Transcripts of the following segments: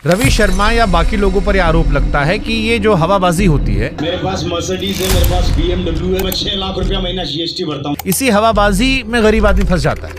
रवि शर्मा या बाकी लोगों पर यह आरोप लगता है कि ये जो हवाबाजी होती है, मेरे पास मर्सिडीज है, मेरे पास BMW है, मैं 6 लाख रुपया महीना GST भरता हूँ, इसी हवाबाजी में गरीब आदमी फंस जाता है।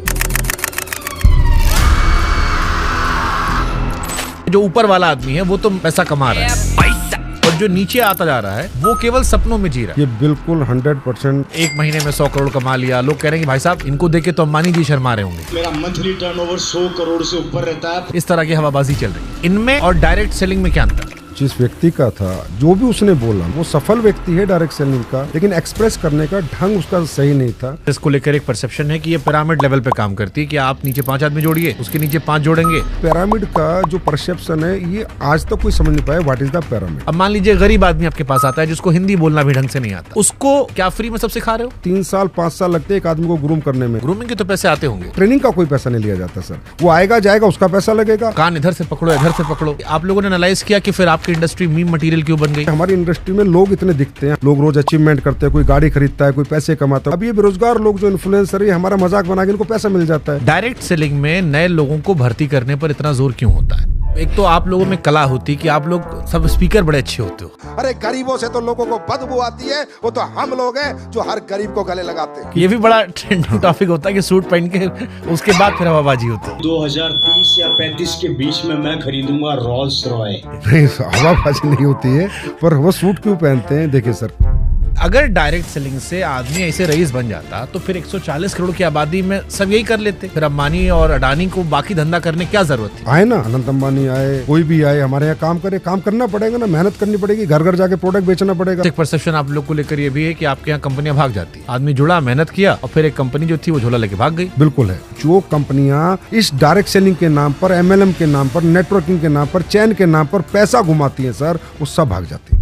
जो ऊपर वाला आदमी है वो तो पैसा कमा रहा है और जो नीचे आता जा रहा है वो केवल सपनों में जी रहा है। ये बिल्कुल 100%। एक महीने में 100 करोड़ कमा लिया, लोग कह रहे हैं कि भाई साहब इनको देख के तो अंबानी जी शर्मा रहे होंगे। मेरा मंथली टर्नओवर 100 करोड़ से ऊपर रहता है। इस तरह की हवाबाजी चल रही है। इनमें और डायरेक्ट सेलिंग में क्या अंतर है? जिस व्यक्ति का था, जो भी उसने बोला, वो सफल व्यक्ति है डायरेक्ट सेलिंग का, लेकिन एक्सप्रेस करने का ढंग उसका सही नहीं था। इसको लेकर एक परसेप्शन है कि ये पिरामिड लेवल पे काम करती है कि आप नीचे 5 आदमी जोड़िए, उसके नीचे 5 जोड़ेंगे। पिरामिड का जो परसेप्शन है, ये आज तक कोई समझ नहीं पाया व्हाट इज द पिरामिड। अब मान लीजिए गरीब आदमी आपके पास आता है जिसको हिंदी बोलना भी ढंग से नहीं आता, उसको क्या फ्री में सब सिखा रहे हो? 3 साल 5 साल लगते हैं एक आदमी को ग्रूम करने में। ग्रूमिंग के तो पैसे आते होंगे, ट्रेनिंग का कोई पैसा नहीं लिया जाता सर। वो आएगा जाएगा, उसका पैसा लगेगा। कान इधर से पकड़ो इधर से पकड़ो। आप लोगों ने एनालाइज किया कि फिर आपकी इंडस्ट्री मीम मटीरियल क्यों बन गई? हमारी इंडस्ट्री में लोग इतने दिखते हैं, लोग रोज अचीवमेंट करते हैं, कोई गाड़ी खरीदता है, कोई पैसे कमाता है। अब ये बेरोजगार लोग जो इन्फ्लुएंसर है, हमारा मजाक बना के इनको पैसा मिल जाता है। डायरेक्ट सेलिंग में नए लोगों को भर्ती करने पर इतना जोर क्यों होता है? एक तो आप लोगों में कला होती कि आप लोग सब स्पीकर बड़े अच्छे होते हो। अरे गरीबों से तो लोगों को बदबू आती है, वो तो हम लोग हैं जो हर गरीब को गले लगाते हैं। ये भी बड़ा ट्रेंडिंग टॉपिक होता है कि सूट पहन के उसके बाद फिर हवाबाजी होती है। 2030 या 35 के बीच में मैं खरीदूंगा रोल्स रॉय। नहीं, हवाबाजी नहीं होती है, पर वो सूट क्यों पहनते हैं? देखिए सर, अगर डायरेक्ट सेलिंग से आदमी ऐसे रईस बन जाता तो फिर 140 करोड़ की आबादी में सब यही कर लेते। फिर अंबानी और अडानी को बाकी धंधा करने क्या जरूरत थी? आए ना, अनंत अंबानी आए, कोई भी आए, हमारे यहाँ काम करे, काम करना पड़ेगा ना, मेहनत करनी पड़ेगी, घर घर जाके प्रोडक्ट बेचना पड़ेगा। एक परसेप्शन आप लोग को लेकर ये भी है कि आपके यहाँ कंपनियां भाग जाती, आदमी जुड़ा, मेहनत किया और फिर एक कंपनी जो थी वो झोला लेके भाग गई। बिल्कुल है। जो कंपनियां इस डायरेक्ट सेलिंग के नाम पर, MLM के नाम पर, नेटवर्किंग के नाम पर, चैन के नाम पर पैसा घुमाती है सर, वो सब भाग जाती है।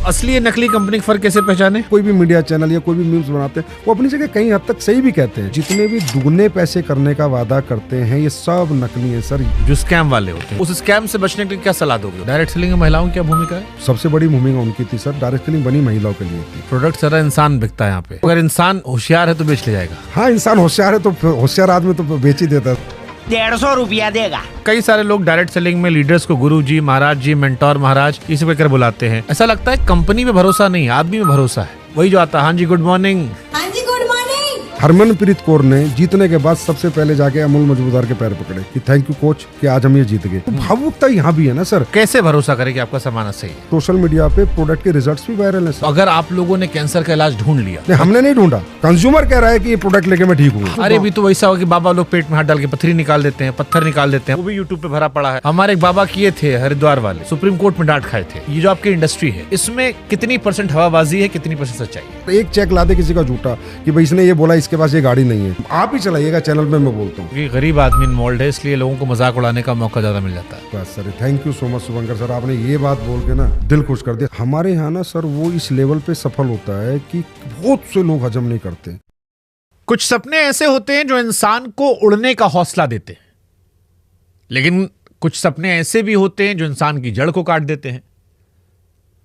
असली या नकली कंपनी का फर्क कैसे पहचाने? कोई भी मीडिया चैनल या कोई भी मीम्स बनाते हैं, वो अपनी जगह कहीं हद तक सही भी कहते हैं। जितने भी दुगने पैसे करने का वादा करते हैं, ये सब नकली है सर। जो स्कैम वाले होते हैं, उस स्कैम से बचने के लिए क्या सलाह दोगे? डायरेक्ट सेलिंग में महिलाओं की क्या भूमिका है? सबसे बड़ी भूमिका उनकी थी सर। डायरेक्ट सेलिंग बनी महिलाओं के लिए थी। प्रोडक्ट सारा इंसान बिकता है यहाँ पे। अगर इंसान होशियार है तो बेच ले जाएगा। हाँ, इंसान होशियार है तो होशियार आदमी तो बेच ही देता है। 150 रुपया देगा। कई सारे लोग डायरेक्ट सेलिंग में लीडर्स को गुरु जी, महाराज जी, मेंटोर महाराज इसे कहकर बुलाते हैं। ऐसा लगता है कंपनी में भरोसा नहीं, आदमी में भरोसा है। वही जो आता है, हाँ जी गुड मॉर्निंग। हाँ जी गुड मॉर्निंग। हरमनप्रीत कौर ने जीतने के बाद सबसे पहले जाके अमूल मजबूदार के पैर पकड़े कि थैंक यू कोच कि आज हम ये जीत गए। तो भावुकता यहाँ भी है ना सर। कैसे भरोसा करे कि आपका सामान सही है? सोशल मीडिया पे प्रोडक्ट के रिजल्ट्स भी वायरल है सर। अगर आप लोगों ने कैंसर का इलाज ढूंढ लिया? नहीं, हमने नहीं ढूंढा, कंज्यूमर कह रहा है कि ये प्रोडक्ट लेके मैं ठीक हूँ। अरे भी तो वैसा हो कि बाबा लोग पेट में हाथ डाल के पत्थरी निकाल देते हैं, पत्थर निकाल देते हैं, वो भी यूट्यूब पे भरा पड़ा है। हमारे एक बाबा किए थे हरिद्वार वाले, सुप्रीम कोर्ट में डांट खाए थे। ये जो आपकी इंडस्ट्री है, इसमें कितनी परसेंट हवाबाजी है, कितनी परसेंट सच्चाई है? एक चेक ला दे किसी का झूठा कि भाई इसने ये बोला, इसके पास ये गाड़ी नहीं है, आप ही चलाइएगा चैनल में, मैं बोलता हूँ। गरीब आदमी इन्वॉल्व है, इसलिए लोगों को मजाक उड़ाने का मौका ज्यादा मिल जाता है। बस sir, thank you so much Shubhankar sir, आपने ये बात बोल के ना दिल खुश कर दिया। हमारे यहाँ ना सर वो इस लेवल पे सफल होता है कि बहुत से लोग हजम नहीं करते। कुछ सपने ऐसे होते हैं जो इंसान को उड़ने का हौसला देते हैं, लेकिन कुछ सपने ऐसे भी होते हैं जो इंसान की जड़ को काट देते हैं।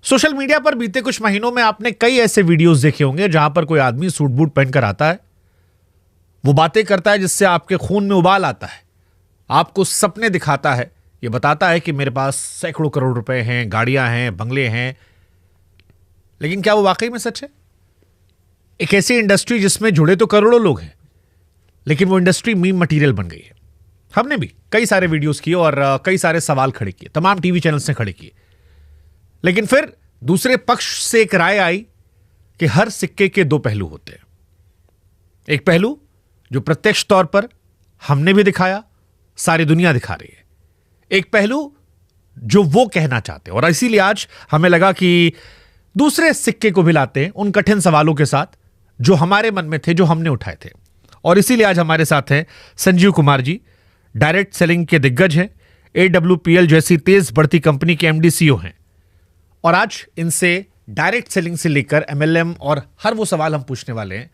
सोशल मीडिया पर बीते कुछ महीनों में आपने कई ऐसे वीडियोस देखे होंगे जहां पर कोई आदमी सूट बूट पहनकर आता है, वो बातें करता है जिससे आपके खून में उबाल आता है, आपको सपने दिखाता है, ये बताता है कि मेरे पास सैकड़ों करोड़ रुपए हैं, गाड़ियां हैं, बंगले हैं। लेकिन क्या वो वाकई में सच है? एक ऐसी इंडस्ट्री जिसमें जुड़े तो करोड़ों लोग हैं, लेकिन वो इंडस्ट्री मीम मटीरियल बन गई है। हमने भी कई सारे वीडियोस किए और कई सारे सवाल खड़े किए, तमाम टीवी चैनल्स ने खड़े किए। लेकिन फिर दूसरे पक्ष से एक राय आई कि हर सिक्के के 2 पहलू होते हैं। एक पहलू जो प्रत्यक्ष तौर पर हमने भी दिखाया, सारी दुनिया दिखा रही है। एक पहलू जो वो कहना चाहते हैं, और इसीलिए आज हमें लगा कि दूसरे सिक्के को भी लाते हैं उन कठिन सवालों के साथ जो हमारे मन में थे, जो हमने उठाए थे। और इसीलिए आज हमारे साथ हैं संजीव कुमार जी, डायरेक्ट सेलिंग के दिग्गज हैं, AWPL जैसी तेज बढ़ती कंपनी के MD CEO हैं। और आज इनसे डायरेक्ट सेलिंग से लेकर MLM और हर वो सवाल हम पूछने वाले हैं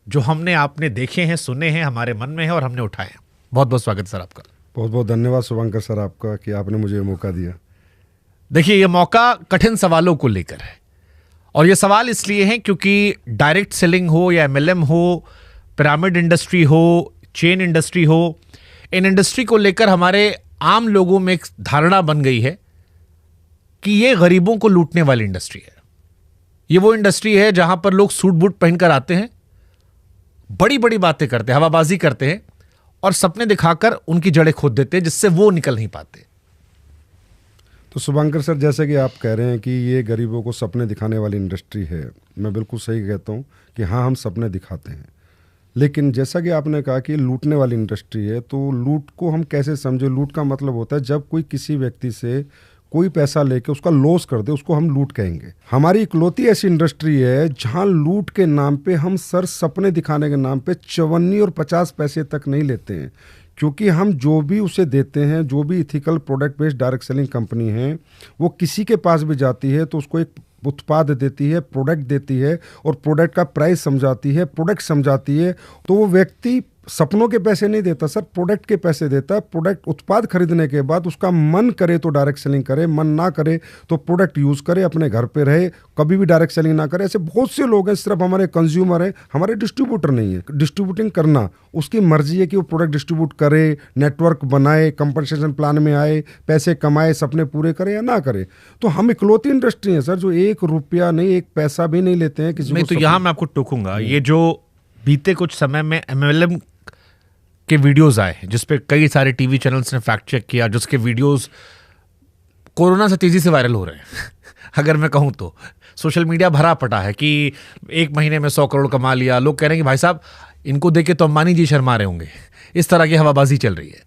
जो हमने आपने देखे हैं, सुने हैं, हमारे मन में है और हमने उठाए हैं। बहुत बहुत स्वागत सर आपका। बहुत बहुत धन्यवाद शुभंकर सर आपका कि आपने मुझे ये मौका दिया। देखिए, ये मौका कठिन सवालों को लेकर है, और ये सवाल इसलिए हैं क्योंकि डायरेक्ट सेलिंग हो या MLM हो, पिरामिड इंडस्ट्री हो, चेन इंडस्ट्री हो, इन इंडस्ट्री को लेकर हमारे आम लोगों में एक धारणा बन गई है कि ये गरीबों को लूटने वाली इंडस्ट्री है। ये वो इंडस्ट्री है जहां पर लोग सूट बूट पहनकर आते हैं, बड़ी बड़ी बातें करते हैं, हवाबाजी करते हैं और सपने दिखाकर उनकी जड़ें खोद देते हैं, जिससे वो निकल नहीं पाते। तो शुभंकर सर, जैसे कि आप कह रहे हैं कि ये गरीबों को सपने दिखाने वाली इंडस्ट्री है, मैं बिल्कुल सही कहता हूँ कि हाँ, हम सपने दिखाते हैं। लेकिन जैसा कि आपने कहा कि लूटने वाली इंडस्ट्री है, तो लूट को हम कैसे समझे? लूट का मतलब होता है जब कोई किसी व्यक्ति से कोई पैसा लेके उसका लॉस कर दे, उसको हम लूट कहेंगे। हमारी इकलौती ऐसी इंडस्ट्री है जहां लूट के नाम पे हम सर सपने दिखाने के नाम पे 54 और 50 पैसे तक नहीं लेते हैं, क्योंकि हम जो भी उसे देते हैं, जो भी ethical product based direct selling company है, वो किसी के पास भी जाती है तो उसको एक उत्पाद देती है, प्रोडक्ट देती है और प्रोडक्ट का प्राइस समझाती है, प्रोडक्ट समझाती है। तो वो व्यक्ति सपनों के पैसे नहीं देता सर, प्रोडक्ट के पैसे देता है। प्रोडक्ट उत्पाद खरीदने के बाद उसका मन करे तो डायरेक्ट सेलिंग करे, मन ना करे तो प्रोडक्ट यूज़ करे, अपने घर पे रहे, कभी भी डायरेक्ट सेलिंग ना करे। ऐसे बहुत से लोग हैं, सिर्फ हमारे कंज्यूमर हैं, हमारे डिस्ट्रीब्यूटर नहीं है। डिस्ट्रीब्यूटिंग करना उसकी मर्जी है कि वो प्रोडक्ट डिस्ट्रीब्यूट करे, नेटवर्क बनाए, कंपनसेशन प्लान में आए, पैसे कमाए, सपने पूरे करे या ना करे। तो हम इकलौती इंडस्ट्री है सर जो 1 रुपया नहीं, 1 पैसा भी नहीं लेते हैं किसी नहीं। तो यहाँ मैं आपको टोकूंगा, ये जो बीते कुछ समय में MLM के वीडियोस आए हैं जिसपे कई सारे टीवी चैनल्स ने फैक्ट चेक किया, जिसके वीडियोस कोरोना से तेजी से वायरल हो रहे हैं अगर मैं कहूं तो सोशल मीडिया भरा पटा है कि 1 महीने में 100 करोड़ कमा लिया। लोग कह रहे हैं कि भाई साहब, इनको देख के तो अंबानी जी शर्मा रहे होंगे। इस तरह की हवाबाजी चल रही है।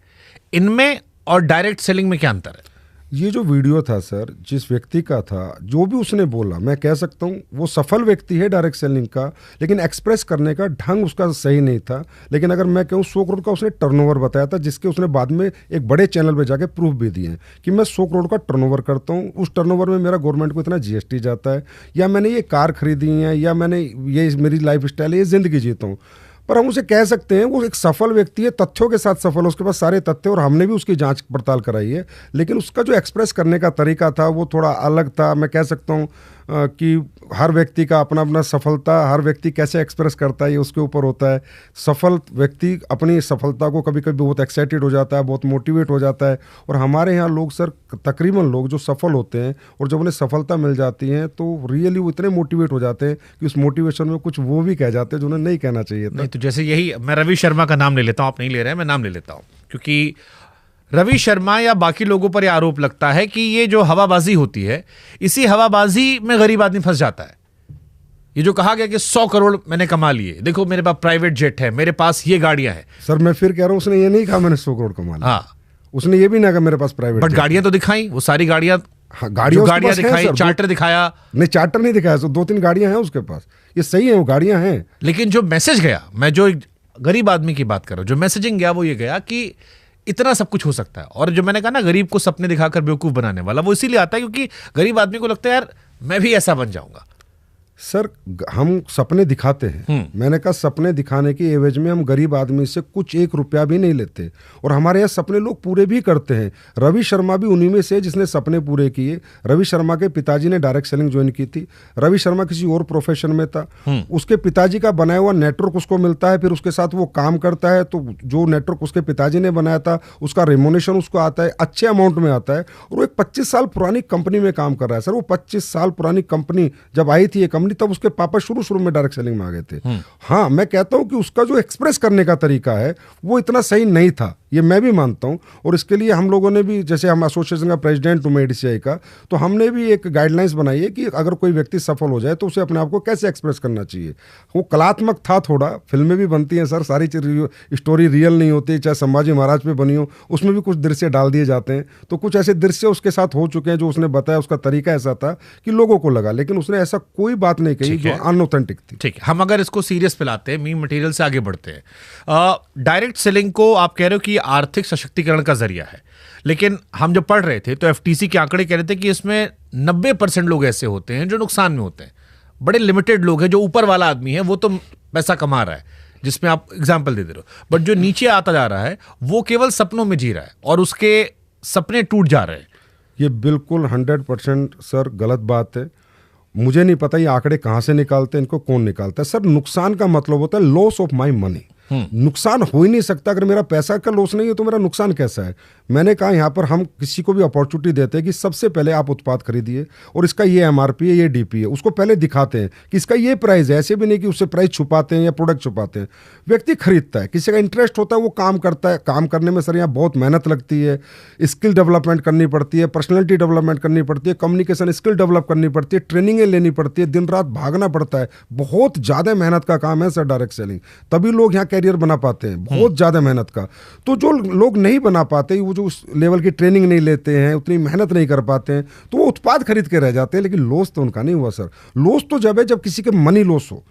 इनमें और डायरेक्ट सेलिंग में क्या अंतर है? ये जो वीडियो था सर, जिस व्यक्ति का था, जो भी उसने बोला, मैं कह सकता हूँ वो सफल व्यक्ति है डायरेक्ट सेलिंग का, लेकिन एक्सप्रेस करने का ढंग उसका सही नहीं था। लेकिन अगर मैं कहूँ 100 करोड़ का उसने टर्नओवर बताया था, जिसके उसने बाद में एक बड़े चैनल पे जाके प्रूफ भी दिए हैं कि मैं 100 करोड़ का टर्नओवर करता हूँ, उस टर्नओवर में मेरा गवर्नमेंट को इतना GST जाता है, या मैंने ये कार खरीदी है, या मैंने ये मेरी लाइफ स्टाइल है, ये ज़िंदगी जीता हूँ। पर हम उसे कह सकते हैं वो एक सफल व्यक्ति है, तथ्यों के साथ सफल है, उसके पास सारे तथ्य, और हमने भी उसकी जांच पड़ताल कराई है। लेकिन उसका जो एक्सप्रेस करने का तरीका था वो थोड़ा अलग था। मैं कह सकता हूँ कि हर व्यक्ति का अपना अपना सफलता, हर व्यक्ति कैसे एक्सप्रेस करता है ये उसके ऊपर होता है। सफल व्यक्ति अपनी सफलता को कभी कभी बहुत एक्साइटेड हो जाता है, बहुत मोटिवेट हो जाता है। और हमारे यहाँ लोग सर, तकरीबन लोग जो सफल होते हैं और जब उन्हें सफलता मिल जाती है तो रियली वो इतने मोटिवेट हो जाते हैं कि उस मोटिवेशन में कुछ वो भी कह जाते हैं जो उन्हें नहीं कहना चाहिए था। नहीं, तो जैसे यही मैं रवि शर्मा का नाम ले लेता हूँ, आप नहीं ले रहे हैं, मैं नाम ले लेता हूँ, क्योंकि रवि शर्मा या बाकी लोगों पर यह आरोप लगता है कि ये जो हवाबाजी होती है, इसी हवाबाजी में गरीब आदमी फंस जाता है। ये जो कहा गया कि 100 करोड़ मैंने कमा लिए, देखो मेरे पास प्राइवेट जेट है, मेरे पास ये गाड़ियां हैं। सर मैं फिर कह रहा हूँ, उसने ये नहीं कहा मैंने 100 करोड़ कमा लिया। हाँ, उसने ये भी ना कहा मेरे पास प्राइवेट, बट गाड़ियां तो दिखाई, वो सारी गाड़ियां, हाँ, गाड़ियां दिखाई, चार्टर दिखाया। नहीं, चार्टर नहीं दिखाया, 2-3 गाड़ियां हैं उसके पास, ये सही है, वो गाड़ियां हैं। लेकिन जो मैसेज गया, मैं जो गरीब आदमी की बात कर रहा हूं, जो मैसेजिंग गया वो ये गया कि इतना सब कुछ हो सकता है। और जो मैंने कहा ना, गरीब को सपने दिखाकर बेवकूफ बनाने वाला, वो इसीलिए आता है क्योंकि गरीब आदमी को लगता है यार मैं भी ऐसा बन जाऊंगा। सर हम सपने दिखाते हैं, मैंने कहा सपने दिखाने की एवज में हम गरीब आदमी से कुछ 1 रुपया भी नहीं लेते, और हमारे यहाँ सपने लोग पूरे भी करते हैं। रवि शर्मा भी उन्हीं में से जिसने सपने पूरे किए। रवि शर्मा के पिताजी ने डायरेक्ट सेलिंग ज्वाइन की थी। रवि शर्मा किसी और प्रोफेशन में था, उसके पिताजी का बनाया हुआ नेटवर्क उसको मिलता है, फिर उसके साथ वो काम करता है, तो जो नेटवर्क उसके पिताजी ने बनाया था उसका रेमोनेशन उसको आता है, अच्छे अमाउंट में आता है, और वो एक 25 साल पुरानी कंपनी में काम कर रहा है। सर वो 25 साल पुरानी कंपनी जब आई थी ये कंपनी, तब उसके पापा शुरू में डायरेक्ट सेलिंग में आ गए थे। हाँ, मैं कहता हूं कि उसका जो एक्सप्रेस करने का तरीका है वो इतना सही नहीं था, ये मैं भी मानता हूं। और इसके लिए हम लोगों ने भी, जैसे हम एसोसिएशन का प्रेसिडेंट हूं मेडिसिआई का, तो हमने भी एक गाइडलाइंस बनाई है कि अगर कोई व्यक्ति सफल हो जाए तो उसे अपने आप को कैसे एक्सप्रेस करना चाहिए। वो कलात्मक था थोड़ा, फिल्में भी बनती हैं सर, सारी स्टोरी रियल नहीं होती, चाहे संभाजी महाराज पे बनी हो, उसमें भी कुछ दृश्य डाल दिए जाते हैं। तो कुछ ऐसे दृश्य उसके साथ हो चुके हैं जो उसने बताया, उसका तरीका ऐसा था कि लोगों को लगा, लेकिन उसने ऐसा कोई बात नहीं कही जो अनऑथेंटिक थी। ठीक है, हम अगर इसको सीरियस पे लाते हैं, मीम मटेरियल से आगे बढ़ते हैं। डायरेक्ट सेलिंग को आप कह रहे हो कि आर्थिक सशक्तिकरण का जरिया है, लेकिन हम जब पढ़ रहे थे तो FTC के आंकड़े कह रहे थे कि इसमें 90% लोग ऐसे होते हैं जो नुकसान में होते हैं। बड़े लिमिटेड लोग हैं, जो ऊपर वाला आदमी है वो तो पैसा कमा रहा है, जिसमें आप एग्जाम्पल दे रहे हो, बट जो नीचे आता जा रहा है वो केवल सपनों में जी रहा है और उसके सपने टूट जा रहे हैं। ये बिल्कुल 100% सर गलत बात है। मुझे नहीं पता ये आंकड़े कहाँ से निकालते हैं, इनको कौन निकालता है। सर नुकसान का मतलब होता है लॉस ऑफ माई मनी। नुकसान हो ही नहीं सकता। अगर मेरा पैसा का लॉस नहीं है तो मेरा नुकसान कैसा है? मैंने कहा यहाँ पर हम किसी को भी अपॉर्चुनिटी देते हैं कि सबसे पहले आप उत्पाद खरीदिए और इसका ये एमआरपी है, ये डीपी है, उसको पहले दिखाते हैं कि इसका ये प्राइस है। ऐसे भी नहीं कि उससे प्राइस छुपाते हैं या प्रोडक्ट छुपाते हैं। व्यक्ति खरीदता है, किसी का इंटरेस्ट होता है, वो काम करता है। काम करने में सर यहाँ बहुत मेहनत लगती है, स्किल डेवलपमेंट करनी पड़ती है, पर्सनैलिटी डेवलपमेंट करनी पड़ती है, कम्युनिकेशन स्किल डेवलप करनी पड़ती है, ट्रेनिंगें लेनी पड़ती है, दिन रात भागना पड़ता है। बहुत ज़्यादा मेहनत का काम है सर डायरेक्ट सेलिंग, तभी लोग यहाँ कैरियर बना पाते हैं। बहुत ज़्यादा मेहनत का। तो जो लोग नहीं बना पाते, वो जो उस लेवल की ट्रेनिंग नहीं लेते हैं, उतनी मेहनत नहीं कर पाते हैं, तो वो उत्पाद खरीद के रह जाते हैं। लेकिन लॉस तो उनका नहीं हुआ सर। लॉस तो जब किसी के मनी लॉस हो,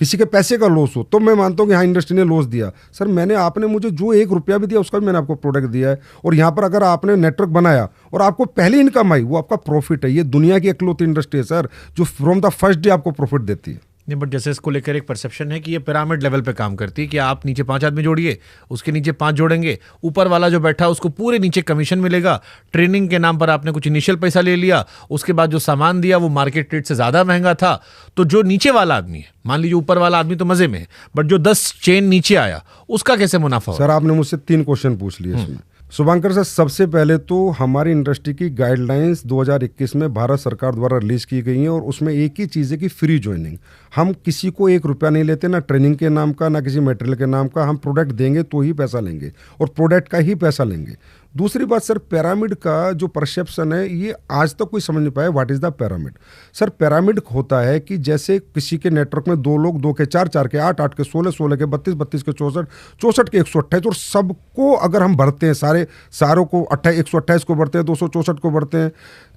किसी के पैसे का लॉस हो, तो मैं मानता हूँ कि हाँ इंडस्ट्री ने लॉस दिया। सर आपने मुझे जो 1 रुपया भी दिया उसका भी मैंने आपको प्रोडक्ट दिया है। और यहाँ पर अगर आपने नेटवर्क बनाया और आपको पहली इनकम आई, वो आपका प्रॉफिट है। ये दुनिया की इकलौती इंडस्ट्री है सर जो फ्रॉम द फर्स्ट डे आपको प्रॉफिट देती है। नहीं, बट जैसे इसको लेकर एक परसेप्शन है कि ये पिरामिड लेवल पे काम करती है कि आप नीचे 5 आदमी जोड़िए, उसके नीचे 5 जोड़ेंगे, ऊपर वाला जो बैठा है उसको पूरे नीचे कमीशन मिलेगा। ट्रेनिंग के नाम पर आपने कुछ इनिशियल पैसा ले लिया, उसके बाद जो सामान दिया वो मार्केट रेट से ज़्यादा महंगा था, तो जो नीचे वाला आदमी है, मान लीजिए ऊपर वाला आदमी तो मज़े में है, बट जो 10 चेन नीचे आया उसका कैसे मुनाफा हो? सर आपने मुझसे 3 क्वेश्चन पूछ लिए इसमें। शुभंकर सर, सबसे पहले तो हमारी इंडस्ट्री की गाइडलाइंस 2021 में भारत सरकार द्वारा रिलीज की गई हैं और उसमें एक ही चीज़ है कि फ्री ज्वाइनिंग। हम किसी को 1 रुपया नहीं लेते, ना ट्रेनिंग के नाम का, ना किसी मटेरियल के नाम का। हम प्रोडक्ट देंगे तो ही पैसा लेंगे और प्रोडक्ट का ही पैसा लेंगे। दूसरी बात सर, पिरामिड का जो परसेप्शन है, ये आज तक कोई समझ नहीं पाया what is the pyramid. Sir pyramid होता है कि जैसे किसी के नेटवर्क में 2 लोग, 2 के 4, 4 के 8, 8 के 16, 16 के 32, 32 के 64, 64 के 128, और सबको अगर हम भरते हैं, सारों को 128 को भरते हैं, 264 को भरते हैं,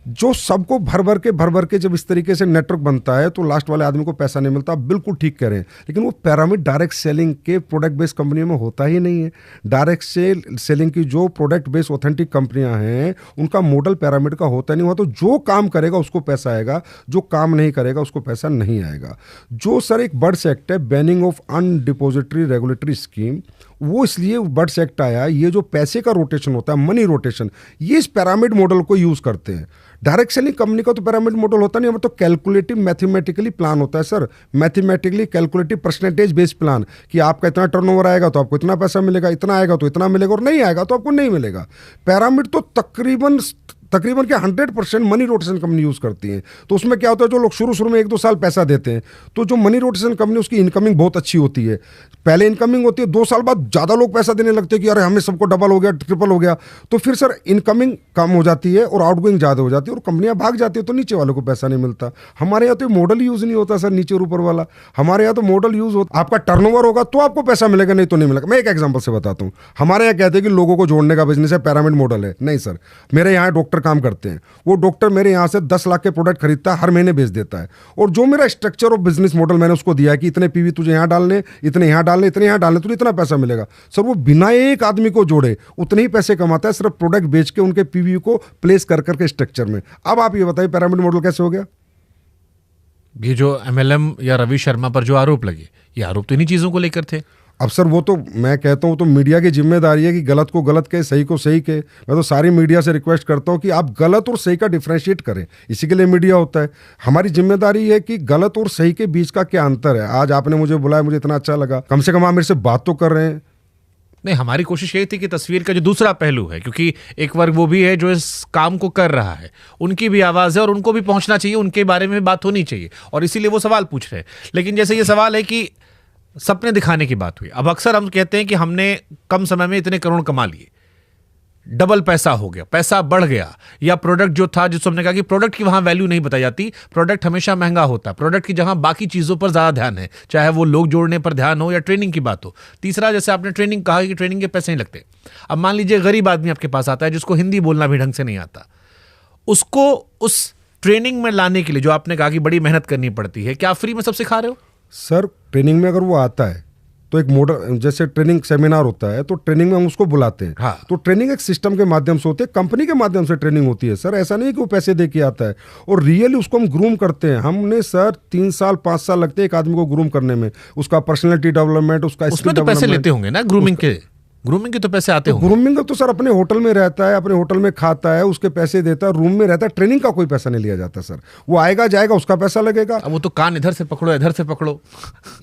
जो सबको भर भर के जब इस तरीके से नेटवर्क बनता है तो लास्ट वाले आदमी को पैसा नहीं मिलता। बिल्कुल ठीक कह रहे हैं, लेकिन वो पिरामिड डायरेक्ट सेलिंग के प्रोडक्ट बेस्ड कंपनियों में होता ही नहीं है। डायरेक्ट सेलिंग की जो प्रोडक्ट बेस्ड ऑथेंटिक कंपनियां हैं उनका मॉडल पिरामिड का होता नहीं हुआ। तो जो काम करेगा उसको पैसा आएगा, जो काम नहीं करेगा उसको पैसा नहीं आएगा। जो सर एक बर्ड्स एक्ट है, बैनिंग ऑफ अनडिपोजिटरी रेगुलेटरी स्कीम, वो इसलिए बर्ड्स एक्ट आया। ये जो पैसे का रोटेशन होता है, मनी रोटेशन, ये इस पिरामिड मॉडल को यूज करते हैं। डायरेक्ट सेलिंग कंपनी का तो पिरामिड मॉडल होता नहीं, हमें तो कैलकुलेटिव मैथमेटिकली प्लान होता है sir. Mathematically calculative percentage based plan कि आपका इतना टर्नओवर आएगा तो आपको इतना पैसा मिलेगा, इतना आएगा तो इतना मिलेगा, और नहीं आएगा तो आपको नहीं मिलेगा। पिरामिड तो तकरीबन के 100% मनी रोटेशन कंपनी यूज़ करती हैं। तो उसमें क्या होता है, जो लोग शुरू में 1-2 साल पैसा देते हैं, तो जो मनी रोटेशन कंपनी उसकी इनकमिंग बहुत अच्छी होती है। पहले इनकमिंग होती है, 2 साल बाद ज़्यादा लोग पैसा देने लगते हैं कि अरे हमें सबको डबल हो गया, ट्रिपल हो गया। तो फिर सर इनकमिंग कम हो जाती है और आउटगोइंग ज़्यादा हो जाती है और कंपनियां भाग जाती है, तो नीचे वालों को पैसा नहीं मिलता। हमारे यहाँ तो मॉडल यूज़ नहीं होता सर, नीचे और ऊपर वाला। हमारे यहाँ तो मॉडल यूज़ होता, आपका टर्नओवर होगा तो आपको पैसा मिलेगा, नहीं तो नहीं मिलेगा। मैं एक एग्जाम्पल से बताता हूँ। हमारे यहाँ कहते हैं कि लोगों को जोड़ने का बिजनेस है, पिरामिड मॉडल है। नहीं सर, मेरे यहाँ डॉक्टर काम करते हैं, वो डॉक्टर मेरे यहाँ से 10 लाख के प्रोडक्ट खरीदता है, हर महीने बेच देता है। और जो मेरा स्ट्रक्चर ऑफ बिजनेस मॉडल मैंने उसको दिया है कि इतने पीवी तुझे यहाँ डालने, इतने यहाँ डालने, इतने यहाँ डालने, तुझे इतना पैसा मिलेगा। सर वो बिना एक आदमी को जोड़े उतने ही पैसे कमाता है, सिर्फ प्रोडक्ट बेच के उनके पीवी को प्लेस कर करके स्ट्रक्चर में। अब आप ये बताइए पिरामिड मॉडल कैसे हो गया? ये जो MLM या रवि शर्मा पर जो आरोप लगे, ये आरोप तो इन्हीं चीजों को लेकर थे। अब सर वो तो मैं कहता हूँ तो मीडिया की जिम्मेदारी है कि गलत को गलत कहे, सही को सही कहे। मैं तो सारी मीडिया से रिक्वेस्ट करता हूँ कि आप गलत और सही का डिफरेंशिएट करें, इसी के लिए मीडिया होता है। हमारी जिम्मेदारी है कि गलत और सही के बीच का क्या अंतर है। आज आपने मुझे बुलाया, मुझे इतना अच्छा लगा, कम से कम आप मेरे से बात तो कर रहे हैं। नहीं, हमारी कोशिश यही थी कि तस्वीर का जो दूसरा पहलू है, क्योंकि एक वर्ग वो भी है जो इस काम को कर रहा है, उनकी भी आवाज़ है और उनको भी पहुंचना चाहिए, उनके बारे में बात होनी चाहिए, और इसीलिए वो सवाल पूछ रहे हैं। लेकिन जैसे ये सवाल है कि सपने दिखाने की बात हुई, अब अक्सर हम कहते हैं कि हमने कम समय में इतने करोड़ कमा लिए, डबल पैसा हो गया, पैसा बढ़ गया, या प्रोडक्ट जो था, जिसको हमने कहा कि प्रोडक्ट की वहां वैल्यू नहीं बताई जाती, प्रोडक्ट हमेशा महंगा होता है, प्रोडक्ट की जहां बाकी चीजों पर ज्यादा ध्यान है, चाहे वो लोग जोड़ने पर ध्यान हो या ट्रेनिंग की बात हो। तीसरा, जैसे आपने ट्रेनिंग कहा कि ट्रेनिंग के पैसे नहीं लगते। अब मान लीजिए गरीब आदमी आपके पास आता है जिसको हिंदी बोलना भी ढंग से नहीं आता, उसको उस ट्रेनिंग में लाने के लिए जो आपने कहा कि बड़ी मेहनत करनी पड़ती है, क्या फ्री में सब सिखा रहे हो? सर ट्रेनिंग में अगर वो आता है तो एक मॉडल, जैसे ट्रेनिंग सेमिनार होता है तो ट्रेनिंग में हम उसको बुलाते हैं। हाँ। तो ट्रेनिंग एक सिस्टम के माध्यम से होती है, कंपनी के माध्यम से ट्रेनिंग होती है सर। ऐसा नहीं कि वो पैसे दे के आता है, और रियली उसको हम ग्रूम करते हैं। हमने सर 3 साल 5 साल लगते हैं एक आदमी को ग्रूम करने में, उसका पर्सनैलिटी डेवलपमेंट, उसका उसमें तो पैसे लेते होंगे ना ग्रूमिंग के? ग्रूमिंग के तो पैसे आते होंगे। ग्रूमिंग का तो सर अपने होटल में रहता है, अपने होटल में खाता है, उसके पैसे देता है, रूम में रहता है, ट्रेनिंग का कोई पैसा नहीं लिया जाता सर। वो आएगा जाएगा, उसका पैसा लगेगा। अब वो तो कान इधर से पकड़ो इधर से पकड़ो।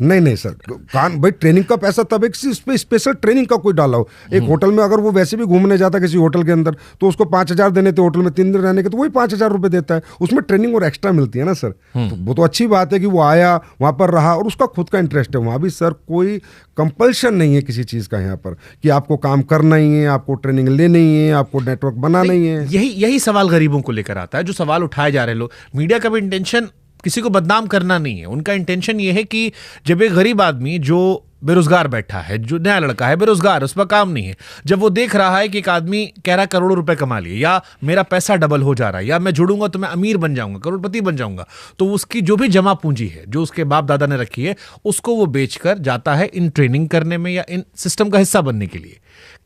नहीं सर, कान भाई ट्रेनिंग का पैसा तब एक स्पेशल ट्रेनिंग का कोई डाला हो। एक होटल में अगर वो वैसे भी घूमने जाता किसी होटल के अंदर तो उसको 5,000 देने थे, होटल में 3 दिन रहने के, तो वही 5,000 रुपए देता है, उसमें ट्रेनिंग और एक्स्ट्रा मिलती है ना सर। तो वो तो अच्छी बात है कि वो आया, वहां पर रहा और उसका खुद का इंटरेस्ट है। वहां भी सर कोई कंपल्शन नहीं है किसी चीज का यहाँ पर कि आपको काम करना ही है, आपको ट्रेनिंग लेनी ही है, आपको नेटवर्क बनाना ही है। यही सवाल गरीबों को लेकर आता है, जो सवाल उठाए जा रहे लोग। मीडिया का भी इंटेंशन किसी को बदनाम करना नहीं है, उनका इंटेंशन ये है कि जब एक गरीब आदमी जो बेरोजगार बैठा है, जो नया लड़का है बेरोजगार, उस पर काम नहीं है, जब वो देख रहा है कि एक आदमी कह रहा है करोड़ों रुपए कमा लिए, या मेरा पैसा डबल हो जा रहा है, या मैं जुड़ूंगा तो मैं अमीर बन जाऊंगा, करोड़पति बन जाऊंगा, तो उसकी जो भी जमा पूंजी है जो उसके बाप दादा ने रखी है, उसको वो बेचकर जाता है इन ट्रेनिंग करने में या इन सिस्टम का हिस्सा बनने के लिए।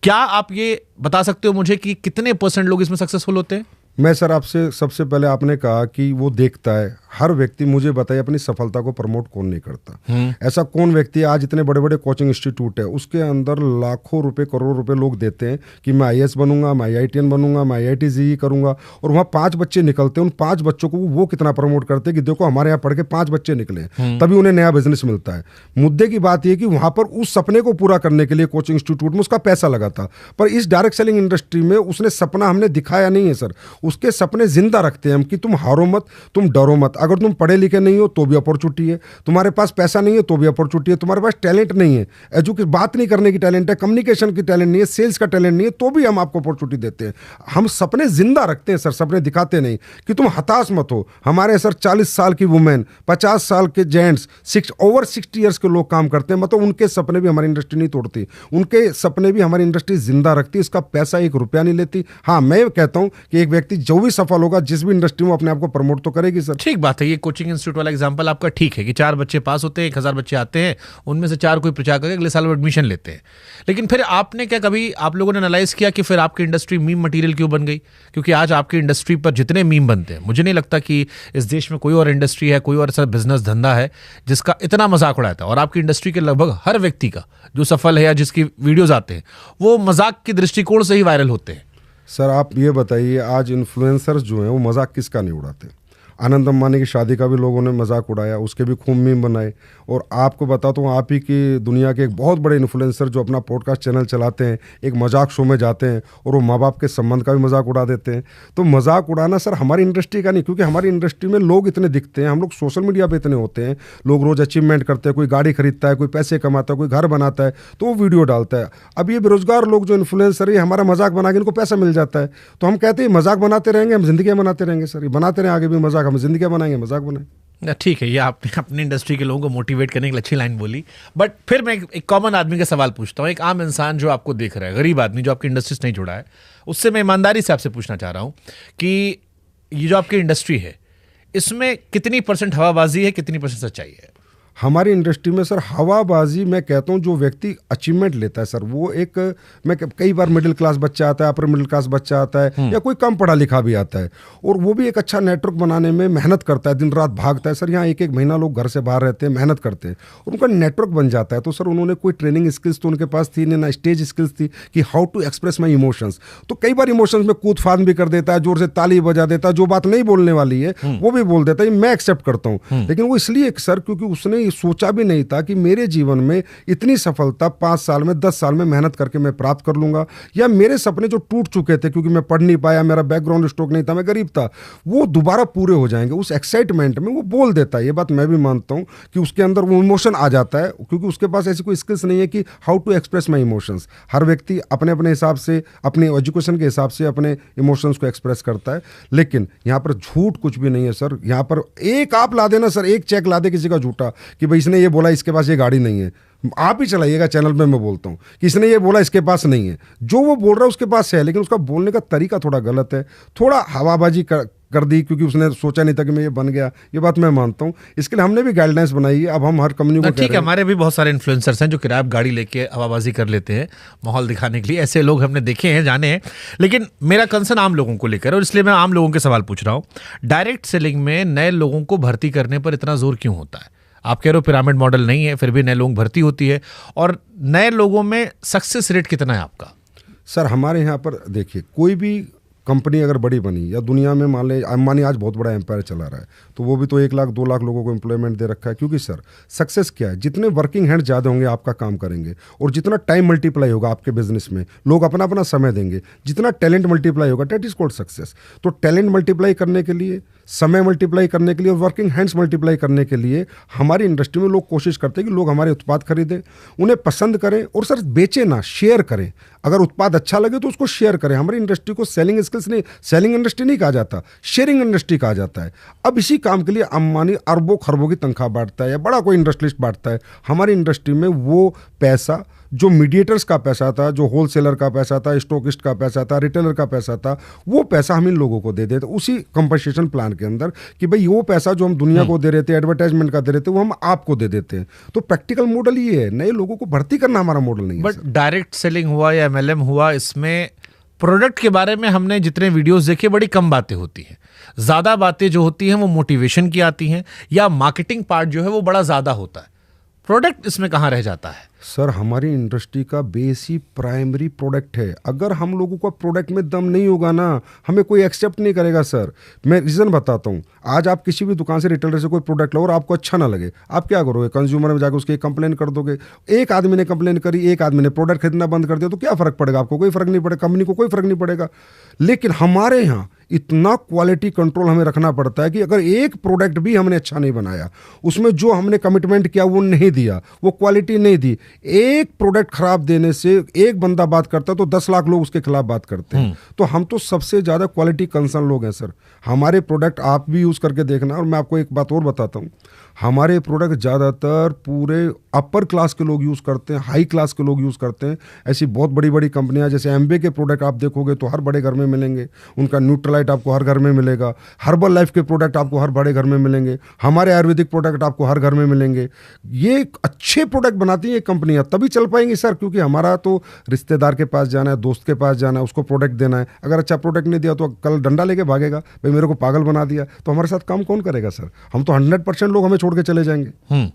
क्या आप ये बता सकते हो मुझे कि कितने % लोग इसमें सक्सेसफुल होते हैं? मैं सर आपसे सबसे पहले आपने कहा कि वो देखता है हर व्यक्ति, मुझे बताइए अपनी सफलता को प्रमोट कौन नहीं करता? ऐसा कौन व्यक्ति है आज इतने बड़े बड़े कोचिंग इंस्टीट्यूट है, उसके अंदर लाखों रुपए करोड़ों रुपए लोग देते हैं कि मैं IAS बनूंगा, मैं IITian बनूंगा, मैं IIT JEE करूंगा, और वहाँ 5 बच्चे निकलते हैं, उन 5 बच्चों को वो कितना प्रमोट करते हैं कि देखो हमारे यहाँ पढ़ के 5 बच्चे निकले, तभी उन्हें नया बिजनेस मिलता है। मुद्दे की बात यह कि वहां पर उस सपने को पूरा करने के लिए कोचिंग इंस्टीट्यूट में उसका पैसा लगा था, पर इस डायरेक्ट सेलिंग इंडस्ट्री में उसने सपना हमने दिखाया नहीं है सर। उसके सपने जिंदा रखते हैं हम कि तुम हारो मत, तुम डरो मत, अगर तुम पढ़े लिखे नहीं हो तो भी अपॉर्चुनिटी है, तुम्हारे पास पैसा नहीं है तो भी अपॉर्चुनिटी है, तुम्हारे पास टैलेंट नहीं है, एजुकेशन बात नहीं करने की टैलेंट है, कम्युनिकेशन की टैलेंट नहीं है, सेल्स का टैलेंट नहीं है, तो भी हम आपको अपॉर्चुनिटी देते हैं। हम सपने जिंदा रखते हैं सर, सपने दिखाते नहीं कि तुम हताश मत हो। हमारे सर 40 साल की वुमेन, 50 साल के जेंट्स, ओवर 60 ईयर्स के लोग काम करते हैं, मतलब उनके सपने भी हमारी इंडस्ट्री नहीं तोड़ती, उनके सपने भी हमारी इंडस्ट्री जिंदा रखती है। इसका पैसा 1 रुपया नहीं लेती। हाँ, मैं कहता हूं कि एक व्यक्ति जो भी सफल होगा जिस भी इंडस्ट्री में, अपने आप को प्रमोट तो करेगी सर। ठीक बात है, ये कोचिंग इंस्टीट्यूट वाला एग्जांपल आपका ठीक है कि 4 बच्चे पास होते हैं, 1000 बच्चे आते हैं, उनमें से 4 कोई प्रचार करके अगले साल वो एडमिशन लेते हैं। लेकिन फिर आपने क्या कभी आप लोगों ने एनालाइज किया कि फिर आपकी इंडस्ट्री मीम मटेरियल क्यों बन गई? क्योंकि आज आपकी इंडस्ट्री पर जितने मीम बनते हैं, मुझे नहीं लगता कि इस देश में कोई और इंडस्ट्री है, कोई और ऐसा बिजनेस धंधा है जिसका इतना मजाक उड़ाता है। और आपकी इंडस्ट्री के लगभग हर व्यक्ति का जो सफल है या जिसकी वीडियोज आते हैं वो मजाक के दृष्टिकोण से ही वायरल होते हैं। सर आप ये बताइए, आज इन्फ्लुएंसर्स जो हैं वो मजाक किसका नहीं उड़ाते? आनंद अंबानी की शादी का भी लोगों ने मजाक उड़ाया, उसके भी खूब मीम बनाए। और आपको बताता हूँ, आप ही की दुनिया के एक बहुत बड़े इन्फ्लुएंसर जो अपना पॉडकास्ट चैनल चलाते हैं, एक मजाक शो में जाते हैं और वो माँ बाप के संबंध का भी मजाक उड़ा देते हैं। तो मजाक उड़ाना सर हमारी इंडस्ट्री का नहीं, क्योंकि हमारी इंडस्ट्री में लोग इतने दिखते हैं, हम लोग सोशल मीडिया पे इतने होते हैं, लोग रोज अचीवमेंट करते हैं, कोई गाड़ी खरीदता है, कोई पैसे कमाता है, कोई घर बनाता है तो वो वीडियो डालता है। अब ये बेरोजगार लोग जो इन्फ्लुएंसर है, हमारा मजाक बना के इनको पैसा मिल जाता है, तो हम कहते हैं मजाक बनाते रहेंगे, हम जिंदगी बनाते रहेंगे सर, ये बनाते रहें आगे भी मजाक, हम जिंदगी बनाएंगे, मजाक बनाए। ठीक है, ये आपने अपनी इंडस्ट्री के लोगों को मोटिवेट करने के लिए अच्छी लाइन बोली। बट फिर मैं एक कॉमन आदमी का सवाल पूछता हूँ, एक आम इंसान जो आपको देख रहा है, गरीब आदमी जो आपकी इंडस्ट्री से नहीं जुड़ा है, उससे मैं ईमानदारी से आपसे पूछना चाह रहा हूँ कि ये जो आपकी इंडस्ट्री है इसमें कितनी % हवाबाजी है, कितनी % सच्चाई है? हमारी इंडस्ट्री में सर हवाबाजी, मैं कहता हूँ जो व्यक्ति अचीवमेंट लेता है सर, वो एक, मैं कई बार मिडिल क्लास बच्चा आता है, अपर मिडिल क्लास बच्चा आता है, या कोई कम पढ़ा लिखा भी आता है, और वो भी एक अच्छा नेटवर्क बनाने में मेहनत करता है, दिन रात भागता है सर। यहाँ 1-1 महीना लोग घर से बाहर रहते हैं, मेहनत करते हैं, और उनका नेटवर्क बन जाता है। तो सर उन्होंने कोई ट्रेनिंग स्किल्स तो उनके पास थी नहीं, ना स्टेज स्किल्स थी कि how to express my emotions. तो कई बार इमोशंस में कूद फाद भी कर देता है, जोर से ताली बजा देता है, जो बात नहीं बोलने वाली है वो भी बोल देता है, मैं एक्सेप्ट करता हूँ। लेकिन वो इसलिए सर क्योंकि उसने सोचा भी नहीं था कि मेरे जीवन में इतनी सफलता 5 साल में, 10 साल में मेहनत करके मैं प्राप्त कर लूंगा, या मेरे सपने जो टूट चुके थे क्योंकि मैं पढ़ नहीं पाया, मेरा बैकग्राउंड स्ट्रोक नहीं था, मैं गरीब था, वो दोबारा पूरे हो जाएंगे। उस एक्साइटमेंट में वो बोल देता है। ये बात मैं भी मानता हूं कि उसके अंदर वो इमोशन आ जाता है, क्योंकि उसके पास ऐसी कोई स्किल्स नहीं है कि how to express my emotions. हर व्यक्ति अपने अपने हिसाब से, अपने एजुकेशन के हिसाब से अपने इमोशंस को एक्सप्रेस करता है। लेकिन यहाँ पर झूठ कुछ भी नहीं है सर। यहाँ पर एक आप ला देना सर, एक चेक ला दे किसी का झूठा कि भाई इसने ये बोला इसके पास ये गाड़ी नहीं है, आप ही चलाइएगा चैनल पे, मैं बोलता हूँ कि इसने ये बोला इसके पास नहीं है, जो वो बोल रहा है उसके पास है, लेकिन उसका बोलने का तरीका थोड़ा गलत है, थोड़ा हवाबाजी कर दी क्योंकि उसने सोचा नहीं था कि मैं ये बन गया। ये बात मैं मानता हूँ, इसके लिए हमने भी गाइडलाइंस बनाई है। अब हम हर कंपनी को ठीक है, हमारे भी बहुत सारे इन्फ्लुएंसर्स हैं जो किराया गाड़ी लेके हवाबाजी कर लेते हैं माहौल दिखाने के लिए, ऐसे लोग हमने देखे हैं, जाने हैं। लेकिन मेरा कंसर्न आम लोगों को लेकर, और इसलिए मैं आम लोगों के सवाल पूछ रहा हूँ। डायरेक्ट सेलिंग में नए लोगों को भर्ती करने पर इतना जोर क्यों होता है? आप कह रहे हो पिरामिड मॉडल नहीं है, फिर भी नए लोग भर्ती होती है, और नए लोगों में सक्सेस रेट कितना है आपका? सर हमारे यहाँ पर देखिए, कोई भी कंपनी अगर बड़ी बनी या दुनिया में मान ले अंबानी आज बहुत बड़ा एम्पायर चला रहा है, तो वो भी तो 1 लाख 2 लाख लोगों को एम्प्लॉयमेंट दे रखा है। क्योंकि सर सक्सेस क्या है, जितने वर्किंग हैंड ज़्यादा होंगे आपका काम करेंगे, और जितना टाइम मल्टीप्लाई होगा आपके बिजनेस में, लोग अपना अपना समय देंगे, जितना टैलेंट मल्टीप्लाई होगा, डेट इज कॉल्ड सक्सेस। तो टैलेंट मल्टीप्लाई करने के लिए, समय मल्टीप्लाई करने के लिए और वर्किंग हैंड्स मल्टीप्लाई करने के लिए हमारी इंडस्ट्री में लोग कोशिश करते हैं कि लोग हमारे उत्पाद खरीदें, उन्हें पसंद करें, और सर बेचें ना, शेयर करें। अगर उत्पाद अच्छा लगे तो उसको शेयर करें। हमारी इंडस्ट्री को सेलिंग स्किल्स नहीं, सेलिंग इंडस्ट्री नहीं कहा जाता, शेयरिंग इंडस्ट्री कहा जाता है। अब इसी काम के लिए अंबानी अरबों खरबों की तनख्वाह बांटता है या बड़ा कोई इंडस्ट्रियलिस्ट बांटता है। हमारी इंडस्ट्री में वो पैसा जो मीडिएटर्स का पैसा था, जो होलसेलर का पैसा था, स्टॉकिस्ट का पैसा था, रिटेलर का पैसा था, वो पैसा हम इन लोगों को दे देते उसी कंपनसेशन प्लान के अंदर, कि भाई वो पैसा जो हम दुनिया को दे रहे थे, एडवर्टाइजमेंट का दे रहे थे, वो हम आपको दे देते हैं। तो प्रैक्टिकल मॉडल ये है, नए लोगों को भर्ती करना हमारा मॉडल नहीं है। बट डायरेक्ट सेलिंग हुआ या MLM हुआ, इसमें प्रोडक्ट के बारे में हमने जितने वीडियोस देखे बड़ी कम बातें होती हैं। ज़्यादा बातें जो होती हैं वो मोटिवेशन की आती हैं, या मार्केटिंग पार्ट जो है वो बड़ा ज़्यादा होता है। प्रोडक्ट इसमें कहाँ रह जाता है? सर हमारी इंडस्ट्री का बेस ही प्राइमरी प्रोडक्ट है। अगर हम लोगों का प्रोडक्ट में दम नहीं होगा ना, हमें कोई एक्सेप्ट नहीं करेगा। सर मैं रीज़न बताता हूँ। आज आप किसी भी दुकान से, रिटेलर से कोई प्रोडक्ट लो और आपको अच्छा ना लगे, आप क्या करोगे? कंज्यूमर में जाकर उसकी कंप्लेन कर दोगे। एक आदमी ने कंप्लेन करी, एक आदमी ने प्रोडक्ट खरीदना बंद कर दिया, तो क्या फ़र्क पड़ेगा? आपको कोई फ़र्क नहीं पड़ेगा, कंपनी को कोई फ़र्क नहीं पड़ेगा। लेकिन हमारे यहाँ इतना क्वालिटी कंट्रोल हमें रखना पड़ता है कि अगर एक प्रोडक्ट भी हमने अच्छा नहीं बनाया, उसमें जो हमने कमिटमेंट किया वो नहीं दिया, वो क्वालिटी नहीं दी, एक प्रोडक्ट खराब देने से एक बंदा बात करता है तो 10 लाख लोग उसके खिलाफ बात करते हैं। तो हम तो सबसे ज़्यादा क्वालिटी कंसर्न लोग हैं सर। हमारे प्रोडक्ट आप भी यूज़ करके देखना। और मैं आपको एक बात और बताता हूँ, हमारे प्रोडक्ट ज़्यादातर पूरे अपर क्लास के लोग यूज़ करते हैं, हाई क्लास के लोग यूज़ करते हैं। ऐसी बहुत बड़ी बड़ी कंपनियां जैसे एम्बे के प्रोडक्ट आप देखोगे तो हर बड़े घर में मिलेंगे, उनका न्यूट्रलाइट आपको हर घर में मिलेगा, हर्बल लाइफ के प्रोडक्ट आपको हर बड़े घर में मिलेंगे, हमारे आयुर्वेदिक प्रोडक्ट आपको हर घर में मिलेंगे। ये अच्छे प्रोडक्ट बनाती हैं ये कंपनियां, तभी चल पाएंगी सर। क्योंकि हमारा तो रिश्तेदार के पास जाना है, दोस्त के पास जाना है, उसको प्रोडक्ट देना है। अगर अच्छा प्रोडक्ट नहीं दिया तो कल डंडा लेके भागेगा, भाई मेरे को पागल बना दिया, तो हमारे साथ काम कौन करेगा सर? हम तो 100% लोग हमें छोड़ के चले जाएंगे।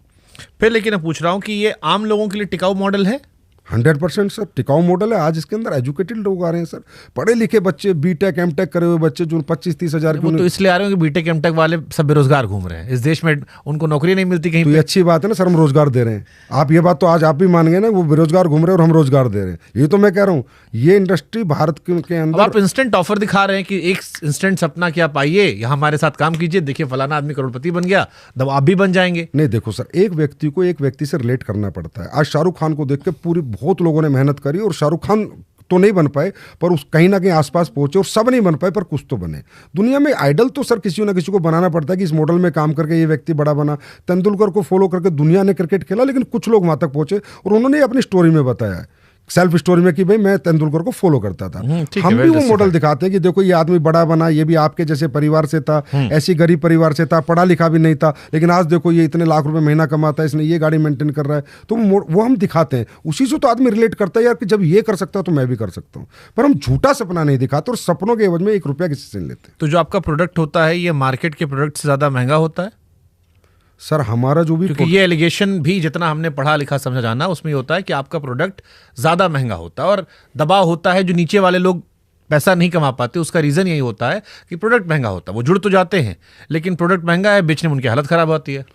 फिर लेकिन मैं पूछ रहा हूं कि ये आम लोगों के लिए टिकाऊ मॉडल है? 100% सर टिकाऊ मॉडल है। आज इसके अंदर एजुकेटेड लोग आ रहे हैं सर, पढ़े लिखे बच्चे, बीटेक एमटेक करे हुए बच्चे जो 25-30 हज़ार की। तो इसलिए आ रहे हो कि बीटेक एमटेक वाले सब बेरोजगार घूम रहे हैं इस देश में, उनको नौकरी नहीं मिलती कहीं तो पे। ये अच्छी बात है ना सर, हम रोजगार दे रहे हैं। आप ये बात तो आज आप भी मान गए ना, वो बेरोजगार घूम रहे हैं और हम रोजगार दे रहे हैं। ये तो मैं कह रहा हूँ, ये इंडस्ट्री भारत के अंदर। आप इंस्टेंट ऑफर दिखा रहे हैं कि एक इंस्टेंट सपना कि आप आइए यहाँ हमारे साथ काम कीजिए, देखिए फलाना आदमी करोड़पति बन गया, तब आप भी बन जाएंगे। नहीं देखो सर, एक व्यक्ति को एक व्यक्ति से रिलेट करना पड़ता है। आज शाहरुख खान को देख के पूरी बहुत लोगों ने मेहनत करी, और शाहरुख खान तो नहीं बन पाए पर उस कहीं ना कहीं आसपास पहुंचे, और सब नहीं बन पाए पर कुछ तो बने। दुनिया में आइडल तो सर किसी ना किसी को बनाना पड़ता है कि इस मॉडल में काम करके ये व्यक्ति बड़ा बना। तेंदुलकर को फॉलो करके दुनिया ने क्रिकेट खेला, लेकिन कुछ लोग वहां तक पहुंचे और उन्होंने अपनी स्टोरी में बताया है, सेल्फ स्टोरी में, कि भाई मैं तेंदुलकर को फॉलो करता था। हम भी वो मॉडल दिखाते हैं कि देखो ये आदमी बड़ा बना, ये भी आपके जैसे परिवार से था, ऐसी गरीब परिवार से था, पढ़ा लिखा भी नहीं था, लेकिन आज देखो ये इतने लाख रुपए महीना कमाता है, इसने ये गाड़ी मेंटेन कर रहा है। तो वो हम दिखाते हैं, उसी से तो आदमी रिलेट करता है यार कि जब ये कर सकता है तो मैं भी कर सकता हूँ। पर हम झूठा सपना नहीं दिखाते और सपनों के एवज में 1 रुपया किसी से नहीं लेते। तो जो आपका प्रोडक्ट होता है ये मार्केट के प्रोडक्ट से ज्यादा महंगा होता है? सर हमारा जो भी, क्योंकि ये एलिगेशन भी जितना हमने पढ़ा लिखा समझा जाना उसमें ये होता है कि आपका प्रोडक्ट ज़्यादा महंगा होता है और दबाव होता है, जो नीचे वाले लोग पैसा नहीं कमा पाते उसका रीज़न यही होता है कि प्रोडक्ट महंगा होता है। वो जुड़ तो जाते हैं लेकिन प्रोडक्ट महंगा है, बेचने में उनकी हालत ख़राब होती है।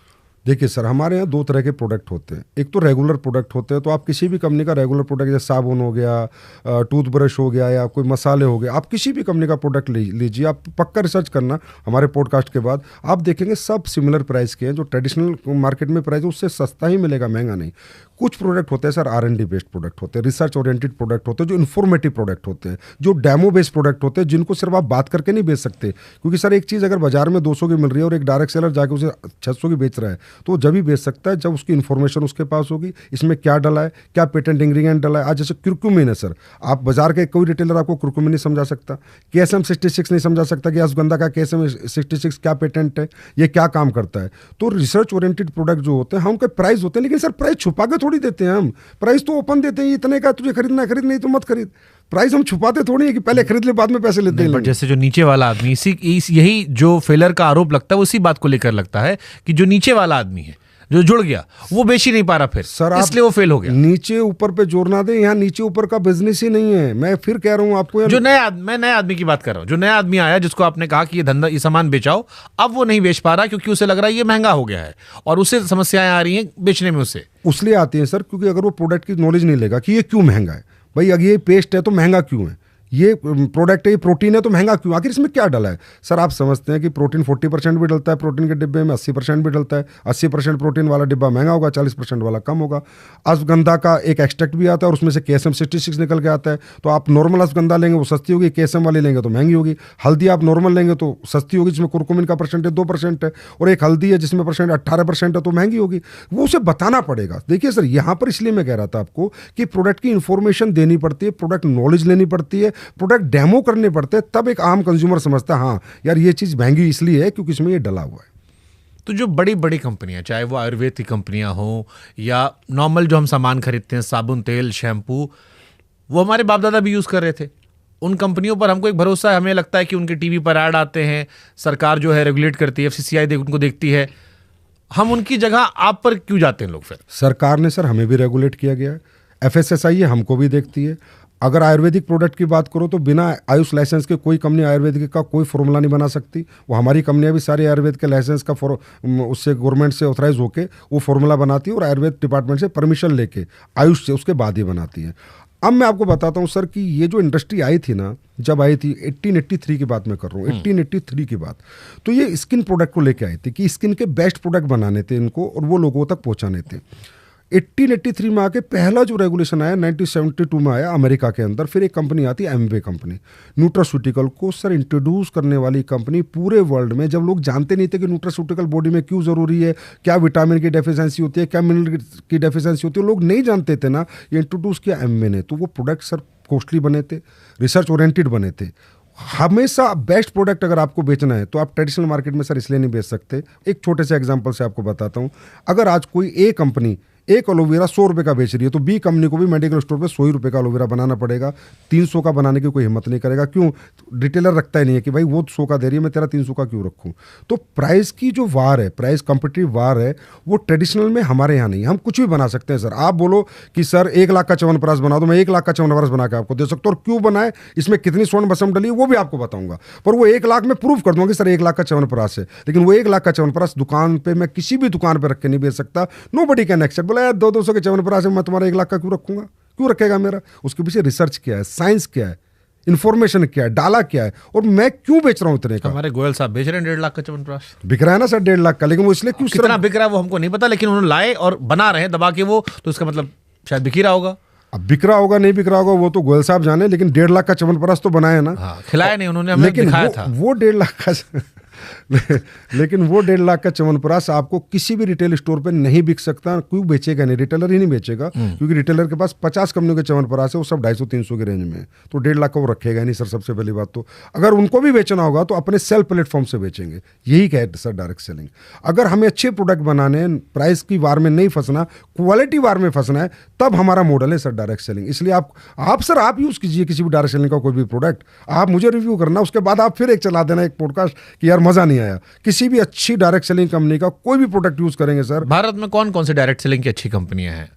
देखिए सर, हमारे यहाँ 2 तरह के प्रोडक्ट होते हैं। एक तो रेगुलर प्रोडक्ट होते हैं, तो आप किसी भी कंपनी का रेगुलर प्रोडक्ट जैसे साबुन हो गया, टूथब्रश हो गया, या कोई मसाले हो गए, आप किसी भी कंपनी का प्रोडक्ट लीजिए। आप पक्का रिसर्च करना हमारे पॉडकास्ट के बाद, आप देखेंगे सब सिमिलर प्राइस के हैं। जो ट्रेडिशनल मार्केट में प्राइस है उससे सस्ता ही मिलेगा, महंगा नहीं। कुछ प्रोडक्ट होते हैं सर R&D बेस्ड प्रोडक्ट होते हैं, रिसर्च ओरिएंटेड प्रोडक्ट होते हैं, जो इन्फॉर्मेटिव प्रोडक्ट होते हैं, जो डेमो बेस्ड प्रोडक्ट होते हैं, जिनको सिर्फ आप बात करके नहीं बेच सकते। क्योंकि सर एक चीज़ अगर बाजार में 200 की मिल रही है और एक डायरेक्ट सेलर जाकर उसे 600 की बेच रहा है, तो जब भी बेच सकता है जब उसकी इन्फॉर्मेशन उसके पास होगी, इसमें क्या डला है, क्या पेटेंट इंग्रेडिएंट डला है। आज जैसे कुरकुमिन है सर, आप बाजार के कोई रिटेलर आपको कुरकुमिन नहीं समझा सकता, KSM 66 नहीं समझा सकता कि अश्वगंधा का KSM 66 क्या पेटेंट है, ये क्या काम करता है। तो रिसर्च ओरिएंटेड प्रोडक्ट जो होते हैं, हम उनके प्राइस होते हैं, लेकिन सर प्राइस छुपा के थोड़ी देते हैं हम। प्राइस तो ओपन देते हैं, इतने का तुझे खरीदना है खरीद, नहीं तो मत खरीद। प्राइस हम छुपाते थोड़ी है कि पहले खरीद ले बाद में पैसे लेते हैं। बट जैसे जो नीचे वाला आदमी, यही जो फेलर का आरोप लगता है वो इसी बात को लेकर लगता है कि जो नीचे वाला आदमी है, जो जुड़ गया वो बेच ही नहीं पा रहा फिर सर, इसलिए वो फेल हो गया। नीचे ऊपर पे जोर ना दे, यहाँ नीचे ऊपर का बिजनेस ही नहीं है। मैं फिर कह रहा हूँ आपको, जो मैं नए आदमी की बात कर रहा हूँ, जो नया आदमी आया जिसको आपने कहा कि ये धंधा, ये सामान बेचाओ, अब वो नहीं बेच पा रहा क्योंकि उसे लग रहा है ये महंगा हो गया है और उसे समस्याएं आ रही हैं बेचने में। उसे उसलिए आती है सर क्योंकि अगर वो प्रोडक्ट की नॉलेज नहीं लेगा कि ये क्यों महंगा है, भाई अगर ये पेस्ट है तो महंगा क्यों है, ये प्रोडक्ट है, ये प्रोटीन है तो महंगा क्यों, आखिर इसमें क्या डाला है। सर आप समझते हैं कि प्रोटीन 40% भी डलता है प्रोटीन के डिब्बे में, 80% भी डलता है। 80% प्रोटीन वाला डिब्बा महंगा होगा, 40% वाला कम होगा। अश्वगंधा का एक एक्सट्रैक्ट भी आता है और उसमें से KSM 66 निकल के आता है। तो आप नॉर्मल अश्वगंधा लेंगे वो सस्ती होगी, KSM वाली लेंगे तो महंगी होगी। हल्दी आप नॉर्मल लेंगे तो सस्ती होगी, जिसमें कुरकुमिन का परसेंटेज 2% है, और एक हल्दी है जिसमें परसेंट 18% है तो महंगी होगी। वो उसे बताना पड़ेगा। देखिए सर, यहाँ पर इसलिए मैं कह रहा था आपको कि प्रोडक्ट की इंफॉर्मेशन देनी पड़ती है, प्रोडक्ट नॉलेज लेनी पड़ती है, प्रोडक्ट डेमो करने पड़ते हैं, तब एक आम कंज्यूमर समझता है हाँ यार ये चीज महंगी इसलिए है क्योंकि इसमें ये डला हुआ है। तो जो बड़ी बड़ी कंपनियां, चाहे वो आयुर्वेद की कंपनियां हो या नॉर्मल जो हम सामान खरीदते हैं, साबुन, तेल, शैम्पू, वो हमारे बाप दादा भी यूज कर रहे थे। उन कंपनियों पर हमको एक भरोसा है, हमें लगता है कि उनके टीवी पर ऐड आते हैं, सरकार जो है रेगुलेट करती है, FCCI उनको देखती है। हम उनकी जगह आप पर क्यों जाते हैं लोग फिर? सरकार ने सर हमें भी रेगुलेट किया गया है, FSSAI है हमको भी देखती है। अगर आयुर्वेदिक प्रोडक्ट की बात करो तो बिना आयुष लाइसेंस के कोई कंपनी आयुर्वेदिक का कोई फॉर्मूला नहीं बना सकती। वो हमारी कंपनियां भी सारी आयुर्वेद के लाइसेंस का उससे गवर्नमेंट से ऑथराइज होके वो फॉर्मूला बनाती है और आयुर्वेद डिपार्टमेंट से परमिशन लेके आयुष से उसके बाद ही बनाती है। अब मैं आपको बताता हूँ सर कि ये जो इंडस्ट्री आई थी ना, जब आई थी 1883 की बात मैं कर रहा हूँ, 1883 की बात, तो ये स्किन प्रोडक्ट को लेके आई थी कि स्किन के बेस्ट प्रोडक्ट बनाने थे इनको और वो लोगों तक पहुँचाने थे। 1883 में आके पहला जो रेगुलेशन आया 1972 में आया अमेरिका के अंदर। फिर एक कंपनी आती है एमवे कंपनी, न्यूट्रास्यूटिकल को सर इंट्रोड्यूस करने वाली कंपनी पूरे वर्ल्ड में। जब लोग जानते नहीं थे कि न्यूट्रास्यूटिकल बॉडी में क्यों ज़रूरी है, क्या विटामिन की डेफिशिएंसी होती है, क्या मिनरल की डेफिशिएंसी होती है, लोग नहीं जानते थे ना, ये इंट्रोड्यूस किया एमवे ने। तो वो प्रोडक्ट सर कॉस्टली बने थे, रिसर्च ओरिएंटेड बने थे। हमेशा बेस्ट प्रोडक्ट अगर आपको बेचना है तो आप ट्रेडिशनल मार्केट में सर इसलिए नहीं बेच सकते। एक छोटे से एग्जांपल से आपको बताता हूं। अगर आज कोई ए कंपनी एक एलोवेरा 100 रुपये का बेच रही है तो बी कंपनी को भी मेडिकल स्टोर पे 100 रुपये का एलोवेरा बनाना पड़ेगा। 300 का बनाने की कोई हिम्मत नहीं करेगा। क्यों? रिटेलर रखता ही नहीं है कि भाई वो 100 का दे रही है, मैं तेरा 300 का क्यों रखूं। तो प्राइस की जो वार है, प्राइस कॉम्पिटिटिव वार है, वो ट्रेडिशनल में हमारे यहाँ नहीं है। हम कुछ भी बना सकते हैं सर। आप बोलो कि सर 1 लाख का च्यवनप्राश बना दो, मैं 1 लाख का च्यवनप्राश बना के आपको दे सकता हूँ। और क्यों बनाए, इसमें कितनी स्वर्ण भस्म डली है वो भी आपको बताऊंगा। पर वो 1 लाख में प्रूव कर दूंगा कि सर 1 लाख का च्यवनप्राश है। लेकिन वो 1 लाख का च्यवनप्राश दुकान पे मैं किसी भी दुकान पे रख के नहीं बेच सकता। Nobody can accept. बोला यार 200 के च्यवनप्राश मैं तुम्हारा 1 लाख का क्यों रखूंगा, क्यों रखेगा मेरा। उसके पीछे रिसर्च क्या है, साइंस क्या है, इन्फॉर्मेशन क्या है, डाला क्या है, और मैं क्यों बेच रहा हूं इतने का। हमारे गोयल साहब बेच रहे हैं 1.5 लाख का च्यवनप्राश। बिक रहा है ना सर 1.5 लाख का, लेकिन वो इसलिए क्यों कितना बिक रहा है वो हमको नहीं पता, लेकिन उन्होंने लाए और बना रहे हैं दबा के वो, तो उसका मतलब शायद बिक ही रहा होगा। अब बिक रहा होगा नहीं बिक रहा होगा वो तो गोयल साहब जाने, लेकिन 1.5 लाख का च्यवनप्राश तो बनाया ना। हाँ, खिलाया नहीं उन्होंने, हमें लेकिन दिखाया था। वो 1.5 लाख का लेकिन वो 1.5 लाख का च्यवनप्राश आपको किसी भी रिटेल स्टोर पे नहीं बिक सकता। क्यों बेचेगा नहीं, रिटेलर ही नहीं बेचेगा, क्योंकि रिटेलर के पास 50 कंपनियों के च्यवनप्राश है, वो सब 250-300 के रेंज में है। तो 1.5 लाख का वो रखेगा नहीं सर। सबसे पहली बात तो अगर उनको भी बेचना होगा तो अपने सेल प्लेटफॉर्म से बेचेंगे। यही है सर डायरेक्ट सेलिंग। अगर हमें अच्छे प्रोडक्ट बनाने, प्राइस की वार में नहीं फंसना, क्वालिटी वार में फंसना है, तब हमारा मॉडल है सर डायरेक्ट सेलिंग। इसलिए आप सर आप यूज कीजिए किसी भी डायरेक्ट सेलिंग का कोई भी प्रोडक्ट, आप मुझे रिव्यू करना, उसके बाद आप फिर एक चला देना एक पॉडकास्ट कि यार मजा नहीं आया। किसी भी अच्छी डायरेक्ट सेलिंग कंपनी का कोई भी प्रोडक्ट यूज करेंगे सर। भारत में कौन कौन से डायरेक्ट सेलिंग की अच्छी कंपनियां हैं?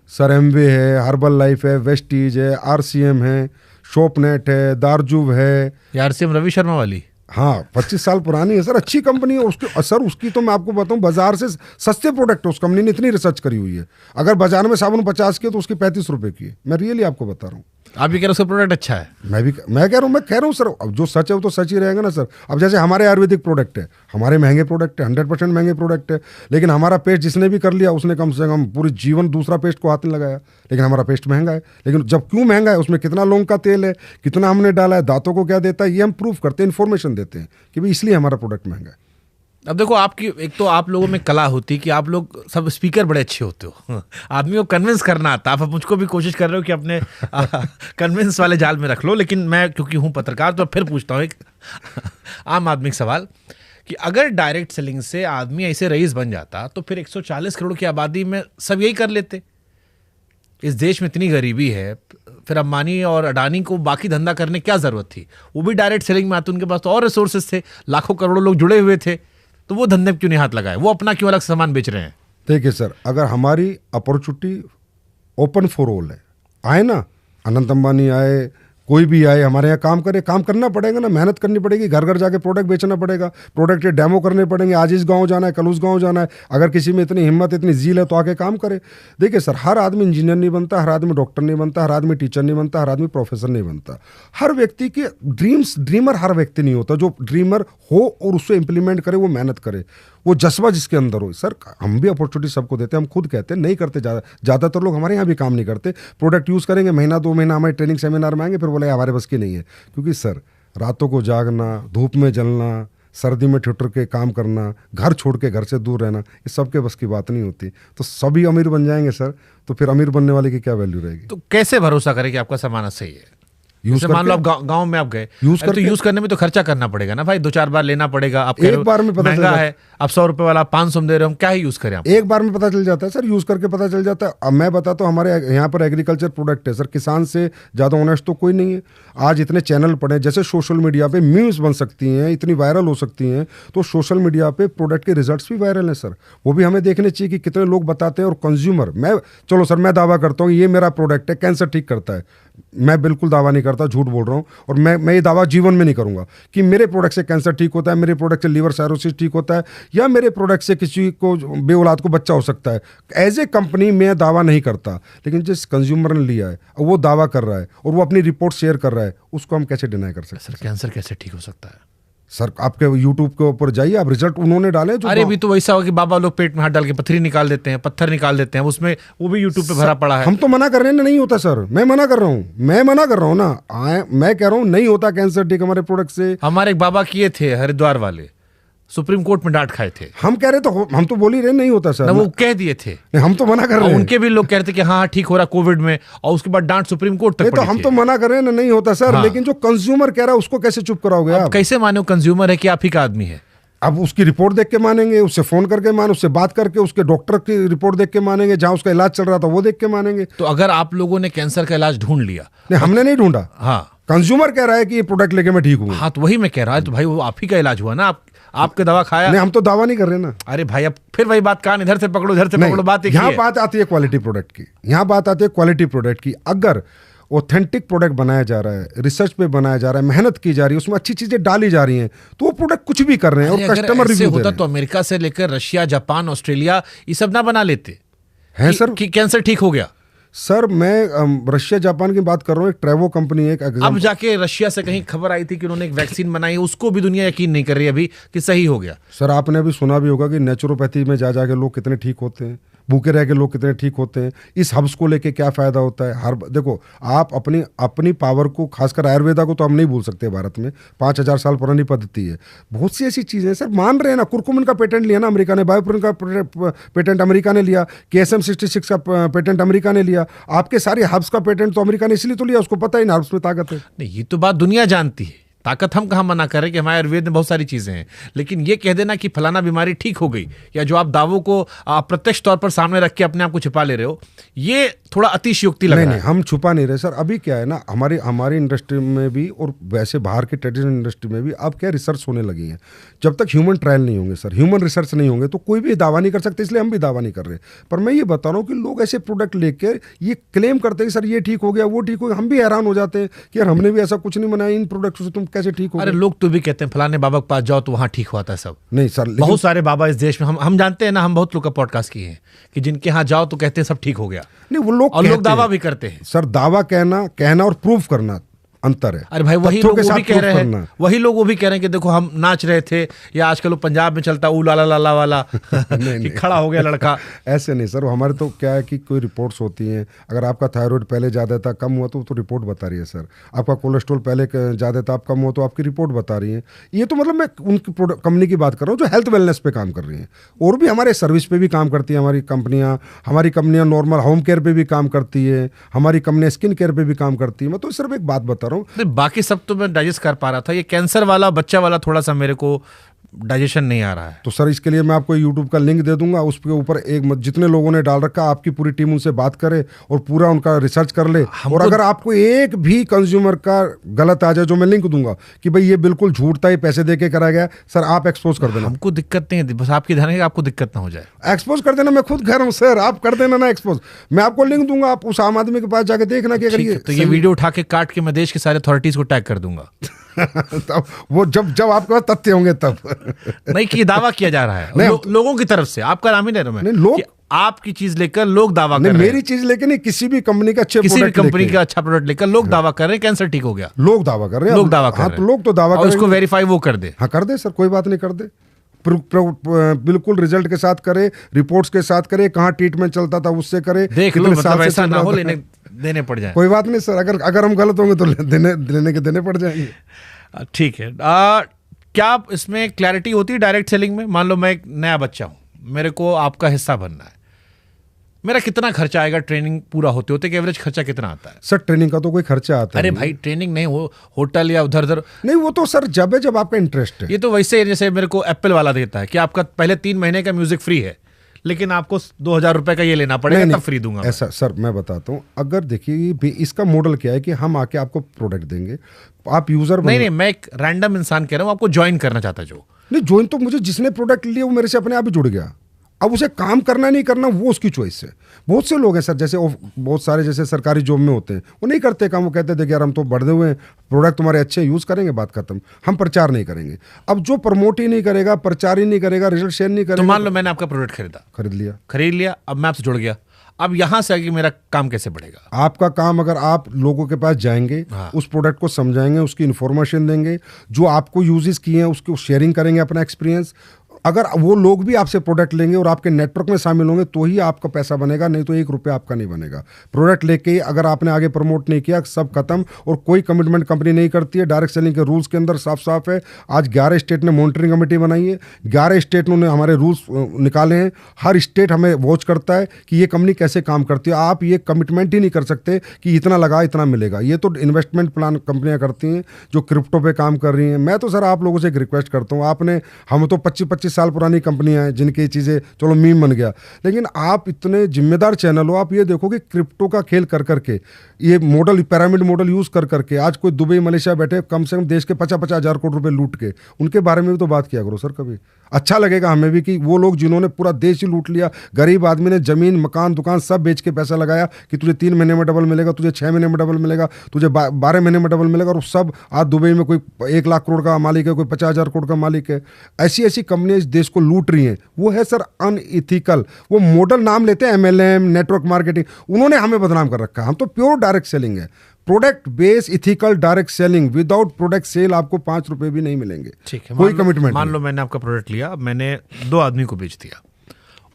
सर एमवे है, हर्बल लाइफ है, वेस्टीज है, RCM है, शॉपनेट है, दारजुब है। RCM रवि शर्मा वाली? हाँ, 25 साल पुरानी है सर, अच्छी कंपनी है। उसकी तो मैं आपको बताऊं बाजार से सस्ते प्रोडक्ट है। उस कंपनी ने इतनी रिसर्च करी हुई है। अगर बाजार में साबुन 50 की है तो उसकी 35 रुपए की है। मैं रियली आपको बता रहा हूँ। आप भी कह रहे हो उसका प्रोडक्ट अच्छा है? मैं कह रहा हूँ सर, अब जो सच है वो तो सच ही रहेगा ना सर। अब जैसे हमारे आयुर्वेदिक प्रोडक्ट है, हमारे महंगे प्रोडक्ट है, 100% महंगे प्रोडक्ट है, लेकिन हमारा पेस्ट जिसने भी कर लिया उसने कम से कम पूरी जीवन दूसरा पेस्ट को हाथ नहीं लगाया, लेकिन हमारा पेस्ट महंगा है। लेकिन जब क्यों महंगा है, उसमें कितना लौंग का तेल है, कितना हमने डाला है, दांतों को क्या देता है, ये हम प्रूफ करते हैं, इन्फॉर्मेशन देते हैं कि भाई इसलिए हमारा प्रोडक्ट महंगा है। अब देखो, आपकी एक तो आप लोगों में कला होती है कि आप लोग सब स्पीकर बड़े अच्छे होते हो, आदमी को कन्विंस करना आता। आप मुझको भी कोशिश कर रहे हो कि अपने कन्विंस वाले जाल में रख लो, लेकिन मैं क्योंकि हूं पत्रकार तो फिर पूछता हूं एक आम आदमी का सवाल कि अगर डायरेक्ट सेलिंग से आदमी ऐसे रईस बन जाता तो फिर 140 करोड़ की आबादी में सब यही कर लेते। इस देश में इतनी गरीबी है, फिर अंबानी और अडानी को बाकी धंधा करने क्या जरूरत थी? वो भी डायरेक्ट सेलिंग में आते, उनके पास तो और रिसोर्सेज थे, लाखों करोड़ों लोग जुड़े हुए थे, तो वो धंधे में क्यों नहीं हाथ लगाए? वो अपना क्यों अलग सामान बेच रहे हैं? देखिए सर, अगर हमारी अपॉर्चुनिटी ओपन फॉर ऑल है, आए ना, अनंत अंबानी आए, कोई भी आए हमारे यहाँ काम करे, काम करना पड़ेगा ना, मेहनत करनी पड़ेगी, घर घर जाके प्रोडक्ट बेचना पड़ेगा, प्रोडक्ट के डेमो करने पड़ेंगे, आज इस गांव जाना है, कल उस गांव जाना है। अगर किसी में इतनी हिम्मत, इतनी जील है तो आके काम करे। देखिए सर, हर आदमी इंजीनियर नहीं बनता, हर आदमी डॉक्टर नहीं बनता, हर आदमी टीचर नहीं बनता, हर आदमी प्रोफेसर नहीं बनता। हर व्यक्ति के ड्रीमर हर व्यक्ति नहीं होता। जो ड्रीमर हो और उससे इंप्लीमेंट करे, वो मेहनत करे, वो जज्बा जिसके अंदर हो। सर, हम भी अपॉर्चुनिटी सबको देते हैं, हम खुद कहते हैं नहीं करते, ज़्यादातर लोग हमारे यहाँ भी काम नहीं करते। प्रोडक्ट यूज़ करेंगे, महीना 2 महीना हमारे ट्रेनिंग सेमिनार में आएंगे, फिर बोले हमारे बस की नहीं है। क्योंकि सर, रातों को जागना, धूप में जलना, सर्दी में ठिठुर के काम करना, घर छोड़ के घर से दूर रहना, ये सबके बस की बात नहीं होती। तो सभी अमीर बन जाएंगे सर, तो फिर अमीर बनने वाले की क्या वैल्यू रहेगी? तो कैसे भरोसा करें कि आपका सामान सही है? जैसे मान लो आप गांव में आप गए, तो यूज करने में तो खर्चा करना पड़ेगा ना भाई, 2-4 बार लेना पड़ेगा। आप एक बार में पता महंगा है, आप 100 रुपए वाला 500 में दे रहे हो, हम क्या ही यूज करें? एक बार में पता चल जाता है सर, यूज करके पता चल जाता है। अब मैं बताता हूँ, हमारे यहाँ पर एग्रीकल्चर प्रोडक्ट है सर, किसान से ज़्यादा ऑनेस्ट तो कोई नहीं है। आज इतने चैनल पड़े, जैसे सोशल मीडिया पे मीम्स बन सकती हैं, इतनी वायरल हो सकती हैं, तो सोशल मीडिया पे प्रोडक्ट के रिजल्ट्स भी वायरल हैं सर। वो भी हमें देखने चाहिए कि कितने लोग बताते हैं। और कंज्यूमर, चलो सर, मैं दावा करता हूँ ये मेरा प्रोडक्ट है, कैंसर ठीक करता है। मैं बिल्कुल दावा नहीं करता, झूठ बोल रहा हूँ। और मैं ये दावा जीवन में नहीं करूंगा कि मेरे प्रोडक्ट से कैंसर ठीक होता है, मेरे प्रोडक्ट से लीवर साइरोसिस ठीक होता है, या मेरे प्रोडक्ट से किसी को बे औलाद को बच्चा हो सकता है। एज ए कंपनी मैं दावा नहीं करता, लेकिन जिस कंज्यूमर ने लिया है वो दावा कर रहा है और वो अपनी रिपोर्ट शेयर कर रहा है, उसको हम कैसे डिनाई कर सकते हैं? सर, कैंसर कैसे ठीक हो सकता है? सर, आपके यूट्यूब के ऊपर जाइए, आप रिजल्ट उन्होंने डाले जो। अरे भी तो वैसा हो कि बाबा लोग पेट में हाथ डाल के पत्थरी निकाल देते हैं, पत्थर निकाल देते हैं, उसमें वो भी यूट्यूब पे भरा पड़ा है। हम तो मना कर रहे हैं ना, नहीं होता सर, मैं मना कर रहा हूँ ना, मैं कह रहा हूँ नहीं होता कैंसर ठीक हमारे प्रोडक्ट से। हमारे एक बाबा किए थे हरिद्वार वाले, सुप्रीम कोर्ट में डांट खाए थे। हम कह रहे तो हम तो बोल ही रहे नहीं होता सर, वो कह दिए थे, हम तो मना कर रहे हैं। उनके भी लोग कह रहे थे कि हाँ ठीक हो रहा कोविड में, और उसके बाद डांट सुप्रीम कोर्ट तक तो हम तो मना कर रहे हैं ना, नहीं होता सर। लेकिन जो कंज्यूमर कह रहा है उसको कैसे चुप कराओगे आप? कैसे मानो कंज्यूमर है कि आप ही का आदमी है? अब उसकी रिपोर्ट देख के मानेंगे, उससे फोन करके माने, उससे बात करके, उसके डॉक्टर की रिपोर्ट देख के मानेंगे, जहां उसका इलाज चल रहा था वो देख के मानेंगे। तो अगर आप लोगों ने कैंसर का इलाज ढूंढ लिया? नहीं, हमने नहीं ढूंढा। हाँ, कंज्यूमर कह रहा है कि ये प्रोडक्ट लेके मैं ठीक हूँ। हाँ, तो वही मैं कह रहा हूँ, तो भाई वो आप ही का इलाज हुआ ना, आपके दवा खाया। नहीं, हम तो दावा नहीं कर रहे ना। अरे भाई, अब फिर वही बात, कान इधर से पकड़ो इधर से पकड़ो, बात एक ही है। यहाँ बात आती है क्वालिटी प्रोडक्ट की, यहाँ बात आती है क्वालिटी प्रोडक्ट की। अगर ऑथेंटिक प्रोडक्ट बनाया जा रहा है, रिसर्च पे बनाया जा रहा है, मेहनत की जा रही है, उसमें अच्छी चीजें डाली जा रही हैं, तो वो प्रोडक्ट कुछ भी कर रहे हैं और कस्टमर रिव्यू होता तो अमेरिका से लेकर रशिया, जापान, ऑस्ट्रेलिया ये सब ना बना लेते हैं सर कि कैंसर ठीक हो गया। सर, मैं रशिया जापान की बात कर रहा हूँ। एक ट्रेवो कंपनी है, अब जाके रशिया से कहीं खबर आई थी कि उन्होंने एक वैक्सीन बनाई है, उसको भी दुनिया यकीन नहीं कर रही अभी कि सही हो गया। सर, आपने अभी सुना भी होगा कि नेचुरोपैथी में जा जाके लोग कितने ठीक होते हैं, भूखे रह के लोग कितने ठीक होते हैं। इस हब्स को लेके क्या फायदा होता है? देखो, आप अपनी पावर को, खासकर आयुर्वेदा को तो हम नहीं भूल सकते। भारत में 5000 साल पुरानी पद्धति है, बहुत सी ऐसी चीजें सर मान रहे हैं ना। कुरकुमिन का पेटेंट लिया ना अमेरिका ने, बायोपुरिन का पेटेंट अमेरिका ने लिया, KSM 66 का पेटेंट अमेरिका ने लिया। आपके सारे हब्स का पेटेंट तो अमेरिका ने इसलिए तो लिया, उसको पता ही ना हब्स में ताकत है। नहीं, ये तो बात दुनिया जानती है, ताकत हम कहाँ मना कर रहे कि हमारे आयुर्वेद में बहुत सारी चीजें हैं, लेकिन ये कह देना कि फलाना बीमारी ठीक हो गई, या जो आप दावों को अप्रत्यक्ष तौर पर सामने रख के अपने आप को छिपा ले रहे हो, ये थोड़ा अतिशयोक्ति लग रहा है। नहीं, हम छुपा नहीं रहे सर। अभी क्या है ना, हमारी इंडस्ट्री में भी और वैसे बाहर के ट्रेडिशनल इंडस्ट्री में भी अब क्या रिसर्च होने लगी है। जब तक ह्यूमन ट्रायल नहीं होंगे सर, ह्यूमन रिसर्च नहीं होंगे, तो कोई भी दावा नहीं कर सकते, इसलिए हम भी दावा नहीं कर रहे। पर मैं ये बता रहा हूँ कि लोग ऐसे प्रोडक्ट लेकर ये क्लेम करते हैं सर ये ठीक हो गया, वो ठीक हो गया। हम भी हैरान हो जाते हैं कि यार हमने भी ऐसा कुछ नहीं बनाया, इन प्रोडक्ट से तुम कैसे ठीक हो? अरे लोग तो भी कहते हैं फलाने बाबा के पास जाओ तो वहां ठीक होता है सब। नहीं सर, बहुत सारे बाबा इस देश में हम जानते हैं ना, हम बहुत लोग का पॉडकास्ट किए हैं कि जिनके यहाँ जाओ तो कहते हैं सब ठीक हो गया। नहीं, वो लोग दावा भी करते हैं सर। दावा कहना और प्रूफ करना अंतर है। अरे भाई, वही लोग वो भी कह रहे हैं, वही लोग वो भी कह रहे हैं कि देखो हम नाच रहे थे, या आजकल पंजाब में चलता ऊ लाला लाला वाला कि खड़ा हो गया लड़का। ऐसे नहीं सर, हमारे तो क्या है कि कोई रिपोर्ट्स होती हैं। अगर आपका थायराइड पहले ज़्यादा था, कम हुआ, तो रिपोर्ट बता रही है सर। आपका कोलेस्ट्रॉल पहले ज़्यादा था, आप कम हुआ, तो आपकी रिपोर्ट बता रही है। ये तो मतलब मैं उनकी कंपनी की बात कर रहा हूँ जो हेल्थ वेलनेस पे काम कर रही हैं, और भी हमारे सर्विस पे भी काम करती है हमारी कंपनियाँ नॉर्मल होम केयर पे भी काम करती है, हमारी कंपनियाँ स्किन केयर पे भी काम करती है। मैं तो सिर्फ एक बात बता रहा हूँ, बाकी सब तो मैं डाइजेस्ट कर पा रहा था। ये कैंसर वाला, बच्चा वाला थोड़ा सा मेरे को डाइजेशन नहीं आ रहा है। तो सर इसके लिए मैं आपको यूट्यूब का लिंक दे दूंगा, उसके ऊपर जितने लोगों ने डाल रखा, आपकी पूरी टीम उनसे बात करे और पूरा उनका रिसर्च कर ले। और अगर आपको एक भी कंज्यूमर का गलत आ जाए, जो मैं लिंक दूंगा कि भाई ये बिल्कुल झूठ था, ये पैसे दे के कराया गया, सर आप एक्सपोज कर देना। हमको दिक्कत नहीं है, बस आपकी ध्यान है कि आपको दिक्कत ना हो जाए। एक्सपोज कर देना, मैं खुद कह रहा हूँ सर, आप कर देना ना एक्सपोज। मैं आपको लिंक दूंगा, आप उस आम आदमी के पास जाके देखना कि अगर ये तो ये वीडियो उठा के काट के मैं देश के सारे अथॉरिटीज को टैग कर दूंगा। तब वो जब आपके पास तथ्य होंगे तब। नहीं कि दावा किया जा रहा है लोगों की तरफ से, आपका नाम ही नहीं रहा, लोग आपकी चीज लेकर लोग दावा कर रहे हैं। मेरी चीज लेकर नहीं, किसी भी कंपनी का अच्छा प्रोडक्ट लेकर लोग दावा कर रहे हैं कैंसर ठीक हो गया। लोग दावा कर रहे हैं, लोग दावा कर रहे हैं। तो लोग तो दावा कर रहे हैं, उसको वेरीफाई वो कर दे। हाँ कर दे सर, कोई बात नहीं, कर दे, बिल्कुल रिजल्ट के साथ करे, रिपोर्ट्स के साथ करे, कहाँ ट्रीटमेंट चलता था उससे करे, देख लो, मतलब ऐसा ना हो लेने देने पड़ जाए। कोई बात नहीं सर, अगर हम गलत होंगे तो देने पड़ जाएंगे। ठीक है। क्या इसमें क्लैरिटी होती है डायरेक्ट सेलिंग में? मान लो मैं एक नया बच्चा हूं, मेरे को आपका हिस्सा बनना है, मेरा कितना खर्चा आएगा ट्रेनिंग पूरा होते होते? एवरेज खर्चा कितना आता है? सर ट्रेनिंग का तो कोई खर्चा आता है? अरे भाई ट्रेनिंग नहीं, वो होटल या उधर नहीं, वो तो सर जब आपका इंटरेस्ट है। ये तो वैसे जैसे मेरे को एप्पल वाला देता है कि आपका पहले 3 महीने का म्यूजिक फ्री है, लेकिन आपको 2000 रुपए का ये लेना पड़ेगा, तब फ्री दूंगा। ऐसा सर मैं बताता हूँ, अगर देखिए इसका मॉडल क्या है कि हम आके आपको प्रोडक्ट देंगे, आप यूजर नहीं, मैं एक रैंडम इंसान कह रहा हूँ, आपको ज्वाइन करना चाहता जो। नहीं, ज्वाइन तो मुझे जिसने प्रोडक्ट लिया वो मेरे से अपने आप ही जुड़ गया। अब उसे काम करना नहीं करना वो उसकी चॉइस है। बहुत से लोग हैं सर, जैसे बहुत सारे जैसे सरकारी जॉब में होते हैं, वो नहीं करते काम, वो कहते थे यार हम तो बढ़े हुए हैं, प्रोडक्ट तुम्हारे अच्छे यूज़ करेंगे, बात खत्म, हम प्रचार नहीं करेंगे। अब जो प्रमोट ही नहीं करेगा, प्रचार ही नहीं करेगा, रिजल्ट शेयर नहीं करेगा। तो मान लो मैंने आपका प्रोडक्ट खरीद लिया, अब मैं आपसे जुड़ गया, अब यहां से आगे मेरा काम कैसे बढ़ेगा? आपका काम, अगर आप लोगों के पास जाएंगे, उस प्रोडक्ट को समझाएंगे, उसकी इन्फॉर्मेशन देंगे, जो आपको यूजेस किए हैं उसको शेयरिंग करेंगे अपना एक्सपीरियंस, अगर वो लोग भी आपसे प्रोडक्ट लेंगे और आपके नेटवर्क में शामिल होंगे तो ही आपका पैसा बनेगा, नहीं तो 1 रुपया आपका नहीं बनेगा। प्रोडक्ट लेके अगर आपने आगे प्रमोट नहीं किया, सब खत्म। और कोई कमिटमेंट कंपनी नहीं करती है। डायरेक्ट सेलिंग के रूल्स के अंदर साफ साफ है। आज 11 स्टेट ने मॉनिटरिंग कमेटी बनाई है, 11 स्टेट ने हमारे रूल्स निकाले हैं। हर स्टेट हमें वॉच करता है कि ये कंपनी कैसे काम करती है। आप ये कमिटमेंट ही नहीं कर सकते कि इतना लगा इतना मिलेगा। ये तो इन्वेस्टमेंट प्लान कंपनियां करती हैं जो क्रिप्टो पे काम कर रही हैं। मैं तो सर आप लोगों से एक रिक्वेस्ट करता हूँ, हम तो 25-25 साल पुरानी कंपनियां हैं जिनकी चीज़ें चलो मीम बन गया, लेकिन आप इतने जिम्मेदार चैनल हो, आप ये देखो कि क्रिप्टो का खेल कर करके, ये मॉडल पिरामिड मॉडल यूज़ कर करके आज कोई दुबई मलेशिया बैठे कम से कम देश के 50-50 हज़ार करोड़ रुपए लूट के, उनके बारे में भी तो बात किया करो सर। कभी अच्छा लगेगा हमें भी कि वो लोग जिन्होंने पूरा देश ही लूट लिया, गरीब आदमी ने ज़मीन मकान दुकान सब बेच के पैसा लगाया कि तुझे 3 महीने में डबल मिलेगा, तुझे 6 महीने में डबल मिलेगा, तुझे 12 महीने में डबल मिलेगा, और सब आज दुबई में कोई 1 लाख करोड़ का मालिक है, कोई 50,000 करोड़ का मालिक है। ऐसी ऐसी कंपनियां इस देश को लूट रही हैं। वो है सर अनइथिकल। वो मॉडल नाम लेते हैं MLM, नेटवर्क मार्केटिंग, उन्होंने हमें बदनाम कर रखा है। हम तो प्योर डायरेक्ट सेलिंग है, product base ethical direct selling. Without product sale आपको 5 रुपए भी नहीं मिलेंगे। ठीक है, कोई कमिटमेंट। मान लो मैंने आपका प्रोडक्ट लिया, मैंने 2 आदमी को बेच दिया,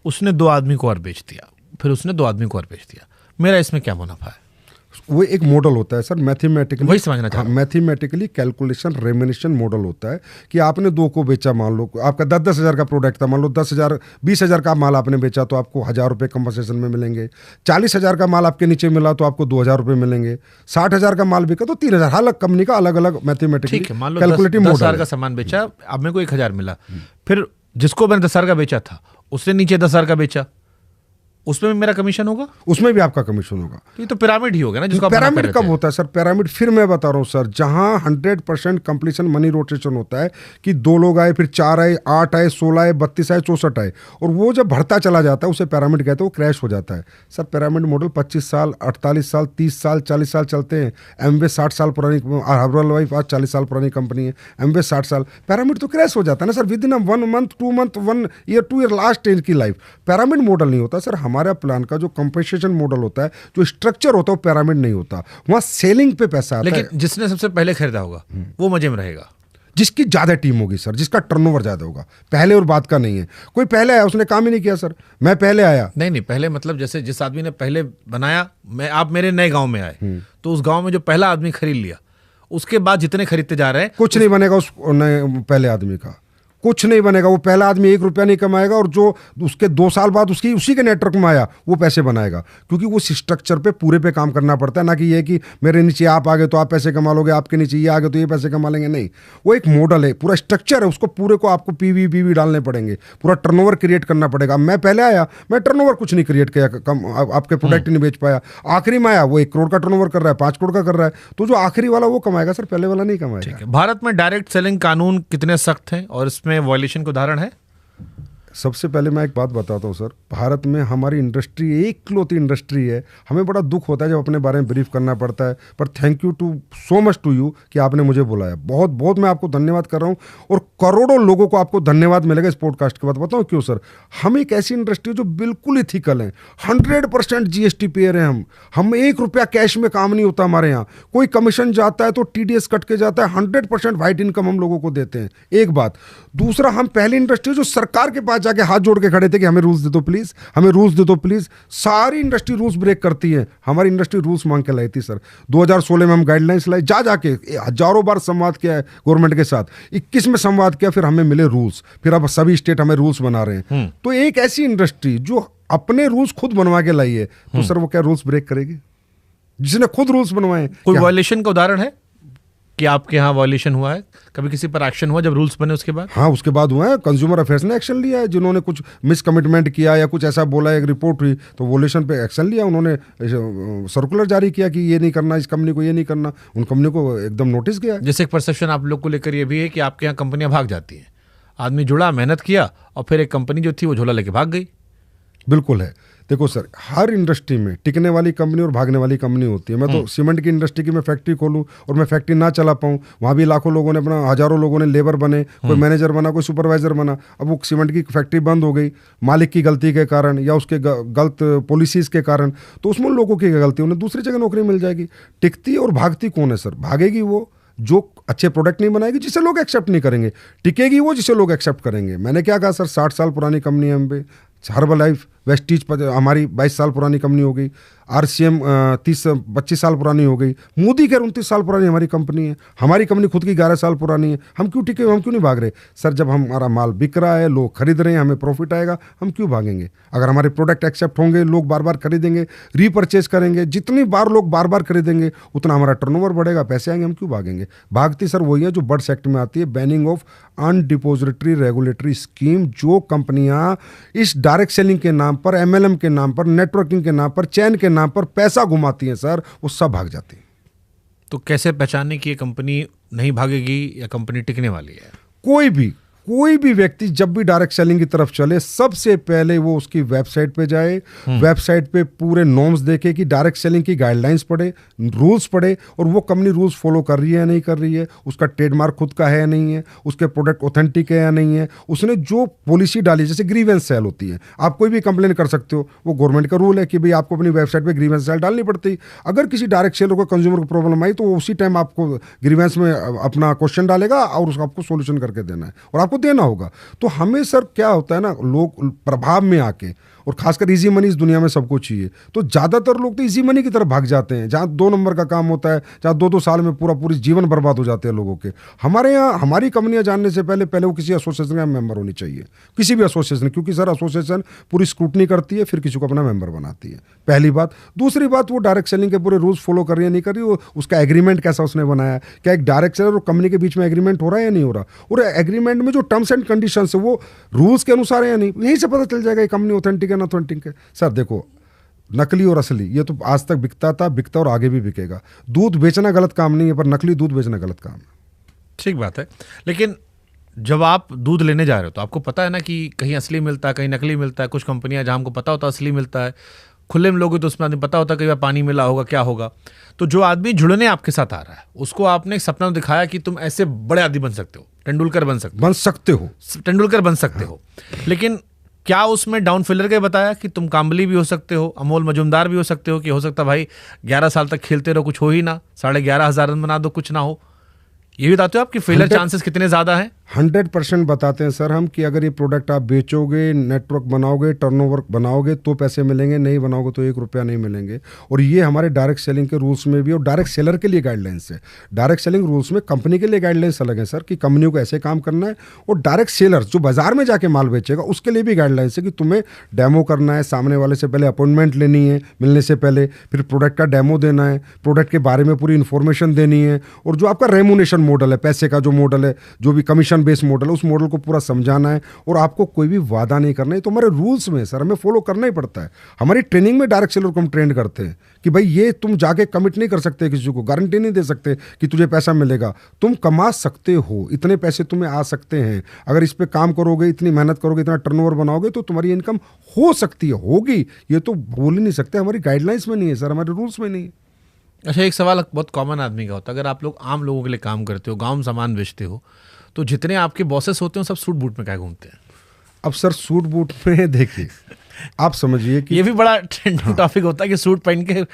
उसने 2 आदमी को और बेच दिया, फिर उसने 2 आदमी को और बेच दिया, मेरा इसमें क्या मुनाफा है? वो एक मॉडल होता है सर, मैथमेटिकली, वही समझना चाह रहा हूं। मैथमेटिकली कैलकुलेशन रेमिनेशन मॉडल होता है कि आपने 2 को बेचा, मान लो आपका 10-10 हज़ार का प्रोडक्ट था, मान लो 10,000 20,000 का माल आपने बेचा तो आपको 1,000 रुपये कंपनसेशन में मिलेंगे। 40,000 का माल आपके नीचे मिला तो आपको 2,000 रुपये मिलेंगे। 60,000 का माल बिका तो 3,000। अलग कंपनी का अलग अलग मैथमेटिकली कैलकुलेटिव मॉडल। 10,000 का सामान बेचा, अब मेरे को 1,000 मिला, फिर जिसको मैंने 10,000 का बेचा था उसने नीचे 10,000 का बेचा, उसमें भी मेरा कमीशन होगा? उसमें भी आपका कमीशन होगा। ये तो पिरामिड ही होगा ना, जिसको पिरामिड कब होता है सर? पिरामिड फिर मैं बता रहा हूँ सर, जहां 100% कंप्लीशन मनी रोटेशन होता है कि 2 लोग आए, फिर 4 आए, 8 आए, 16 आए, 32 आए, 64 आए, और वो जब बढ़ता चला जाता है उसे पिरामिड कहते हैं, वो क्रैश हो जाता है। सर पिरामिड मॉडल 25 साल, 48 साल, 30 साल, 40 साल चलते हैं। एमवे 60 साल पुरानी, हर्बल लाइफ आज 40 साल पुरानी कंपनी है, एमवे 60 साल। पिरामिड तो क्रैश हो जाता है ना sir, with in 1 month, 2 month, 1 year, 2 year, last stage की लाइफ। पिरामिड मॉडल नहीं होता सर। हमारा प्लान का जो कंपनसेशन मॉडल होता है, जो स्ट्रक्चर होता है, वो पिरामिड नहीं होता। वहां सेलिंग पे पैसा आता है। लेकिन जिसने सबसे पहले खरीदा होगा वो मजे में रहेगा, जिसकी ज्यादा टीम होगी सर, जिसका टर्नओवर ज्यादा होगा। पहले और बात का नहीं है। कोई पहले आया उसने काम ही नहीं किया सर, मैं पहले आया। नहीं पहले मतलब जैसे जिस आदमी ने पहले बनाया, आप मेरे नए गांव में आए तो उस गांव में जो पहला आदमी खरीद लिया, उसके बाद जितने खरीदते जा रहे हैं कुछ नहीं बनेगा उस पहले आदमी का। कुछ नहीं बनेगा। वो पहला आदमी 1 रुपया नहीं कमाएगा और जो उसके 2 साल बाद उसी के नेटवर्क में आया वो पैसे बनाएगा, क्योंकि वो स्ट्रक्चर पे पूरे पे काम करना पड़ता है। ना कि ये कि मेरे नीचे आप आ गए तो आप पैसे कमा लोगे, आपके नीचे ये आ गए तो ये पैसे कमा लेंगे, नहीं। वो एक मॉडल है, पूरा स्ट्रक्चर है, उसको पूरे को आपको पीवी डालने पड़ेंगे, पूरा टर्नओवर क्रिएट करना पड़ेगा। मैं पहले आया, मैं टर्नओवर कुछ नहीं क्रिएट किया, कम आपके प्रोडक्ट नहीं बेच पाया। आखिरी में आया, वो 1 करोड़ का टर्नओवर कर रहा है, 5 करोड़ का कर रहा है, तो जो आखिरी वाला वो कमाएगा सर, पहले वाला नहीं कमाएगा। भारत में डायरेक्ट सेलिंग कानून कितने सख्त हैं और इसमें वॉयलेशन का उदाहरण है? सबसे पहले मैं एक बात बताता हूँ सर, भारत में हमारी इंडस्ट्री एकलौती इंडस्ट्री है। हमें बड़ा दुख होता है जब अपने बारे में ब्रीफ करना पड़ता है, पर thank you too so much to you कि आपने मुझे बुलाया। बहुत बहुत मैं आपको धन्यवाद कर रहा हूँ, और करोड़ों लोगों को आपको धन्यवाद मिलेगा इस पॉडकास्ट के बाद। बताऊँ क्यों सर? हम एक ऐसी इंडस्ट्री जो बिल्कुल इथिकल है, 100% GST पेयर है। हम 1 रुपया कैश में काम नहीं होता हमारे यहाँ। कोई कमीशन जाता है तो TDS कट के जाता है, 100% वाइट इनकम हम लोगों को देते हैं, एक बात। दूसरा, हम पहली इंडस्ट्री जो सरकार के पास जाके हाथ जोड़ के खड़े थे कि हमें रूल्स दे दो प्लीज, हमें रूल्स दे दो प्लीज। सारी इंडस्ट्री रूल्स ब्रेक करती है, हमारी इंडस्ट्री रूल्स मांग के लाई थी सर। 2016 में हम गाइडलाइंस लाई, जाके हजारों बार संवाद किया है गवर्नमेंट के साथ, 21 में संवाद किया, फिर हमें मिले रूल्स, फिर अब सभी स्टेट हमें रूल्स बना रहे हैं। तो एक ऐसी इंडस्ट्री जो अपने रूल्स खुद बनवा के लाई है, तो सर वो क्या रूल्स ब्रेक करेगी? जिसने खुद रूल्स बनवाए। कोई वायलेशन का उदाहरण है कि आपके यहाँ वायलेशन हुआ है? कभी किसी पर एक्शन हुआ जब रूल्स बने उसके बाद? हाँ, उसके बाद हुआ है। कंज्यूमर अफेयर्स ने एक्शन लिया है, जिन्होंने कुछ मिसकमिटमेंट किया या कुछ ऐसा बोला, एक रिपोर्ट हुई तो वायलेशन पे एक्शन लिया। उन्होंने सर्कुलर जारी किया कि ये नहीं करना, इस कंपनी को ये नहीं करना, उन कंपनी को एकदम नोटिस किया। जैसे एक परसेप्शन आप लोग को लेकर ये भी है कि आपके यहाँ कंपनियां भाग जाती हैं। आदमी जुड़ा, मेहनत किया और फिर एक कंपनी जो थी वो झोला लेके भाग गई। बिल्कुल है। देखो सर, हर इंडस्ट्री में टिकने वाली कंपनी और भागने वाली कंपनी होती है। मैं तो सीमेंट की इंडस्ट्री की मैं फैक्ट्री खोलूं और मैं फैक्ट्री ना चला पाऊं, वहाँ भी लाखों लोगों ने अपना, हजारों लोगों ने लेबर बने, कोई मैनेजर बना, कोई सुपरवाइजर बना। अब वो सीमेंट की फैक्ट्री बंद हो गई मालिक की गलती के कारण या उसके गलत पॉलिसीज के कारण, तो उसमें लोगों की गलती, उन्हें दूसरी जगह नौकरी मिल जाएगी। टिकती और भागती कौन है सर? भागेगी वो जो अच्छे प्रोडक्ट नहीं बनाएगी, जिसे लोग एक्सेप्ट नहीं करेंगे। टिकेगी वो जिसे लोग एक्सेप्ट करेंगे। मैंने क्या कहा सर, 60 साल पुरानी कंपनी है हम पे, हर्बल लाइफ, वेस्टीज हमारी 22 साल पुरानी कंपनी हो गई, RCM 30-25 साल पुरानी हो गई, मोदी केयर 29 साल पुरानी हमारी कंपनी है, हमारी कंपनी खुद की 11 साल पुरानी है। हम क्यों टिके, हम क्यों नहीं भाग रहे सर? जब हमारा माल बिक रहा है, लोग खरीद रहे हैं, हमें प्रॉफिट आएगा, हम क्यों भागेंगे? अगर हमारे प्रोडक्ट एक्सेप्ट होंगे, लोग बार बार खरीदेंगे, रीपरचेज करेंगे, जितनी बार लोग बार बार खरीदेंगे उतना हमारा टर्नओवर बढ़ेगा, पैसे आएंगे, हम क्यों भागेंगे? भागती सर वही है जो बर्ड सेक्टर में आती है, बैनिंग ऑफ अनडिपोजिटरी रेगुलेटरी स्कीम। जो कंपनियां इस डायरेक्ट सेलिंग के नाम पर, MLM के नाम पर, नेटवर्किंग के नाम पर, चैन के नाम पर पैसा घुमाती हैं सर, वो सब भाग जाती हैं। तो कैसे पहचानने की ये कंपनी नहीं भागेगी या कंपनी टिकने वाली है? कोई भी व्यक्ति जब भी डायरेक्ट सेलिंग की तरफ चले, सबसे पहले वो उसकी वेबसाइट पे जाए, वेबसाइट पे पूरे नॉर्म्स देखे कि डायरेक्ट सेलिंग की गाइडलाइंस पढ़े, रूल्स पढ़े, और वो कंपनी रूल्स फॉलो कर रही है या नहीं कर रही है, उसका ट्रेडमार्क खुद का है या नहीं है, उसके प्रोडक्ट ऑथेंटिक है या नहीं है, उसने जो पॉलिसी डाली, जैसे ग्रीवेंस सेल होती है, आप कोई भी कंप्लेन कर सकते हो, वो गवर्नमेंट का रूल है कि भाई आपको अपनी वेबसाइट पर ग्रीवेंस सेल डालनी पड़ती। अगर किसी डायरेक्ट सेलर को कंज्यूमर को प्रॉब्लम आई तो वो उसी टाइम आपको ग्रीवेंस में अपना क्वेश्चन डालेगा और उसको आपको सोल्यूशन करके देना है और आपको देना होगा। तो हमें सर क्या होता है ना, लोग प्रभाव में आके, और खासकर इजी मनी इस दुनिया में सबको चाहिए, तो ज़्यादातर लोग तो इजी मनी की तरफ भाग जाते हैं, जहाँ 2 नंबर का काम होता है, जहाँ 2-2 साल में पूरी जीवन बर्बाद हो जाते हैं लोगों के। हमारे यहाँ हमारी कंपनियां जानने से पहले वो किसी एसोसिएशन का मेंबर होनी चाहिए, किसी भी एसोसिएशन, क्योंकि सर एसोसिएशन पूरी स्क्रूटनी करती है, फिर किसी को अपना मेंबर बनाती है, पहली बात। दूसरी बात, वो डायरेक्ट सेलिंग के पूरे रूल्स फॉलो कर रही है नहीं कर रही, वो उसका एग्रीमेंट कैसा उसने बनाया, क्या एक डायरेक्ट सेलर और कंपनी के बीच में एग्रीमेंट हो रहा है या नहीं हो रहा, और एग्रीमेंट में जो टर्म्स एंड कंडीशन है वो रूल्स के अनुसार है या नहीं, यहीं से पता चल जाएगा कंपनी ऑथेंटिक है ना ऑथेंटिक है। सर देखो, नकली और असली ये तो आज तक बिकता और आगे भी बिकेगा। दूध बेचना गलत काम नहीं है, पर नकली दूध बेचना गलत काम है। ठीक बात है, लेकिन जब आप दूध लेने जा रहे हो तो आपको पता है ना कि कहीं असली मिलता है, कहीं नकली मिलता है। कुछ कंपनियां जहां हमको पता होता है असली मिलता है, खुले में लोगे तो उसमें आदमी पता होता है कि पानी मिला होगा, क्या होगा। तो जो आदमी जुड़ने आपके साथ आ रहा है, उसको आपने एक सपना दिखाया कि तुम ऐसे बड़े आदमी बन सकते हो, तेंदुलकर बन सकते हो, लेकिन क्या उसमें डाउन फिलर के बताया कि तुम काम्बली भी हो सकते हो, अमोल मजुमदार भी हो सकते हो, कि हो सकता भाई 11 साल तक खेलते रहो, कुछ हो ही ना, 11,500 रन बना दो, कुछ ना हो। ये भी बताते हो आपकी फेलियर चांसेस कितने ज्यादा हैं? 100% बताते हैं सर हम कि अगर ये प्रोडक्ट आप बेचोगे, नेटवर्क बनाओगे, टर्नओवर बनाओगे तो पैसे मिलेंगे, नहीं बनाओगे तो 1 रुपया नहीं मिलेंगे। और ये हमारे डायरेक्ट सेलिंग के रूल्स में भी, और डायरेक्ट सेलर के लिए गाइडलाइंस है। डायरेक्ट सेलिंग रूल्स में कंपनी के लिए गाइडलाइंस अलग है सर कि कंपनियों को ऐसे काम करना है, और डायरेक्ट सेलर जो बाजार में जाके माल बेचेगा उसके लिए भी गाइडलाइंस है कि तुम्हें डेमो करना है, सामने वाले से पहले अपॉइंटमेंट लेनी है मिलने से पहले, फिर प्रोडक्ट का डेमो देना है, प्रोडक्ट के बारे में पूरी इन्फॉर्मेशन देनी है, और जो आपका रेमुनेशन मॉडल है, पैसे का जो मॉडल है, जो भी कमीशन बेस मॉडल है, उस मॉडल को पूरा समझाना है। और आपको कोई भी वादा नहीं करना है, तो हमारे रूल्स में सर हमें फॉलो करना ही पड़ता है। हमारी ट्रेनिंग में डायरेक्ट सेलर को हम ट्रेन करते हैं कि भाई ये तुम जाके कमिट नहीं कर सकते, किसी को गारंटी नहीं दे सकते कि तुझे पैसा मिलेगा, तुम कमा सकते हो, इतने पैसे तुम्हें आ सकते हैं, अगर इस पे काम करोगे, इतनी मेहनत करोगे, इतना टर्नओवर बनाओगे तो तुम्हारी इनकम हो सकती है, होगी, ये तो बोल ही नहीं सकते, हमारी गाइडलाइंस में नहीं है सर, हमारे रूल्स में नहीं है। अच्छा, एक सवाल बहुत कॉमन आदमी का होता है, अगर आप लोग आम लोगों के लिए काम करते हो, गाँव में सामान बेचते हो, तो जितने आपके बॉसेस होते हैं सब सूट बूट में क्या घूमते हैं? अब सर सूट बूट में देखिए आप समझिए कि ये भी बड़ा ट्रेंडिंग टॉपिक होता है कि सूट पहन के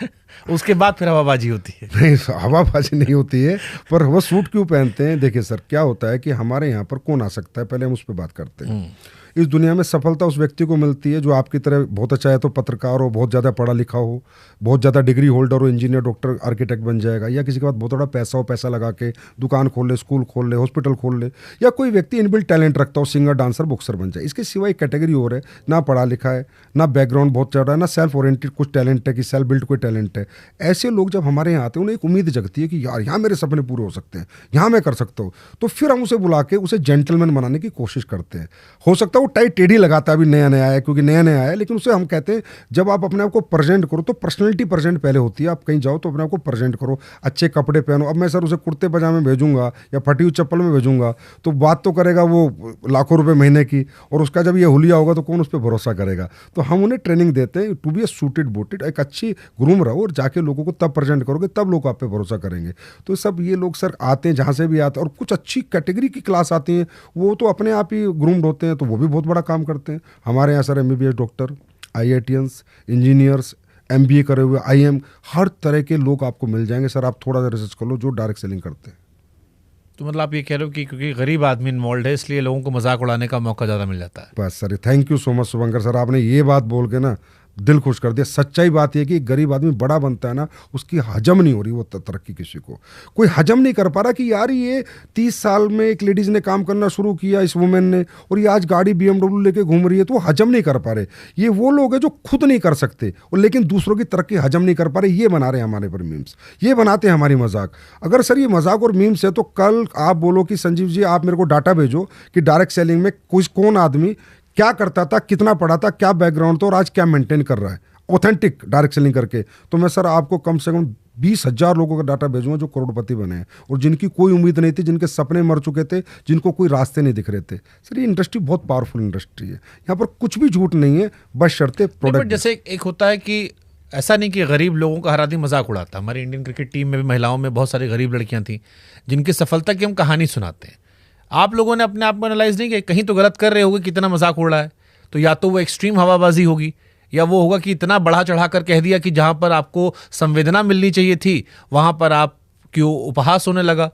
उसके बाद फिर हवाबाजी होती है। नहीं, हवाबाजी नहीं होती है, पर वो सूट क्यों पहनते हैं? देखिए सर क्या होता है कि हमारे यहाँ पर कौन आ सकता है, पहले हम उस पर बात करते हैं। इस दुनिया में सफलता उस व्यक्ति को मिलती है जो आपकी तरह बहुत अच्छा है तो पत्रकार हो, बहुत ज़्यादा पढ़ा लिखा हो, बहुत ज़्यादा डिग्री होल्डर हो, इंजीनियर, डॉक्टर, आर्किटेक्ट बन जाएगा, या किसी के पास बहुत बड़ा पैसा हो, पैसा लगा के दुकान खोल ले, स्कूल खोल ले, हॉस्पिटल खोल ले, या कोई व्यक्ति इनबिल्ट टैलेंट रखता हो, सिंगर, डांसर, बॉक्सर बन जाए। इसके सिवा एक कैटेगरी और है, ना पढ़ा लिखा है, ना बैकग्राउंड बहुत ज़्यादा है, ना सेल्फ ओरिएंटेड कुछ टैलेंट है कि सेल्फ बिल्ड कोई टैलेंट है। ऐसे लोग जब हमारे यहाँ आते हैं उन्हें एक उम्मीद जगती है कि यार यहाँ मेरे सपने पूरे हो सकते हैं, यहाँ मैं कर सकता हूँ, तो फिर हम उसे बुला के उसे जेंटलमैन बनाने की कोशिश करते हैं। हो सकता है वो टाई टेढ़ी लगाता है, अभी नया नया है क्योंकि नया नया है, लेकिन उसे हम कहते हैं जब आप अपने आप को प्रेजेंट करो तो पर्सनैलिटी प्रेजेंट पहले होती है। आप कहीं जाओ तो अपने आप को प्रेजेंट करो, अच्छे कपड़े पहनो। अब मैं सर उसे कुर्ते पजामे भेजूंगा या फटी हुई चप्पल में भेजूंगा तो बात तो करेगा वो लाखों रुपए महीने की, और उसका जब ये हुलिया होगा तो कौन उस पर भरोसा करेगा। तो हम उन्हें ट्रेनिंग देते हैं to be a suited booted, एक अच्छी ग्रूम रहो और जाके लोगों को तब प्रेजेंट करोगे तब लोग आप पे भरोसा करेंगे। तो सब ये लोग सर आते हैं जहाँ से भी आते हैं, और कुछ अच्छी कैटेगरी की क्लास आती हैं, वो तो अपने आप ही ग्रूम्ड होते हैं, तो वो भी बहुत बड़ा काम करते हैं। हमारे यहाँ sir MBBS doctor, IITians, engineers, MBA करे हुए, IM, हर तरह के लोग आपको मिल जाएंगे सर। आप थोड़ा सा रिसर्च कर लो जो डायरेक्ट सेलिंग करते हैं। तो मतलब आप ये कह रहे हो कि क्योंकि गरीब आदमी इन्वॉल्व है इसलिए लोगों को मजाक उड़ाने का मौका ज़्यादा मिल जाता है। बस sir, thank you so much Shubhankar sir, आपने ये बात बोल के ना दिल खुश कर दिया। सच्चाई बात यह कि गरीब आदमी बड़ा बनता है ना, उसकी हजम नहीं हो रही वो तरक्की, किसी को कोई हजम नहीं कर पा रहा कि यार ये 30 साल में एक लेडीज़ ने काम करना शुरू किया, इस वुमेन ने, और ये आज गाड़ी BMW लेके घूम रही है, तो वो हजम नहीं कर पा रहे। ये वो लोग हैं जो खुद नहीं कर सकते और लेकिन दूसरों की तरक्की हजम नहीं कर पा रहे, ये बना रहे हैं हमारे पर मीम्स, ये बनाते हैं हमारी मजाक। अगर सर ये मजाक और मीम्स है तो कल आप बोलो कि संजीव जी आप मेरे को डाटा भेजो कि डायरेक्ट सेलिंग में कौन आदमी क्या करता था, कितना पढ़ा था, क्या बैकग्राउंड था और आज क्या मेंटेन कर रहा है ऑथेंटिक डायरेक्ट सेलिंग करके, तो मैं सर आपको कम से कम 20,000 लोगों का डाटा भेजूंगा जो करोड़पति बने हैं और जिनकी कोई उम्मीद नहीं थी, जिनके सपने मर चुके थे, जिनको कोई रास्ते नहीं दिख रहे थे। सर ये इंडस्ट्री बहुत पावरफुल इंडस्ट्री है, यहाँ पर कुछ भी झूठ नहीं है, बस शर्ते प्रोडक्ट। जैसे एक होता है कि ऐसा नहीं कि गरीब लोगों का हर आदमी मजाक उड़ाता। हमारी इंडियन क्रिकेट टीम में भी महिलाओं में बहुत सारी गरीब लड़कियां थी जिनकी सफलता की हम कहानी सुनाते हैं। आप लोगों ने अपने आप को एनालाइज नहीं किया कहीं तो गलत कर रहे होगे, कितना मजाक उड़ रहा है, तो या तो वो एक्सट्रीम हवाबाजी होगी या वो होगा कि इतना बढ़ा चढ़ा कर कह दिया कि जहां पर आपको संवेदना मिलनी चाहिए थी वहां पर आप क्यों उपहास होने लगा।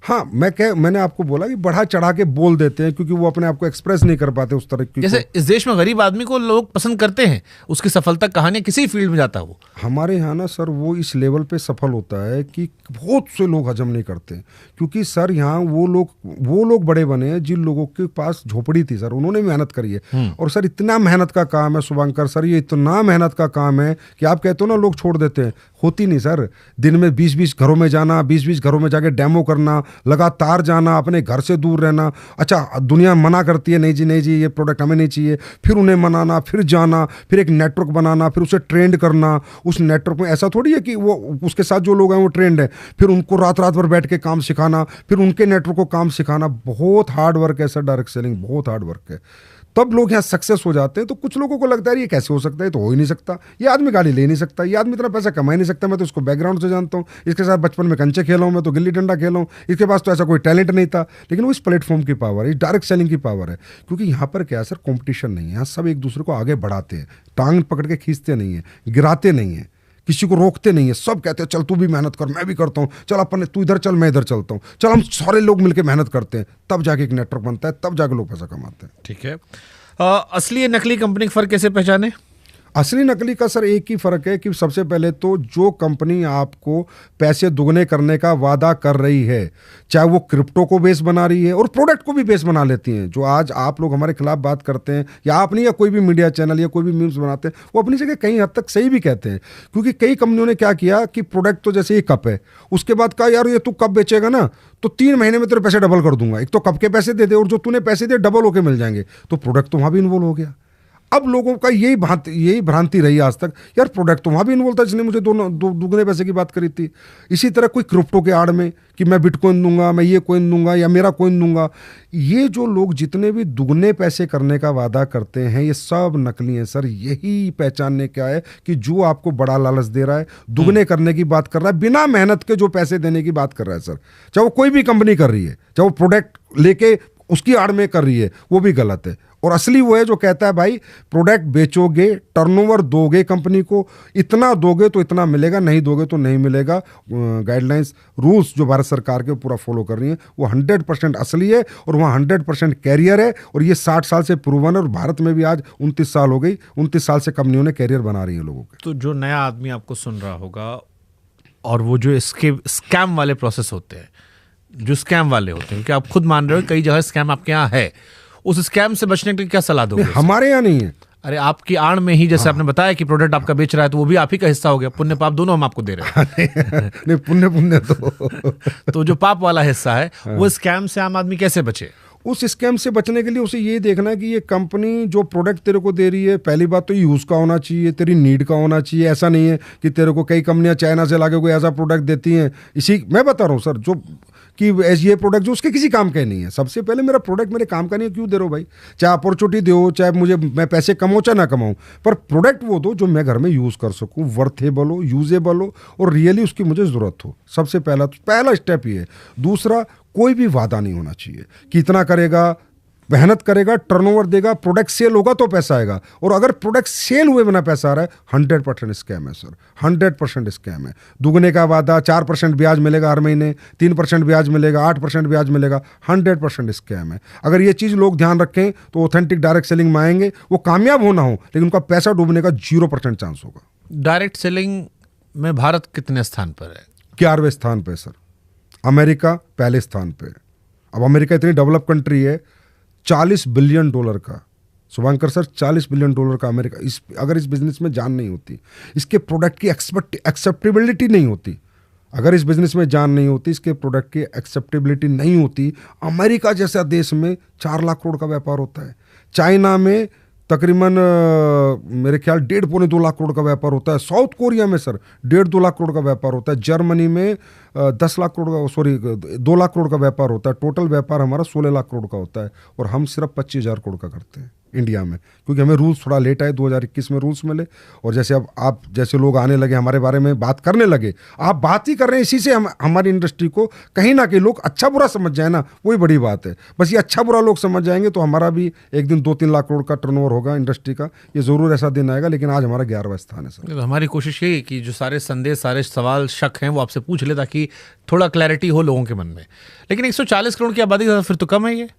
हाँ, मैंने आपको बोला कि बढ़ा चढ़ा के बोल देते हैं क्योंकि वो अपने आप को एक्सप्रेस नहीं कर पाते उस तरह की। जैसे इस देश में गरीब आदमी को लोग पसंद करते हैं, उसकी सफलता कहानी किसी फील्ड में जाता है वो। हमारे यहाँ ना सर वो इस लेवल पे सफल होता है कि बहुत से लोग हजम नहीं करते, क्योंकि सर यहाँ वो लोग बड़े बने हैं जिन लोगों के पास झोपड़ी थी सर, उन्होंने मेहनत करी है। और सर इतना मेहनत का काम है शुभंकर सर, ये इतना मेहनत का काम है कि आप कहते हो ना लोग छोड़ देते हैं, होती नहीं सर। दिन में 20-20 घरों में जाना, 20-20 घरों में जाके डेमो करना, लगातार जाना, अपने घर से दूर रहना। अच्छा दुनिया मना करती है, नहीं जी ये प्रोडक्ट हमें नहीं चाहिए, फिर उन्हें मनाना, फिर जाना, फिर एक नेटवर्क बनाना, फिर उसे ट्रेंड करना। उस नेटवर्क में ऐसा थोड़ी है कि वो उसके साथ जो लोग हैं वो ट्रेंड है, फिर उनको रात भर बैठ के काम सिखाना, फिर उनके नेटवर्क को काम सिखाना। बहुत हार्ड वर्क है सर, डायरेक्ट सेलिंग बहुत हार्ड वर्क है। तब लोग यहाँ सक्सेस हो जाते हैं। तो कुछ लोगों को लगता है ये कैसे हो सकता है, तो हो ही नहीं सकता, ये आदमी गाड़ी ले नहीं सकता, ये आदमी इतना पैसा कमा ही नहीं सकता। मैं तो इसको बैकग्राउंड से जानता हूँ, इसके साथ बचपन में कंचे खेला हूँ, मैं तो गिल्ली डंडा खेला हूँ, इसके पास तो ऐसा कोई टैलेंट नहीं था। लेकिन वो इस प्लेटफॉर्म की पावर है, इस डायरेक्ट सेलिंग की पावर है, क्योंकि यहाँ पर क्या है सर, कॉम्पिटिशन नहीं है, यहाँ सब एक दूसरे को आगे बढ़ाते हैं, टांग पकड़ के खींचते नहीं है, गिराते नहीं है किसी को रोकते नहीं है, सब कहते हैं चल तू भी मेहनत कर, मैं भी करता हूँ, चल अपन तू इधर चल मैं इधर चलता हूँ, चल हम सारे लोग मिलकर मेहनत करते हैं, तब जाके एक नेटवर्क बनता है, तब जाके लोग पैसा कमाते हैं। ठीक है। असली या नकली कंपनी का फर्क कैसे पहचाने? असली नकली का सर एक ही फर्क है कि सबसे पहले तो जो कंपनी आपको पैसे दुगने करने का वादा कर रही है, चाहे वो क्रिप्टो को बेस बना रही है और प्रोडक्ट को भी बेस बना लेती हैं, जो आज आप लोग हमारे खिलाफ बात करते हैं या आप नहीं या कोई भी मीडिया चैनल या कोई भी मीम्स बनाते हैं, वो अपनी जगह कहीं हद तक सही भी कहते हैं। क्योंकि कई कंपनियों ने क्या किया कि प्रोडक्ट तो जैसे ये कप है, उसके बाद कहा यार ये तू कप बेचेगा ना तो 3 महीने में तेरे पैसे डबल कर दूंगा, एक तो कप के पैसे दे दे और जो तूने पैसे दे डबल होके मिल जाएंगे, तो प्रोडक्ट तो वहाँ भी इन्वॉल्व हो गया। अब लोगों का यही भ्रांति रही आज तक, यार प्रोडक्ट तो वहाँ भी इन्वॉल्व था जिसने मुझे दुगने पैसे की बात करी थी। इसी तरह कोई क्रिप्टो के आड़ में कि मैं बिटकॉइन दूंगा, मैं ये कॉइन दूंगा या मेरा कॉइन दूंगा, ये जो लोग जितने भी दुगने पैसे करने का वादा करते हैं ये सब नकली हैं सर। यही पहचानने क्या है कि जो आपको बड़ा लालच दे रहा है, दुगने करने की बात कर रहा है, बिना मेहनत के जो पैसे देने की बात कर रहा है सर, चाहे वो कोई भी कंपनी कर रही है, चाहे वो प्रोडक्ट लेके उसकी आड़ में कर रही है, वो भी गलत है। और असली वो है जो कहता है भाई प्रोडक्ट बेचोगे, टर्नओवर दोगे कंपनी को, इतना दोगे तो इतना मिलेगा, नहीं दोगे तो नहीं मिलेगा। गाइडलाइंस रूल्स जो भारत सरकार के पूरा फॉलो कर रही है वो 100% असली है और वहाँ 100% कैरियर है और ये 60 साल से प्रूवन है। और भारत में भी आज 29 साल हो गई, 29 साल से कंपनियों ने कैरियर बना रही है लोगों के। तो जो नया आदमी आपको सुन रहा होगा और वो जो इसके स्कैम वाले प्रोसेस होते हैं, जो स्कैम वाले होते हैं, क्योंकि आप खुद मान रहे हो कई जगह स्कैम आपके यहाँ है, उस स्कैम से बचने के लिए क्या सलाह दोगे? हमारे यहाँ नहीं है। अरे आपकी आड़ में ही जैसे आपने बताया कि प्रोडक्ट आपका बेच रहा है तो वो भी आप ही का हिस्सा हो गया, पुण्य पाप दोनों हम आपको दे रहे हैं। नहीं, पुण्य तो जो पाप वाला हिस्सा है वो स्कैम से आम आदमी कैसे बचे? उस स्कैम से बचने के लिए उसे ये देखना है कि ये कंपनी जो प्रोडक्ट तेरे को दे रही है, पहली बात तो यूज़ का होना चाहिए, तेरी नीड का होना चाहिए। ऐसा नहीं है कि तेरे को कई कंपनियां चाइना से लाके कोई ऐसा प्रोडक्ट देती हैं, इसी मैं बता रहा हूँ सर, जो कि ये प्रोडक्ट जो उसके किसी काम का ही नहीं है। सबसे पहले मेरा प्रोडक्ट मेरे काम का नहीं है, क्यों दे रहे हो भाई? चाहे अपॉर्चुनिटी दो, चाहे मैं पैसे कमाऊँ चाहे ना कमाऊँ, पर प्रोडक्ट वो दो जो मैं घर में यूज़ कर सकूँ, वर्थेबल हो, यूजेबल हो और रियली उसकी मुझे ज़रूरत हो। सबसे पहला स्टेप ये है। दूसरा, कोई भी वादा नहीं होना चाहिए कि इतना करेगा, मेहनत करेगा, टर्नओवर देगा, प्रोडक्ट सेल होगा तो पैसा आएगा। और अगर प्रोडक्ट सेल हुए बिना पैसा आ रहा है, 100% स्कैम है सर, 100% स्कैम है। दुगने का वादा, 4% ब्याज मिलेगा हर महीने, 3% ब्याज मिलेगा, 8% ब्याज मिलेगा, 100% स्कैम है। अगर ये चीज़ लोग ध्यान रखें तो ऑथेंटिक डायरेक्ट सेलिंग में आएंगे, वो कामयाब होना हो लेकिन उनका पैसा डूबने का 0% चांस होगा। डायरेक्ट सेलिंग में भारत कितने स्थान पर है? 11वें स्थान पे सर, अमेरिका पहले स्थान पे। अब अमेरिका इतनी डेवलप कंट्री है, $40 बिलियन का, शुभांकर सर, $40 बिलियन का अमेरिका। अगर इस बिजनेस में जान नहीं होती, इसके प्रोडक्ट की एक्सेप्टेबिलिटी नहीं होती, अगर इस बिजनेस में जान नहीं होती, इसके प्रोडक्ट की एक्सेप्टेबिलिटी नहीं होती, अमेरिका जैसा देश में 4 लाख करोड़ का व्यापार होता है, चाइना में तकरीबन मेरे ख्याल 1.5-2 लाख करोड़ का व्यापार होता है, साउथ कोरिया में सर 1.5-2 लाख करोड़ का व्यापार होता है, जर्मनी में 2 लाख करोड़ का व्यापार होता है। टोटल व्यापार हमारा 16 लाख करोड़ का होता है और हम सिर्फ 25,000 करोड़ का करते हैं इंडिया में, क्योंकि हमें रूल्स थोड़ा लेट आए, 2021 में रूल्स मिले। और जैसे अब आप जैसे लोग आने लगे, हमारे बारे में बात करने लगे, आप बात ही कर रहे हैं, इसी से हमारी इंडस्ट्री को कहीं ना कहीं लोग अच्छा बुरा समझ जाए ना, वही बड़ी बात है। बस ये अच्छा बुरा लोग समझ जाएंगे तो हमारा भी एक दिन 2-3 लाख करोड़ का टर्नओवर होगा इंडस्ट्री का, ये ज़रूर ऐसा दिन आएगा। लेकिन आज हमारा 11वां स्थान है सर। तो हमारी कोशिश यही है कि जो सारे संदेश, सारे सवाल, शक हैं वो आपसे पूछ ले ताकि थोड़ा क्लैरिटी हो लोगों के मन में। लेकिन 140 करोड़ की आबादी फिर तो कम है ये।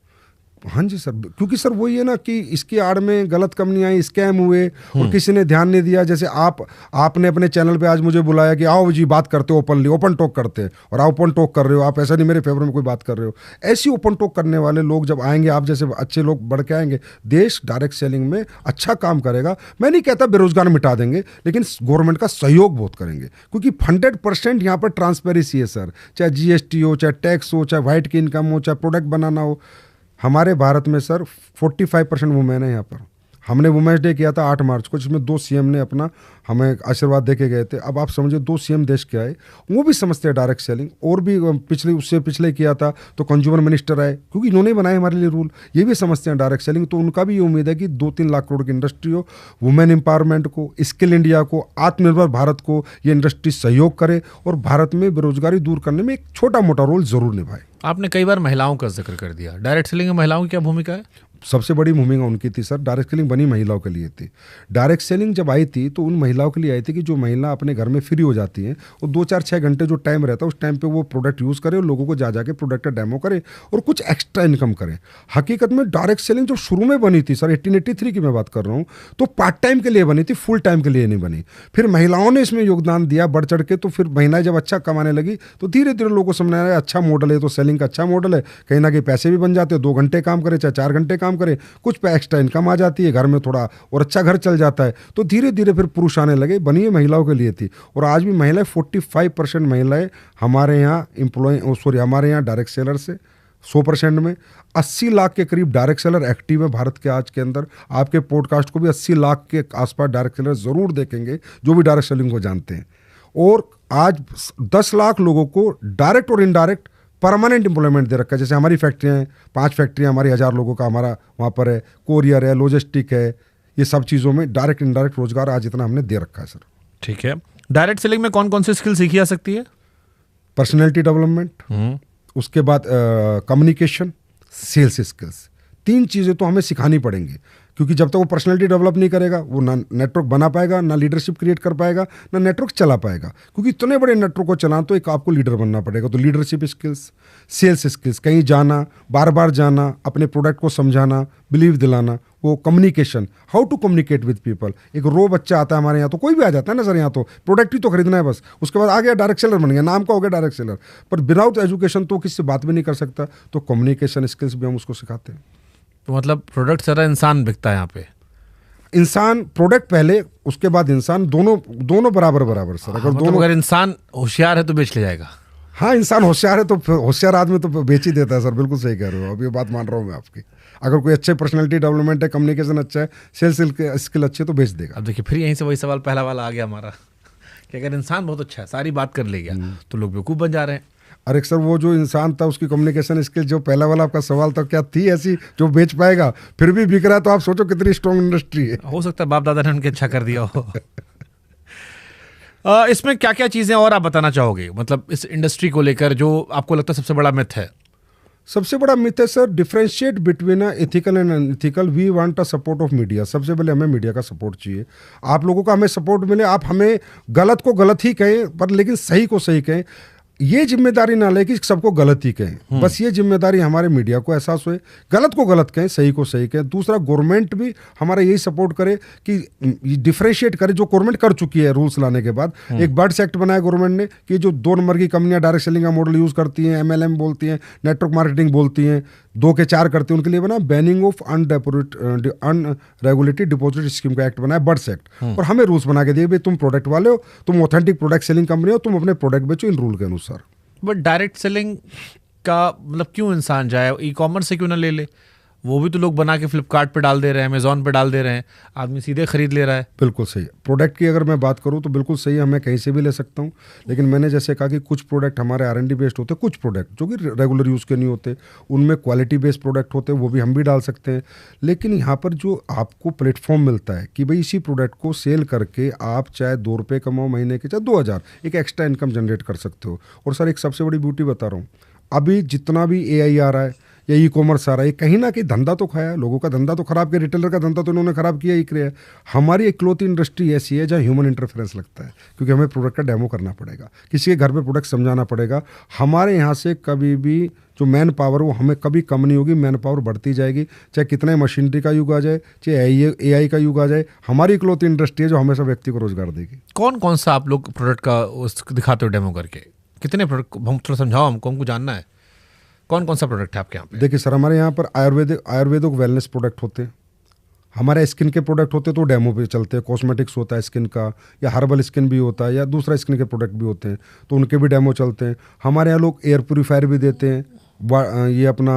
हाँ जी सर, क्योंकि सर वही है ना कि इसकी आड़ में गलत कंपनियां आई, स्कैम हुए और किसी ने ध्यान नहीं दिया। जैसे आपने अपने चैनल पे आज मुझे बुलाया कि आओ जी बात करते हो, ओपन टॉक करते हैं, और आप ओपन टॉक कर रहे हो, आप ऐसा नहीं मेरे फेवर में कोई बात कर रहे हो। ऐसी ओपन टॉक करने वाले लोग जब आएंगे, आप जैसे अच्छे लोग बढ़ के आएंगे, देश डायरेक्ट सेलिंग में अच्छा काम करेगा। मैं नहीं कहता बेरोजगार मिटा देंगे, लेकिन गवर्नमेंट का सहयोग बहुत करेंगे, क्योंकि 100% यहाँ पर ट्रांसपेरेंसी है सर। चाहे GST हो, चाहे टैक्स हो, चाहे वाइट की इनकम हो, चाहे प्रोडक्ट बनाना हो। हमारे भारत में सर 45% वुमेन है यहाँ पर। हमने वुमेन्स डे किया था 8 मार्च को, जिसमें 2 CM ने अपना हमें आशीर्वाद दे के गए थे। अब आप समझो 2 CM देश के आए, वो भी समझते हैं डायरेक्ट सेलिंग। और भी उससे पिछले किया था तो कंज्यूमर मिनिस्टर आए, क्योंकि इन्होंने बनाए हमारे लिए रूल, ये भी समझते हैं डायरेक्ट सेलिंग। तो उनका भी ये उम्मीद है कि 2-3 लाख करोड़ की इंडस्ट्री हो, वुमेन एम्पावरमेंट को, स्किल इंडिया को, आत्मनिर्भर भारत को ये इंडस्ट्री सहयोग करे और भारत में बेरोजगारी दूर करने में एक छोटा मोटा रोल जरूर निभाए। आपने कई बार महिलाओं का जिक्र कर दिया, डायरेक्ट सेलिंग में महिलाओं की क्या भूमिका है? सबसे बड़ी भूमिका उनकी थी सर। डायरेक्ट सेलिंग बनी महिलाओं के लिए थी। डायरेक्ट सेलिंग जब आई थी तो उन महिलाओं के लिए आई थी कि जो महिला अपने घर में फ्री हो जाती हैं और 2-4-6 घंटे जो टाइम रहता है उस टाइम पे वो प्रोडक्ट यूज़ करे और लोगों को जा जाके प्रोडक्ट का डेमो करे और कुछ एक्स्ट्रा इनकम करे। हकीकत में डायरेक्ट सेलिंग जो शुरू में बनी थी सर, 1883 की मैं बात कर रहा हूँ, तो पार्ट टाइम के लिए बनी थी, फुल टाइम के लिए नहीं बनी। फिर महिलाओं ने इसमें योगदान दिया बढ़ चढ़ के, तो फिर महिलाएं जब अच्छा कमाने लगी तो धीरे धीरे लोगों को समझ आया अच्छा मॉडल है, तो सेलिंग का अच्छा मॉडल है, कहीं ना कहीं पैसे भी बन जाते हैं। 2 घंटे काम करे चाहे 4 घंटे काम करे, कुछ पे एक्स्ट्रा इनकम आ जाती है, घर में थोड़ा और अच्छा घर चल जाता है। तो धीरे धीरे फिर पुरुष आने लगे, बनी है महिलाओं के लिए थी। और आज भी महिलाएं 45% महिलाएं हमारे यहाँ हमारे यहाँ डायरेक्ट सेलर से 100% में 80 लाख के करीब डायरेक्ट सेलर एक्टिव है भारत के आज के अंदर। आपके पॉडकास्ट को भी 80 लाख के आसपास डायरेक्ट सेलर जरूर देखेंगे जो भी डायरेक्ट सेलिंग को जानते हैं। और आज 10 लाख लोगों को डायरेक्ट और इनडायरेक्ट परमानेंट एम्प्लॉयमेंट दे रखा है। जैसे हमारी फैक्ट्रियाँ हैं, 5 फैक्ट्रियाँ हमारी 1000 लोगों का हमारा वहाँ पर है, कोरियर है, लॉजिस्टिक है, ये सब चीज़ों में डायरेक्ट इनडायरेक्ट रोजगार आज इतना हमने दे रखा है सर। ठीक है, डायरेक्ट सेलिंग में कौन कौन सी स्किल सीखी जा सकती है? पर्सनैलिटी डेवलपमेंट, उसके बाद कम्युनिकेशन, सेल्स स्किल्स, 3 चीज़ें तो हमें सिखानी पड़ेंगी, क्योंकि जब तक वो पर्सनैलिटी डेवलप नहीं करेगा वो ना नेटवर्क बना पाएगा, ना लीडरशिप क्रिएट कर पाएगा, ना नेटवर्क चला पाएगा। क्योंकि इतने बड़े नेटवर्क को चलाना तो एक आपको लीडर बनना पड़ेगा। तो लीडरशिप स्किल्स, सेल्स स्किल्स, कहीं जाना, बार बार जाना, अपने प्रोडक्ट को समझाना, बिलीव दिलाना, वो communication, how to communicate with people. एक रो बच्चा आता है हमारे यहाँ, तो कोई भी आ जाता है ना सर, यहाँ तो प्रोडक्ट ही तो खरीदना है बस, उसके बाद आ गया डायरेक्ट सेलर बन गया, नाम का हो गया डायरेक्ट सेलर। पर विदाउट एजुकेशन तो किससे बात भी नहीं कर सकता। तो कम्युनिकेशन स्किल्स भी हम उसको सिखाते हैं। तो मतलब प्रोडक्ट सारा इंसान बिकता है यहाँ पे? इंसान प्रोडक्ट पहले, उसके बाद इंसान, दोनों बराबर सर। अगर मतलब अगर इंसान होशियार है तो बेच ले जाएगा। हाँ, इंसान होशियार है तो होशियार आदमी तो बेच ही देता है सर। बिल्कुल सही कह रहे हो, अब ये बात मान रहा हूँ मैं आपकी। अगर कोई अच्छे पर्सनालिटी डेवलपमेंट है, कम्युनिकेशन अच्छा है, सेल्स स्किल अच्छी है तो बेच देगा। अब देखिए फिर यहीं से वही सवाल पहला वाला आ गया हमारा कि अगर इंसान बहुत अच्छा है, सारी बात कर ले गया, तो लोग बेवकूफ़ बन जा रहे हैं। अरे सर, वो जो इंसान था उसकी कम्युनिकेशन स्किल, जो पहला वाला आपका सवाल था, क्या थी ऐसी जो बेच पाएगा, फिर भी बिक रहा है, तो आप सोचो कितनी स्ट्रॉन्ग इंडस्ट्री है। हो सकता है बाप दादा ने उनके अच्छा कर दिया हो। इसमें क्या क्या चीज़ें और आप बताना चाहोगे, मतलब इस इंडस्ट्री को लेकर जो आपको लगता है सबसे बड़ा मिथ है? सबसे बड़ा मिथ है sir, differentiate between ethical and unethical. We want a support of media. सबसे पहले हमें मीडिया का सपोर्ट चाहिए। आप लोगों का हमें सपोर्ट मिले, आप हमें गलत को गलत ही कहें, पर लेकिन सही को सही कहें। ये जिम्मेदारी ना ले कि सबको गलत ही कहें, बस ये जिम्मेदारी हमारे मीडिया को एहसास हुए, गलत को गलत कहें, सही को सही कहें। दूसरा, गवर्नमेंट भी हमारा यही सपोर्ट करे कि डिफरेंशिएट करे, जो गवर्नमेंट कर चुकी है रूल्स लाने के बाद। एक बर्ड्स एक्ट बनाया गवर्नमेंट ने कि जो 2 नंबर की कंपनियां डायरेक्ट सेलिंग का मॉडल यूज करती हैं, MLM बोलती हैं, नेटवर्क मार्केटिंग बोलती हैं, 2 के 4 करते हैं, उनके लिए बना banning of unregulated deposit scheme का एक्ट बनाया, बर्ड्स एक्ट। और हमें रूल्स बना के दिए, भाई तुम प्रोडक्ट वाले हो, तुम ऑथेंटिक प्रोडक्ट सेलिंग कंपनी हो, तुम अपने प्रोडक्ट बेचो इन रूल के अनुसार। बट डायरेक्ट सेलिंग का मतलब क्यों इंसान जाए, ई कॉमर्स से क्यों ना ले ले? वो भी तो लोग बना के फ्लिपकार्ट पे डाल दे रहे हैं, अमेजोन पे डाल दे रहे हैं, आदमी सीधे खरीद ले रहा है। बिल्कुल सही। प्रोडक्ट की अगर मैं बात करूं तो बिल्कुल सही है, मैं कहीं से भी ले सकता हूं। लेकिन मैंने जैसे कहा कि कुछ प्रोडक्ट हमारे R&D बेस्ड होते हैं, कुछ प्रोडक्ट जो कि रेगुलर यूज़ के नहीं होते, उनमें क्वालिटी बेस्ड प्रोडक्ट होते हैं, वो भी हम भी डाल सकते हैं। लेकिन यहाँ पर जो आपको प्लेटफॉर्म मिलता है कि भाई इसी प्रोडक्ट को सेल करके आप चाहे 2 रुपये कमाओ महीने के, चाहे 2000, एक एक्स्ट्रा इनकम जनरेट कर सकते हो। और सर एक सबसे बड़ी ब्यूटी बता रहा हूँ, अभी जितना भी AI आ रहा है या ई-कॉमर्स आ रहा है, कहीं ना कहीं धंधा तो खाया है, लोगों का धंधा तो खराब किया, रिटेलर का धंधा तो इन्होंने खराब किया ही किया। हमारी एक क्लॉथ इंडस्ट्री ऐसी है जहाँ ह्यूमन इंटरफेरेंस लगता है, क्योंकि हमें प्रोडक्ट का डेमो करना पड़ेगा, किसी के घर पे प्रोडक्ट समझाना पड़ेगा। हमारे यहाँ से कभी भी जो मैन पावर वो हमें कभी कम नहीं होगी, मैन पावर बढ़ती जाएगी, चाहे कितने मशीनरी का युग आ जाए, चाहे AI का युग आ जाए। हमारी क्लॉथ इंडस्ट्री है जो हमेशा व्यक्ति को रोजगार देगी। कौन कौन सा आप लोग प्रोडक्ट का दिखाते हो डेमो करके? कितने प्रोडक्ट, हम थोड़ा समझाओ, हमको जानना है कौन कौन सा प्रोडक्ट है आपके यहाँ पे? देखिए सर, हमारे यहाँ पर आयुर्वेदिक वेलनेस प्रोडक्ट होते हैं, हमारे स्किन के प्रोडक्ट होते हैं तो डेमो पे चलते हैं। कॉस्मेटिक्स होता है स्किन का, या हर्बल स्किन भी होता है, या दूसरा स्किन के प्रोडक्ट भी होते हैं, तो उनके भी डेमो चलते हैं। हमारे यहाँ लोग एयर प्योरीफायर भी देते हैं, ये अपना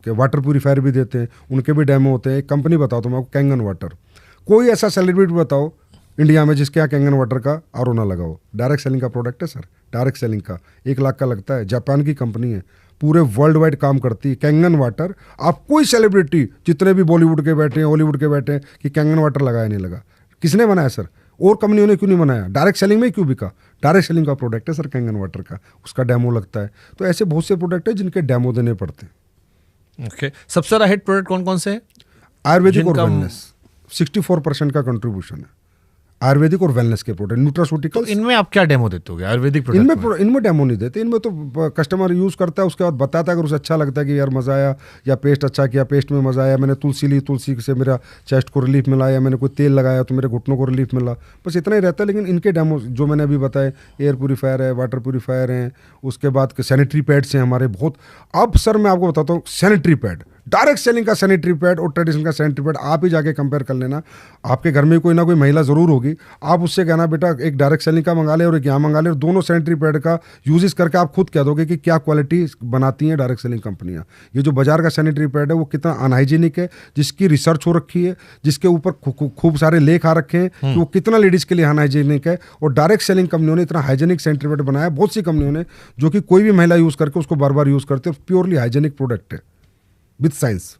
वाटर प्योरीफायर भी देते हैं, उनके भी डेमो होते हैं। एक कंपनी बताओ तो मैं आपको, कैंगन वाटर। कोई ऐसा सेलिब्रिटी बताओ इंडिया में जिसके यहाँ कैंगन वाटर का RO ना लगाओ। डायरेक्ट सेलिंग का प्रोडक्ट है सर, डायरेक्ट सेलिंग का 1 लाख का लगता है। जापान की कंपनी है, पूरे वर्ल्ड वाइड काम करती है। कैंगन वाटर, आप कोई सेलिब्रिटी जितने भी बॉलीवुड के बैठे हैं, हॉलीवुड के बैठे हैं, कि कैंगन वाटर लगाया नहीं लगा, किसने बनाया सर? और कंपनियों ने क्यों नहीं बनाया? डायरेक्ट सेलिंग में क्यों बिका? डायरेक्ट सेलिंग का प्रोडक्ट है सर कैंगन वाटर का, उसका डेमो लगता है। तो ऐसे बहुत से प्रोडक्ट है जिनके डेमो देने पड़ते हैं। ओके, सबसे ज्यादा हिट प्रोडक्ट कौन कौन से हैं? आयुर्वेदिक और जिनका- वेलनेस 64% का कंट्रीब्यूशन है, आयुर्वेदिक और वेलनेस के प्रोडक्ट, तो न्यूट्रास्यूटिकल्स। इनमें आप क्या डेमो देते हो आयुर्वेदिक प्रोडक्ट में? इनमें डेमो नहीं देते, इनमें तो कस्टमर यूज़ करता है, उसके बाद बताता है, अगर उसे अच्छा लगता है कि यार मज़ा आया, या पेस्ट अच्छा किया, पेस्ट में मज़ा आया, मैंने तुलसी ली, तुलसी से मेरा चेस्ट को रिलीफ मिला, या मैंने कोई तेल लगाया तो मेरे घुटनों को रिलीफ मिला, बस इतना ही रहता है। लेकिन इनके डेमो जो मैंने अभी बताए, एयर प्यूरीफायर है, वाटर प्यूरीफायर हैं, उसके बाद सैनिटरी पैड्स हैं हमारे बहुत। अब सर मैं आपको बताता हूँ, सैनिटरी पैड, डायरेक्ट सेलिंग का सैनिटरी पैड और ट्रेडिशनल का सैनिटरी पैड आप ही जाके कंपेयर कर लेना। आपके घर में कोई ना कोई महिला ज़रूर होगी, आप उससे कहना बेटा एक डायरेक्ट सेलिंग का मंगा ले और एक यहाँ मंगा ले, और दोनों सैनिटरी पैड का यूजेस करके आप खुद कह दोगे कि क्या क्वालिटी बनाती हैं डायरेक्ट सेलिंग कंपनियाँ। ये जो बाजार का सैनिटरी पैड है वो कितना अनहाइजीनिक है, जिसकी रिसर्च हो रखी है, जिसके ऊपर खूब सारे लेख आ रखे हैं कि वो कितना लेडीज़ के लिए अनहाइजीनिक है, और डायरेक्ट सेलिंग कंपनियों ने इतना हाइजीनिक सैनिटरी पैड बनाया, बहुत सी कंपनियों ने, जो कि कोई भी महिला यूज़ करके उसको बार बार यूज़ करते हैं, प्योरली हाइजीनिक प्रोडक्ट है विद साइंस।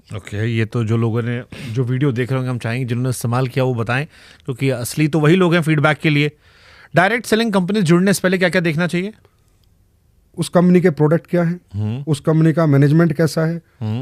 ओके, ये तो जो लोगों ने जो वीडियो देख रहे होंगे, हम चाहेंगे जिन्होंने इस्तेमाल किया वो बताएं, क्योंकि असली तो वही लोग हैं फीडबैक के लिए। डायरेक्ट सेलिंग कंपनी जुड़ने से पहले क्या क्या देखना चाहिए? उस कंपनी के प्रोडक्ट क्या है, उस कंपनी का मैनेजमेंट कैसा है,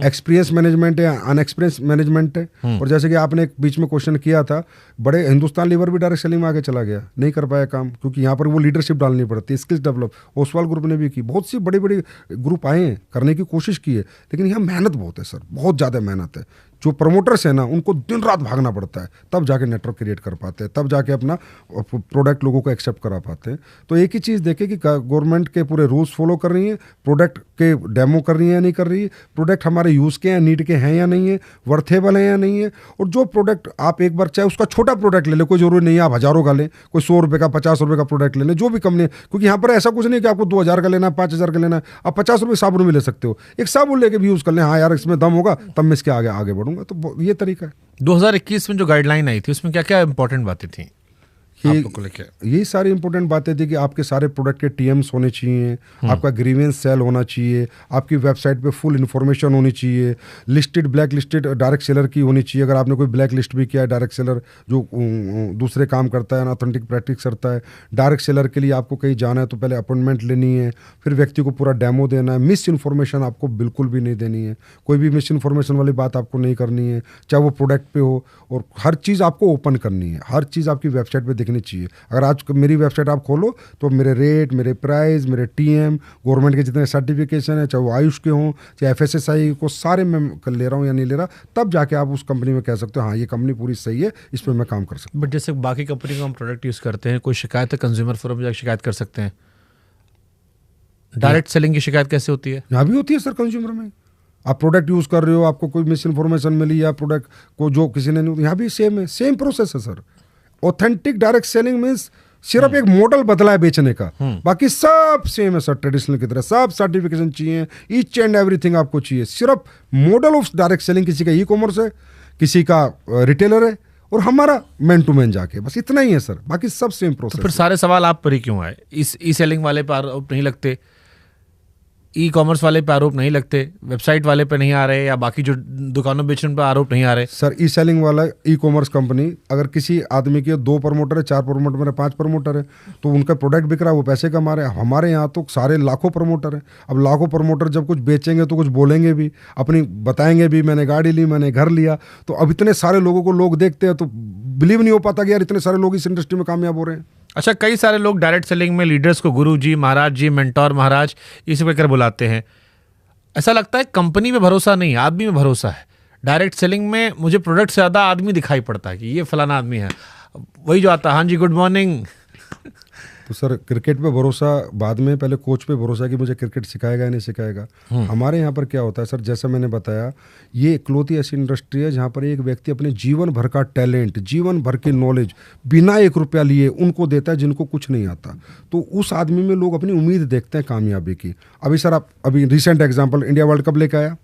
एक्सपीरियंस मैनेजमेंट है, अनएक्सपीरियंस मैनेजमेंट है। और जैसे कि आपने एक बीच में क्वेश्चन किया था, बड़े हिंदुस्तान लीवर भी डायरेक्ट सेलिंग में आगे चला गया, नहीं कर पाया काम, क्योंकि यहाँ पर वो लीडरशिप डालनी पड़ती है, स्किल्स डेवलप। ओसवाल ग्रुप ने भी की, बहुत सी बड़ी बड़ी ग्रुप आए हैं, करने की कोशिश की है, लेकिन यहाँ मेहनत बहुत है सर, बहुत ज़्यादा मेहनत है। जो प्रमोटर्स हैं ना, उनको दिन रात भागना पड़ता है, तब जाके नेटवर्क क्रिएट कर पाते हैं, तब जाके अपना प्रोडक्ट लोगों को एक्सेप्ट करा पाते हैं। तो एक ही चीज़ देखें कि गवर्नमेंट के पूरे रूल्स फॉलो कर रही है, प्रोडक्ट के डेमो कर रही है या नहीं कर रही है, प्रोडक्ट हमारे यूज़ के हैं, नीड के हैं या नहीं है, वर्थेबल है या नहीं है। और जो प्रोडक्ट आप एक बार, चाहे उसका छोटा प्रोडक्ट ले ले, कोई जरूरी नहीं है आप हज़ारों का लें, कोई 100 रुपये का 50 रुपये का प्रोडक्ट ले लें, जो भी कंपनी, क्योंकि यहाँ पर ऐसा कुछ नहीं कि आपको 2000 का लेना है, 5000 का लेना है, आप 50 रुपये साबुन भी ले सकते हो, एक साबुन लेके भी यूज़ कर लें, हाँ यार इसमें दम होगा तब मैं इसके आगे बढ़ूंगा। तो ये तरीका है। 2021 में जो गाइडलाइन आई थी उसमें क्या क्या इंपॉर्टेंट बातें थी आप लोग को लेके? यही सारी इंपॉर्टेंट बातें थी कि आपके सारे प्रोडक्ट के टीएम्स होने चाहिए, आपका ग्रीवेंस सेल होना चाहिए, आपकी वेबसाइट पे फुल इन्फॉर्मेशन होनी चाहिए, listed black listed direct seller की होनी चाहिए। अगर आपने कोई ब्लैक लिस्ट भी किया है डायरेक्ट सेलर जो दूसरे काम करता है, ऑथेंटिक प्रैक्टिस करता है, डायरेक्ट सेलर के लिए आपको कहीं जाना है तो पहले अपॉइंटमेंट लेनी है, फिर व्यक्ति को पूरा डेमो देना है। मिस इन्फॉर्मेशन आपको बिल्कुल भी नहीं देनी है, कोई भी मिस इन्फॉर्मेशन वाली बात आपको नहीं करनी है, चाहे वो प्रोडक्ट पे हो, और हर चीज़ आपको ओपन करनी है, हर चीज़ आपकी वेबसाइट पे दिखनी चाहिए। अगर आज मेरी वेबसाइट आप खोलो तो मेरे रेट, मेरे प्राइस, मेरे टीएम, गवर्नमेंट के जितने सर्टिफिकेशन है, चाहे वो आयुष के हों, चाहे एफएसएसआई को, सारे मैं ले रहा हूँ या नहीं ले रहा, तब जाके आप उस कंपनी में कह सकते हो हाँ ये कंपनी पूरी सही है, इस पर मैं काम कर सकता हूँ। बट जैसे बाकी कंपनी का हम प्रोडक्ट यूज़ करते हैं, कोई शिकायत है कंज्यूमर फोरम में जाकर शिकायत कर सकते हैं, डायरेक्ट सेलिंग की शिकायत कैसे होती है? यहाँ भी होती है सर कंज्यूमर में। आप प्रोडक्ट यूज़ कर रहे हो, आपको कोई मिस इन्फॉर्मेशन मिली या प्रोडक्ट को जो किसी ने नहीं, यहाँ भी सेम है, सेम प्रोसेस है sir. Authentic direct selling means सिर्फ एक मॉडल बदला है बेचने का, बाकी सब सेम है सर, ट्रेडिशनल की तरह सब सर्टिफिकेशन चाहिए, ईच एंड एवरीथिंग आपको चाहिए। सिर्फ मॉडल ऑफ डायरेक्ट सेलिंग किसी का ई कॉमर्स है, किसी का रिटेलर है, और हमारा मैन टू मैन जाके, बस इतना ही है सर, बाकी सब सेम प्रोसेस। तो फिर सारे सवाल आप पर ही क्यों आए? इस ई सेलिंग वाले पर आरोप नहीं लगते, ई कॉमर्स वाले पे आरोप नहीं लगते, वेबसाइट वाले पे नहीं आ रहे, या बाकी जो दुकानों बेचने पे आरोप नहीं आ रहे? सर ई सेलिंग वाला ई कॉमर्स कंपनी, अगर किसी आदमी के 2 प्रमोटर है, 4 प्रमोटर है, 5 प्रमोटर है, तो उनका प्रोडक्ट बिक रहा है, वो पैसे कमा रहे हैं। हमारे यहाँ तो सारे लाखों प्रमोटर हैं। अब लाखों प्रमोटर जब कुछ बेचेंगे तो कुछ बोलेंगे भी, अपनी बताएंगे भी, मैंने गाड़ी ली, मैंने घर लिया। तो अब इतने सारे लोगों को लोग देखते हैं तो बिलीव नहीं हो पाता कि यार इतने सारे लोग इस इंडस्ट्री में कामयाब हो रहे हैं। अच्छा, कई सारे लोग डायरेक्ट सेलिंग में लीडर्स को गुरु जी, महाराज जी, मेंटोर महाराज ये सब कहकर बुलाते हैं। ऐसा लगता है कंपनी में भरोसा नहीं, आदमी में भरोसा है। डायरेक्ट सेलिंग में मुझे प्रोडक्ट से ज़्यादा आदमी दिखाई पड़ता है कि ये फलाना आदमी है, वही जो आता है, हाँ जी गुड मॉर्निंग। तो सर क्रिकेट पे भरोसा बाद में, पहले कोच पे भरोसा कि मुझे क्रिकेट सिखाएगा या नहीं सिखाएगा। हमारे यहाँ पर क्या होता है सर, जैसा मैंने बताया, ये इकलौती ऐसी इंडस्ट्री है जहाँ पर एक व्यक्ति अपने जीवन भर का टैलेंट, जीवन भर की नॉलेज बिना 1 रुपया लिए उनको देता है जिनको कुछ नहीं आता। तो उस आदमी में लोग अपनी उम्मीद देखते हैं कामयाबी की। अभी सर आप अभी recent example, India world cup लेकर आया,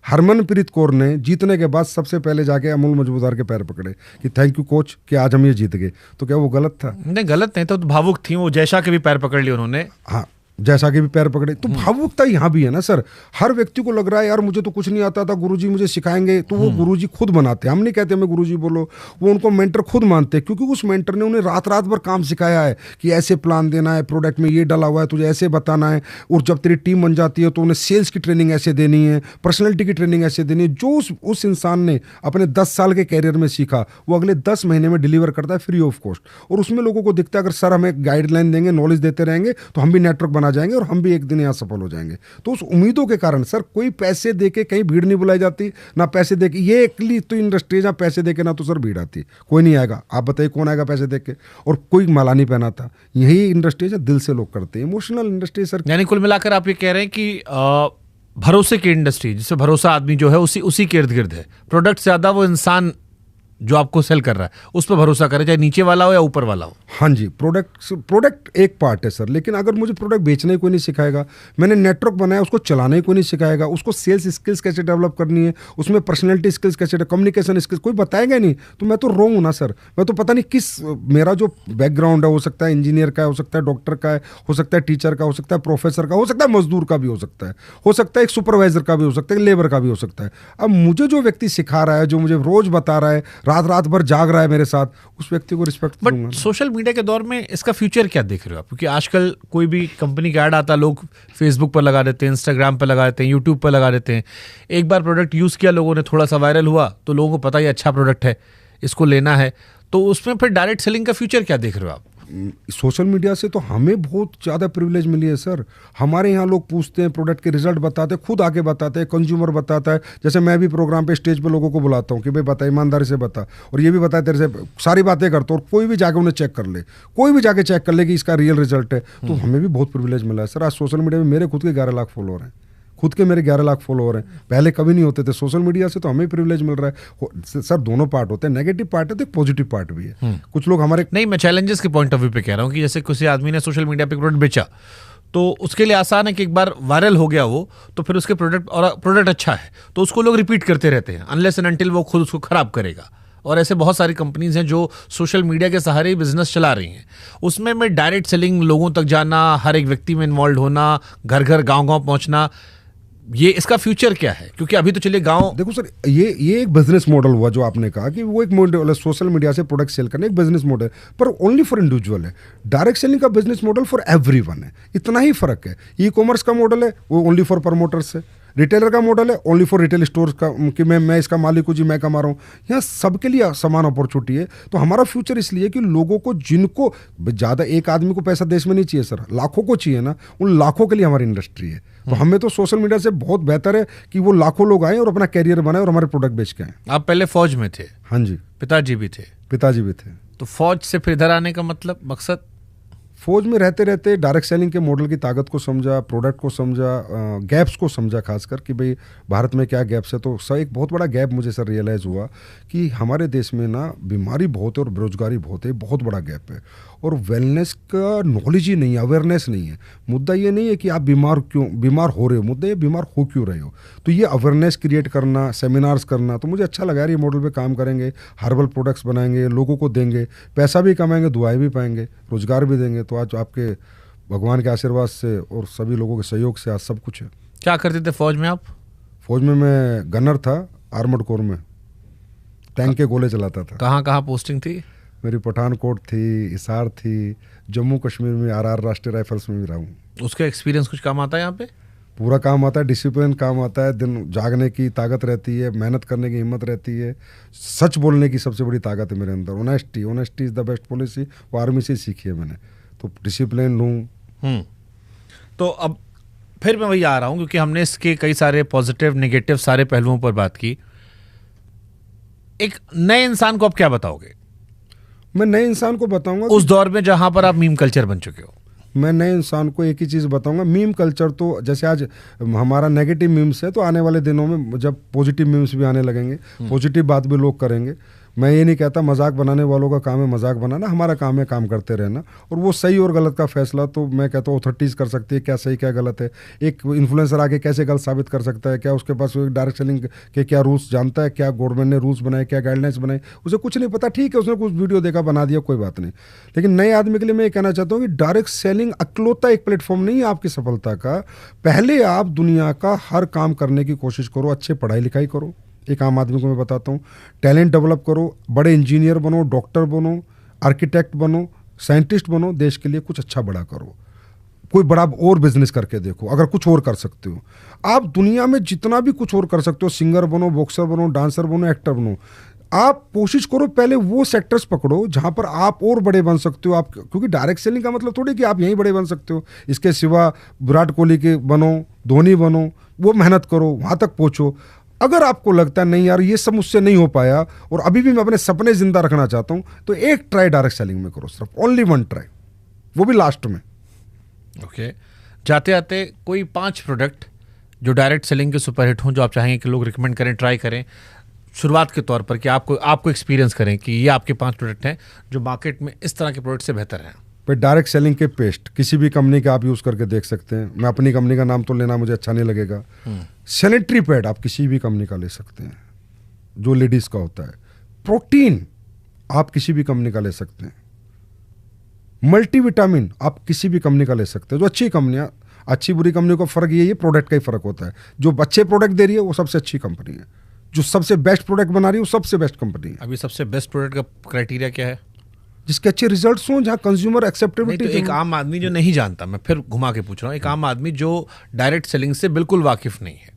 हरमनप्रीत कौर ने जीतने के बाद सबसे पहले जाके अमूल मजबूदार के पैर पकड़े कि थैंक यू कोच कि आज हम ये जीत गए। तो क्या वो गलत था? नहीं, गलत नहीं, तो भावुक थी वो, जयशा के भी पैर पकड़ लिए उन्होंने। हाँ, जैसा कि भी पैर पकड़े, तो भावुकता यहाँ भी है ना सर। हर व्यक्ति को लग रहा है यार मुझे तो कुछ नहीं आता था, गुरुजी मुझे सिखाएंगे, तो वो गुरुजी खुद बनाते हैं। हम नहीं कहते हमें गुरुजी बोलो, वो उनको मेंटर खुद मानते हैं, क्योंकि उस मेंटर ने उन्हें रात रात भर काम सिखाया है कि ऐसे प्लान देना है, प्रोडक्ट में ये डाला हुआ है, तुझे ऐसे बताना है, और जब तेरी टीम बन जाती है तो उन्हें सेल्स की ट्रेनिंग ऐसे देनी है, पर्सनैलिटी की ट्रेनिंग ऐसे देनी है। जो उस इंसान ने अपने 10 साल के कैरियर में सीखा, वो अगले 10 महीने में डिलीवर करता है फ्री ऑफ कॉस्ट। और उसमें लोगों को दिखता है अगर सर हमें गाइडलाइन देंगे, नॉलेज देते रहेंगे, तो हम भी नेटवर्क बना जाएंगे और हम भी एक दिन यहाँ सफल हो जाएंगे। तो उस उम्मीदों के कारण सर कोई पैसे देके कहीं भीड़ नहीं बुलाई जाती, ना पैसे देके, ये एकली तो इंडस्ट्री जहाँ पैसे देके ना तो सर भीड़ आती, कोई नहीं आएगा। आप बताइए कौन आएगा पैसे देके? और कोई माला नहीं पहनाता। यही इंडस्ट्री है दिल से लोग करते हैं, इमोशनल इंडस्ट्री सर। यानी कुल मिलाकर आप ये कह रहे हैं कि भरोसे की इंडस्ट्री, जिससे भरोसा आदमी जो है उसी के इर्द गिर्द है। प्रोडक्ट से ज्यादा वो इंसान जो आपको सेल कर रहा है उस पर भरोसा करे, चाहे नीचे वाला हो या ऊपर वाला हो। हाँ जी, प्रोडक्ट एक पार्ट है सर, लेकिन अगर मुझे प्रोडक्ट बेचना ही कोई नहीं सिखाएगा, मैंने नेटवर्क बनाया उसको चलाना ही कोई नहीं सिखाएगा, उसको सेल्स स्किल्स कैसे डेवलप करनी है, उसमें पर्सनैलिटी स्किल्स कैसे, कम्युनिकेशन स्किल्स कोई बताएगा नहीं, तो मैं तो रॉन्ग हूँ ना सर। मैं तो पता नहीं किस, मेरा जो बैकग्राउंड है, हो सकता है इंजीनियर का है, हो सकता है डॉक्टर का है, हो सकता है टीचर का, हो सकता है प्रोफेसर का, हो सकता है मजदूर का भी हो सकता है एक सुपरवाइजर का भी हो सकता है, लेबर का भी हो सकता है। अब मुझे जो व्यक्ति सिखा रहा है, जो मुझे रोज बता रहा है, रात रात भर जाग रहा है मेरे साथ, उस व्यक्ति को रिस्पेक्ट दूंगा। बट सोशल मीडिया के दौर में इसका फ्यूचर क्या देख रहे हो आप? क्योंकि आजकल कोई भी कंपनी का ऐड आता, लोग फेसबुक पर लगा देते हैं, इंस्टाग्राम पर लगा देते हैं, यूट्यूब पर लगा देते हैं। एक बार प्रोडक्ट यूज किया, लोगों ने थोड़ा सा वायरल हुआ, तो लोगों को पता ही अच्छा प्रोडक्ट है, इसको लेना है, तो उसमें फिर डायरेक्ट सेलिंग का फ्यूचर क्या देख रहे हो आप? सोशल मीडिया से तो हमें बहुत ज़्यादा प्रिविलेज मिली है सर। हमारे यहाँ लोग पूछते हैं, प्रोडक्ट के रिजल्ट बताते हैं, खुद आके बताते हैं, कंज्यूमर बताता है। जैसे मैं भी प्रोग्राम पे स्टेज पे लोगों को बुलाता हूँ कि भाई बता, ईमानदारी से बता, और ये भी बता, तेरे से सारी बातें करता हूँ, और कोई भी जाके उन्हें चेक कर ले, कोई भी जाके चेक कर ले कि इसका रियल रिजल्ट है। तो हमें भी बहुत प्रिविलेज मिला है सर। आज सोशल मीडिया में मेरे खुद के 11 लाख फॉलोअर हैं, खुद के मेरे 11 लाख फॉलोअर हैं, पहले कभी नहीं होते थे। सोशल मीडिया से तो हमें प्रिविलेज मिल रहा है सर। दोनों पार्ट होते हैं, नेगेटिव पार्ट है तो पॉजिटिव पार्ट भी है। कुछ लोग हमारे, नहीं, मैं चैलेंजेस के पॉइंट ऑफ व्यू पे कह रहा हूँ कि जैसे किसी आदमी ने सोशल मीडिया पे प्रोडक्ट बेचा, तो उसके लिए आसान है कि एक बार वायरल हो गया वो, तो फिर उसके प्रोडक्ट अच्छा है तो उसको लोग रिपीट करते रहते हैं, अनलेस एंड अनटिल वो खुद उसको खराब करेगा। और ऐसे बहुत सारी कंपनीज हैं जो सोशल मीडिया के सहारे ही बिजनेस चला रही हैं। उसमें मैं डायरेक्ट सेलिंग, लोगों तक जाना, हर एक व्यक्ति में इन्वॉल्व होना, घर घर गाँव गाँव पहुँचना, ये इसका फ्यूचर क्या है? क्योंकि अभी तो चलिए गांव, देखो सर, ये एक बिजनेस मॉडल हुआ जो आपने कहा कि वो एक मॉडल है, सोशल मीडिया से प्रोडक्ट सेल करने, एक बिजनेस मॉडल, पर ओनली फॉर इंडिविजुअल है। डायरेक्ट सेलिंग का बिजनेस मॉडल फॉर एवरीवन है, इतना ही फर्क है। ई कॉमर्स का मॉडल है वो ओनली फॉर प्रमोटर्स है, रिटेलर का मॉडल है ओनली फॉर रिटेल स्टोर्स का, कि मैं इसका मालिक हूँ जी, मैं कमा रहा हूँ। यहाँ सबके लिए समान अपॉर्चुनिटी है। तो हमारा फ्यूचर इसलिए कि लोगों को, जिनको ज़्यादा, एक आदमी को पैसा देश में नहीं चाहिए सर, लाखों को चाहिए ना, उन लाखों के लिए हमारी इंडस्ट्री है। तो हमें तो सोशल मीडिया से बहुत बेहतर है कि वो लाखों लोग आए और अपना कैरियर बनाए और हमारे प्रोडक्ट बेच के आए। आप पहले फौज में थे? हाँ जी। पिताजी भी थे? पिताजी भी थे। तो फौज से फिर इधर आने का मतलब, मकसद? फौज में रहते रहते डायरेक्ट सेलिंग के मॉडल की ताकत को समझा, प्रोडक्ट को समझा, गैप्स को समझा, खासकर कि भाई भारत में क्या गैप्स है। तो सर एक बहुत बड़ा गैप मुझे सर रियलाइज़ हुआ कि हमारे देश में ना बीमारी बहुत है और बेरोजगारी बहुत है, बहुत बड़ा गैप है। और वेलनेस का नॉलेज ही नहीं है, अवेयरनेस नहीं है। मुद्दा ये नहीं है कि आप बीमार हो रहे हो, मुद्दा ये बीमार हो क्यों रहे हो। तो ये अवेयरनेस क्रिएट करना, सेमिनार्स करना, तो मुझे अच्छा लगा यार, ये मॉडल पे काम करेंगे, हर्बल प्रोडक्ट्स बनाएंगे, लोगों को देंगे, पैसा भी कमाएंगे, दुआएं भी पाएंगे, रोजगार भी देंगे। तो आज आपके भगवान के आशीर्वाद से और सभी लोगों के सहयोग से आज सब कुछ है। क्या करते थे फौज में आप? फौज में मैं गनर था, आर्मर्ड कोर में, टैंक के गोले चलाता था। कहाँ कहाँ पोस्टिंग थी? मेरी पठानकोट थी, हिसार थी, जम्मू कश्मीर में RR राष्ट्रीय राइफल्स में भी रहा हूँ। उसका एक्सपीरियंस कुछ काम आता है यहाँ पे? पूरा काम आता है, डिसिप्लिन काम आता है, दिन जागने की ताकत रहती है, मेहनत करने की हिम्मत रहती है, सच बोलने की सबसे बड़ी ताकत है मेरे अंदर। Honesty is the best policy, वो आर्मी से सीखी है मैंने। तो डिसिप्लिन हूँ। तो अब फिर मैं वही आ रहा हूँ, क्योंकि हमने इसके कई सारे पॉजिटिव नेगेटिव सारे पहलुओं पर बात की। एक नए इंसान को आप क्या बताओगे? मैं नए इंसान को बताऊंगा उस दौर में जहां पर आप मीम कल्चर बन चुके हो, मैं नए इंसान को एक ही चीज़ बताऊंगा। मीम कल्चर तो जैसे आज हमारा नेगेटिव मीम्स है, तो आने वाले दिनों में जब पॉजिटिव मीम्स भी आने लगेंगे, पॉजिटिव बात भी लोग करेंगे। मैं ये नहीं कहता मजाक बनाने वालों का काम है मजाक बनाना, हमारा काम है काम करते रहना, और वो सही और गलत का फैसला तो मैं कहता हूँ अथॉरिटीज़ कर सकती है, क्या सही क्या गलत है। एक इन्फ्लुएंसर आके कैसे गलत साबित कर सकता है, क्या उसके पास डायरेक्ट सेलिंग के क्या रूल्स जानता है, क्या गवर्नमेंट ने रूल्स बनाए, क्या गाइडलाइंस बनाए, उसे कुछ नहीं पता। ठीक है, उसने कुछ वीडियो देखा बना दिया, कोई बात नहीं। लेकिन नए आदमी के लिए मैं ये कहना चाहता हूँ कि डायरेक्ट सेलिंग अकेलौता एक प्लेटफॉर्म नहीं है आपकी सफलता का। पहले आप दुनिया का हर काम करने की कोशिश करो, अच्छे पढ़ाई लिखाई करो। एक आम आदमी को मैं बताता हूँ, टैलेंट डेवलप करो, बड़े इंजीनियर बनो, डॉक्टर बनो, आर्किटेक्ट बनो, साइंटिस्ट बनो, देश के लिए कुछ अच्छा बड़ा करो। कोई बड़ा और बिजनेस करके देखो, अगर कुछ और कर सकते हो। आप दुनिया में जितना भी कुछ और कर सकते हो, सिंगर बनो, बॉक्सर बनो, डांसर बनो, एक्टर बनो, आप कोशिश करो पहले वो सेक्टर्स पकड़ो जहां पर आप और बड़े बन सकते हो। आप, क्योंकि डायरेक्ट सेलिंग का मतलब थोड़ी कि आप यहीं बड़े बन सकते हो। इसके सिवा विराट कोहली के बनो, धोनी बनो, वो मेहनत करो, वहां तक पहुंचो। अगर आपको लगता है नहीं यार ये सब मुझसे नहीं हो पाया और अभी भी मैं अपने सपने जिंदा रखना चाहता हूं, तो एक ट्राई डायरेक्ट सेलिंग में करो, सिर्फ ओनली वन ट्राई, वो भी लास्ट में। ओके, जाते आते कोई 5 प्रोडक्ट जो डायरेक्ट सेलिंग के सुपरहिट हों, जो आप चाहेंगे कि लोग रिकमेंड करें, ट्राई करें शुरुआत के तौर पर, कि आपको एक्सपीरियंस करें कि ये आपके 5 प्रोडक्ट हैं जो मार्केट में इस तरह के प्रोडक्ट से बेहतर हैं। पर डायरेक्ट सेलिंग के पेस्ट किसी भी कंपनी के आप यूज़ करके देख सकते हैं। मैं अपनी कंपनी का नाम तो लेना मुझे अच्छा नहीं लगेगा। सैनिटरी पैड आप किसी भी कंपनी का ले सकते हैं जो लेडीज़ का होता है। प्रोटीन आप किसी भी कंपनी का ले सकते हैं। मल्टीविटामिन आप किसी भी कंपनी का ले सकते हैं। जो अच्छी कंपनियां, अच्छी बुरी कंपनी का फ़र्क ये प्रोडक्ट का ही फ़र्क होता है। जो अच्छे प्रोडक्ट दे रही है वो सबसे अच्छी कंपनी है, जो सबसे बेस्ट प्रोडक्ट बना रही है वो सबसे बेस्ट कंपनी है। अभी सबसे बेस्ट प्रोडक्ट का क्राइटेरिया क्या है? जिसके अच्छे रिजल्ट्स हों, जहां कंज्यूमर एक्सेप्टेबिलिटी। तो एक आम आदमी जो नहीं जानता, मैं फिर घुमा के पूछ रहा हूँ, एक आम आदमी जो डायरेक्ट सेलिंग से बिल्कुल वाकिफ नहीं है,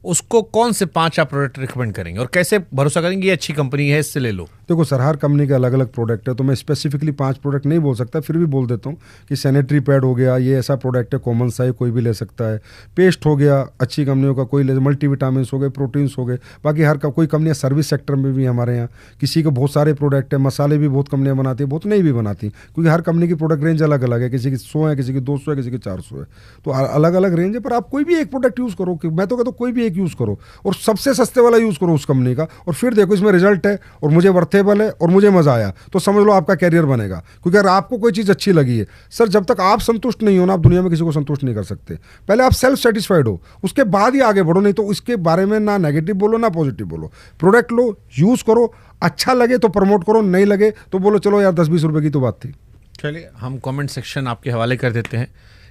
उसको कौन से 5 आप प्रोडक्ट रिकमेंड करेंगे और कैसे भरोसा करेंगे ये अच्छी कंपनी है इससे ले लो? देखो सर, हर कंपनी के अलग अलग प्रोडक्ट है, तो मैं स्पेसिफिकली 5 प्रोडक्ट नहीं बोल सकता, फिर भी बोल देता हूँ कि सैनिटरी पैड हो गया, ये ऐसा प्रोडक्ट है, कॉमन सा है, कोई भी ले सकता है। पेस्ट हो गया अच्छी कंपनियों का, कोई ले, मल्टीविटामिन्स हो गए, प्रोटीन्स हो गए। बाकी हर का कोई कंपनियाँ सर्विस सेक्टर में भी हमारे यहाँ किसी के बहुत सारे प्रोडक्ट है। मसाले भी बहुत कंपनियाँ बनाती है, बहुत नहीं भी बनाती, क्योंकि हर कंपनी की प्रोडक्ट रेंज अलग अलग है। किसी की 100 है, किसी की 200 है, किसी की 400 है, तो अलग अलग रेंज है। पर आप कोई भी एक प्रोडक्ट यूज़ करो, मैं तो कहता हूँ कोई भी एक यूज़ करो और सबसे सस्ते वाला यूज़ करो उस कंपनी का, और फिर देखो इसमें रिजल्ट है और मुझे वर्थेबल है और मुझे मजा आया, तो समझ लो आपका कैरियर बनेगा। क्योंकि अगर आपको कोई चीज़ अच्छी लगी है सर, जब तक आप संतुष्ट नहीं हो ना, आप दुनिया में किसी को संतुष्ट नहीं कर सकते। पहले आप सेल्फ सेटिस्फाइड हो, उसके बाद ही आगे बढ़ो, नहीं तो इसके बारे में ना नेगेटिव बोलो ना पॉजिटिव बोलो। प्रोडक्ट लो, यूज़ करो, अच्छा लगे तो प्रमोट करो, नहीं लगे तो बोलो चलो यार 10-20 रुपए की तो बात थी। चलिए, हम कमेंट सेक्शन आपके हवाले कर देते हैं,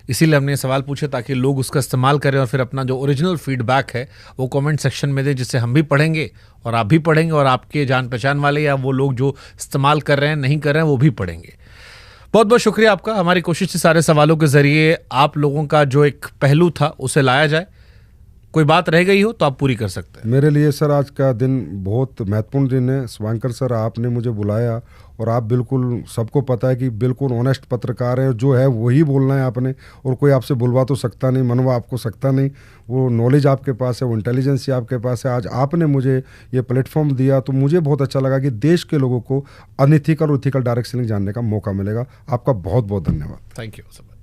इसीलिए हमने सवाल पूछे ताकि लोग उसका इस्तेमाल करें और फिर अपना जो ओरिजिनल फीडबैक है वो कमेंट सेक्शन में दें, जिससे हम भी पढ़ेंगे और आप भी पढ़ेंगे और आपके जान पहचान वाले या वो लोग जो इस्तेमाल कर रहे हैं नहीं कर रहे हैं वो भी पढ़ेंगे। बहुत बहुत शुक्रिया आपका। हमारी कोशिश थी सारे सवालों के ज़रिए आप लोगों का जो एक पहलू था उसे लाया जाए। कोई बात रह गई हो तो आप पूरी कर सकते हैं। मेरे लिए सर आज का दिन बहुत महत्वपूर्ण दिन है। शुभंकर सर, आपने मुझे बुलाया और आप बिल्कुल, सबको पता है कि बिल्कुल ऑनेस्ट पत्रकार है, जो है वही बोलना है आपने, और कोई आपसे बुलवा तो सकता नहीं, मनवा आपको सकता नहीं। वो नॉलेज आपके पास है, वो इंटेलिजेंस आपके पास है। आज आपने मुझे ये प्लेटफॉर्म दिया तो मुझे बहुत अच्छा लगा कि देश के लोगों को अनइथिकल और इथिकल डायरेक्ट सेलिंग जानने का मौका मिलेगा। आपका बहुत बहुत धन्यवाद। Thank you.